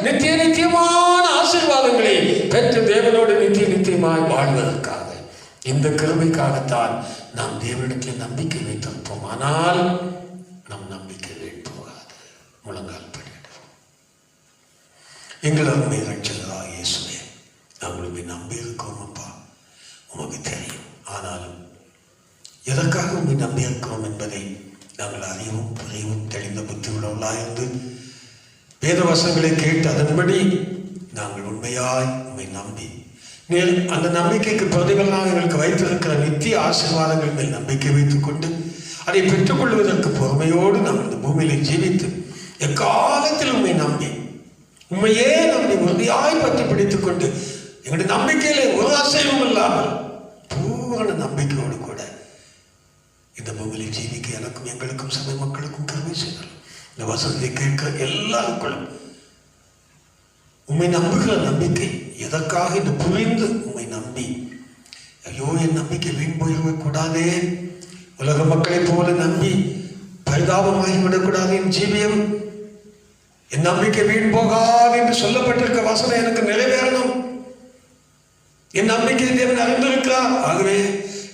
Speaker 4: நித்தியமான ஆசீர்வாதங்களை பெற்று தேவனோடு நித்தியமாய் வாழ்வதற்காக, இந்த கிருபைக்காகத்தான் நாம் தேவனிடத்தில் நம்பிக்கை வைத்திருப்போம். ஆனால் நம் நம்பிக்கை வீண் போகாது. முழங்கால் படிடுவோம். எங்கள் அருமை ரட்சகராகிய இயேசுவே, நாங்கள் உம்மை நம்பி இருக்கோம் அப்பா, உமக்கு தெரியும். ஆனாலும் எதற்காக உம்மை நம்பி இருக்கிறோம் என்பதை நாங்கள் அறிவும் புரியவும் தெளிந்த புத்தி உள்ளவர்களாயிருந்து வேத வசனங்களை கேட்டு அதன்படி நாங்கள் உண்மையாய் உம்மை நம்பி
Speaker 1: நீர் அந்த நம்பிக்கைக்கு பிரதிபலனாக எங்களுக்கு வைத்திருக்கிற நித்திய ஆசீர்வாதங்கள் மேல் நம்பிக்கை வைத்துக் கொண்டு அதை பெற்றுக்கொள்வதற்கு பொறுமையோடு நாம் இந்த பூமியில ஜீவித்து எக்காலத்தில் உண்மை நம்பி உண்மையே நம்பி உறுதியாய் பற்றி பிடித்துக் கொண்டு எங்களுடைய நம்பிக்கையிலே ஒரு அசைவும் இல்லாமல் பூரண நம்பிக்கையோடு கூட இந்த பூமியில ஜீவிக்க எனக்கும் எங்களுக்கும் சபை மக்களுக்கும் கருவி செய்தார். இந்த வசனத்தை கேட்க எல்லாருக்குள்ளும் உண்மை நம்புகிற நம்பிக்கை எதற்காக இந்த புரிந்து உண்மை நம்பி ஐயோ என் நம்பிக்கை வீண் போய்விடக்கூடாதே, உலக மக்களை போல நம்பி பரிதாபமாகி விடக்கூடாது, என் ஜீவியம் என் நம்பிக்கை வீண் போகாது என்று சொல்லப்பட்டிருக்க வசனம் எனக்கு நிறைவேறணும். என் நம்பிக்கை தேவன் அறிந்திருக்கிறார். ஆகவே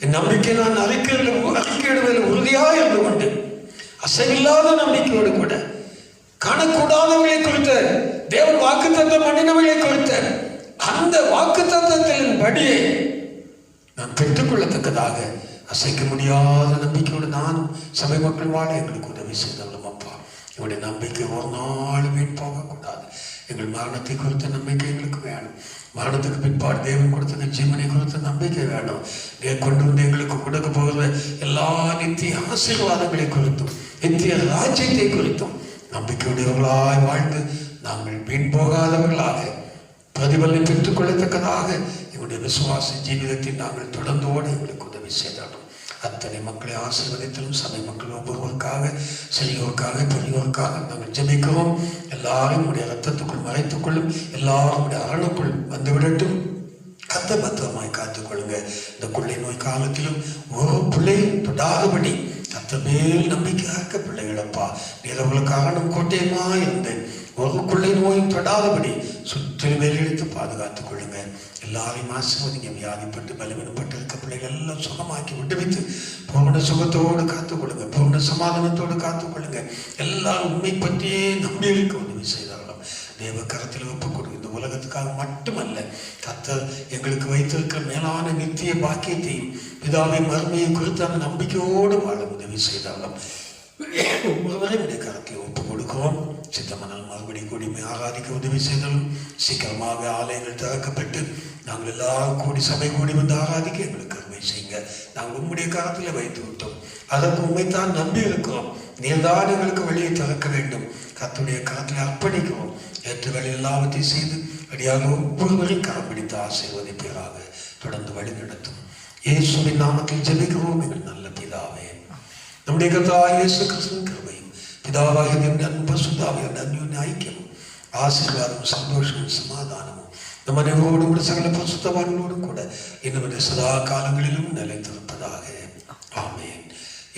Speaker 1: என் நம்பிக்கை நான் அறிக்கையிடுவதில் உறுதியாக இருந்து கொண்டு அசைவில்லாத நம்பிக்கையோடு கூட காணக்கூடாதவர்களை குறித்த தேவன் வாக்குத்தத்தம் பண்ணினவர்களை குறித்த அந்த வாக்குத்தத்தத்தின் படியை நான் பெற்றுக்கொள்ளத்தக்கதாக அசைக்க முடியாத நம்பிக்கையோடு நானும் சபை மக்கள் வாழ எங்களுக்கு உதவி செய்தவளும் அப்பா. எங்களுடைய நம்பிக்கை ஒரு நாள் வீண் போகக்கூடாது. எங்கள் மரணத்தை குறித்த நம்பிக்கை எங்களுக்கு வேணும். மரணத்துக்கு பிற்பாடு தேவன் கொடுத்த ஜீவனை குறித்த நம்பிக்கை வேணும். கொண்டு வந்து எங்களுக்கு கொடுக்க போகிற எல்லா நித்திய ஆசீர்வாதங்களை குறித்தும் நித்திய ராஜ்யத்தை குறித்தும் நம்பிக்கையுடையவர்களாய் வாழ்ந்து நாங்கள் வீண் போகாதவர்களாக பிரதிபலனை பெற்றுக் கொள்ளத்தக்கதாக எங்களுடைய விசுவாச ஜீவிதத்தை நாங்கள் தொடர்ந்து ஓட எங்களுக்கு உதவி செய்தாலும் அத்தனை மக்களை ஆசீர்வதித்தாலும் சபை மக்கள் ஒவ்வொருவருக்காக சிறியோருக்காக பெரியோருக்காக நாங்கள் ஜெபிக்கிறோம். எல்லாரும் உடைய ரத்தத்துக்குள் மறைத்துக்கொள்ளும், எல்லாரும் உடைய அரணுக்குள் வந்துவிடட்டும். கத்த பத்திரமாய் காத்துக்கொள்ளுங்க. இந்த கொள்ளை நோய் காலத்திலும் ஒரு பிள்ளையும் தொடாதபடி கத்த மேல் நம்பிக்கையாக்க பிள்ளைகளப்பா நீரவர்களுக்கு அரணம் கோட்டையமா இருந்தேன். ஒரு கொள்ளை நோயும் தொடாதபடி சுற்றிலும் மேலெடுத்து பாதுகாத்துக் கொள்ளுங்க. எல்லாரையும் ஆசீர்வதிங்க. வியாதிப்பட்டு பலவீனப்பட்டு இருக்க பிள்ளைகள் எல்லாம் சுகமாக்கி விடுவித்து பூர்ண சுகத்தோடு காத்துக்கொள்ளுங்க, பூர்ண சமாதானத்தோடு காத்துக்கொள்ளுங்க. எல்லாரும் உண்மை பற்றியே நம்பி இருக்க உதவி செய்தாலும் தேவ கரத்தில் ஒப்புக் கொடுங்க. இந்த உலகத்துக்காக மட்டுமல்ல, கர்த்தர் எங்களுக்கு வைத்திருக்கிற மேலான நித்திய பாக்கியத்தையும் பிதாவை மறுமையை குறித்தான நம்பிக்கையோடு வாழ உதவி செய்தாலும் ஒவ்வொருவரையும் கரத்தை ஒப்புக் கொடுக்கிறோம். சித்தமனால் மறுபடி கூடி ஆராதிக்க உதவி செய்தாலும் சீக்கிரமாக ஆலயங்கள் திறக்கப்பட்டு நாங்கள் எல்லாரும் கூடி சபை கூடி வந்து ஆராதிக்க எங்களுக்கு கருமை செய்யுங்க. நாங்கள் உம்முடைய கரத்தில் வைத்து விட்டோம். அதற்கு உண்மைத்தான் நம்பி இருக்கிறோம். நீர்தான் எங்களுக்கு வழியை திறக்க வேண்டும். கர்த்தருடைய கரத்தில் அர்ப்பணிக்கிறோம். ஏற்ற வேலை எல்லாவற்றையும் செய்து அடியாக ஒவ்வொருவரையும் கரம் பிடித்து ஆசீர்வதிப்பீராக தொடர்ந்து வழி நடத்தும். இயேசுவின் நாமத்தில் ஜெபிக்கிறோம் எங்கள் நல்ல பிதாவே. நம்முடைய கர்த்தராகிய இயேசு கிறிஸ்துவின் கிருபையும் பிதாவாகிய தேவனுடைய அன்பு சுதாவிய அன்யோன்ய ஐக்கியமும் ஆசீர்வாதமும் சந்தோஷமும் சமாதானமும் நம் அனைவரோடும் சகல பரிசுத்தவான்களோடும் கூட இன்னும் சதா காலங்களிலும் நிலைத்திருப்பதாக. ஆமென்.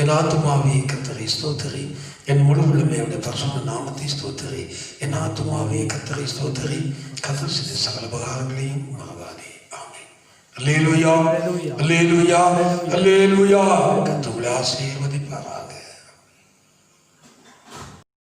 Speaker 1: என் ஆத்துமாவே கர்த்தரை ஸ்தோத்திரி, என் முழு உள்ளமையுடைய பரிசுத்த நாமத்தை ஸ்தோத்திரி. என் ஆத்துமாவே கர்த்தரை ஸ்தோத்திரி, கர்த்தர் செய்த சகல உபகாரங்களையும் மறவாதே. ஆமென். அல்லேலூயா, அல்லேலூயா, அல்லேலூயா. கர்த்தர் உங்களை ஆசீர்வதிப்பாராக.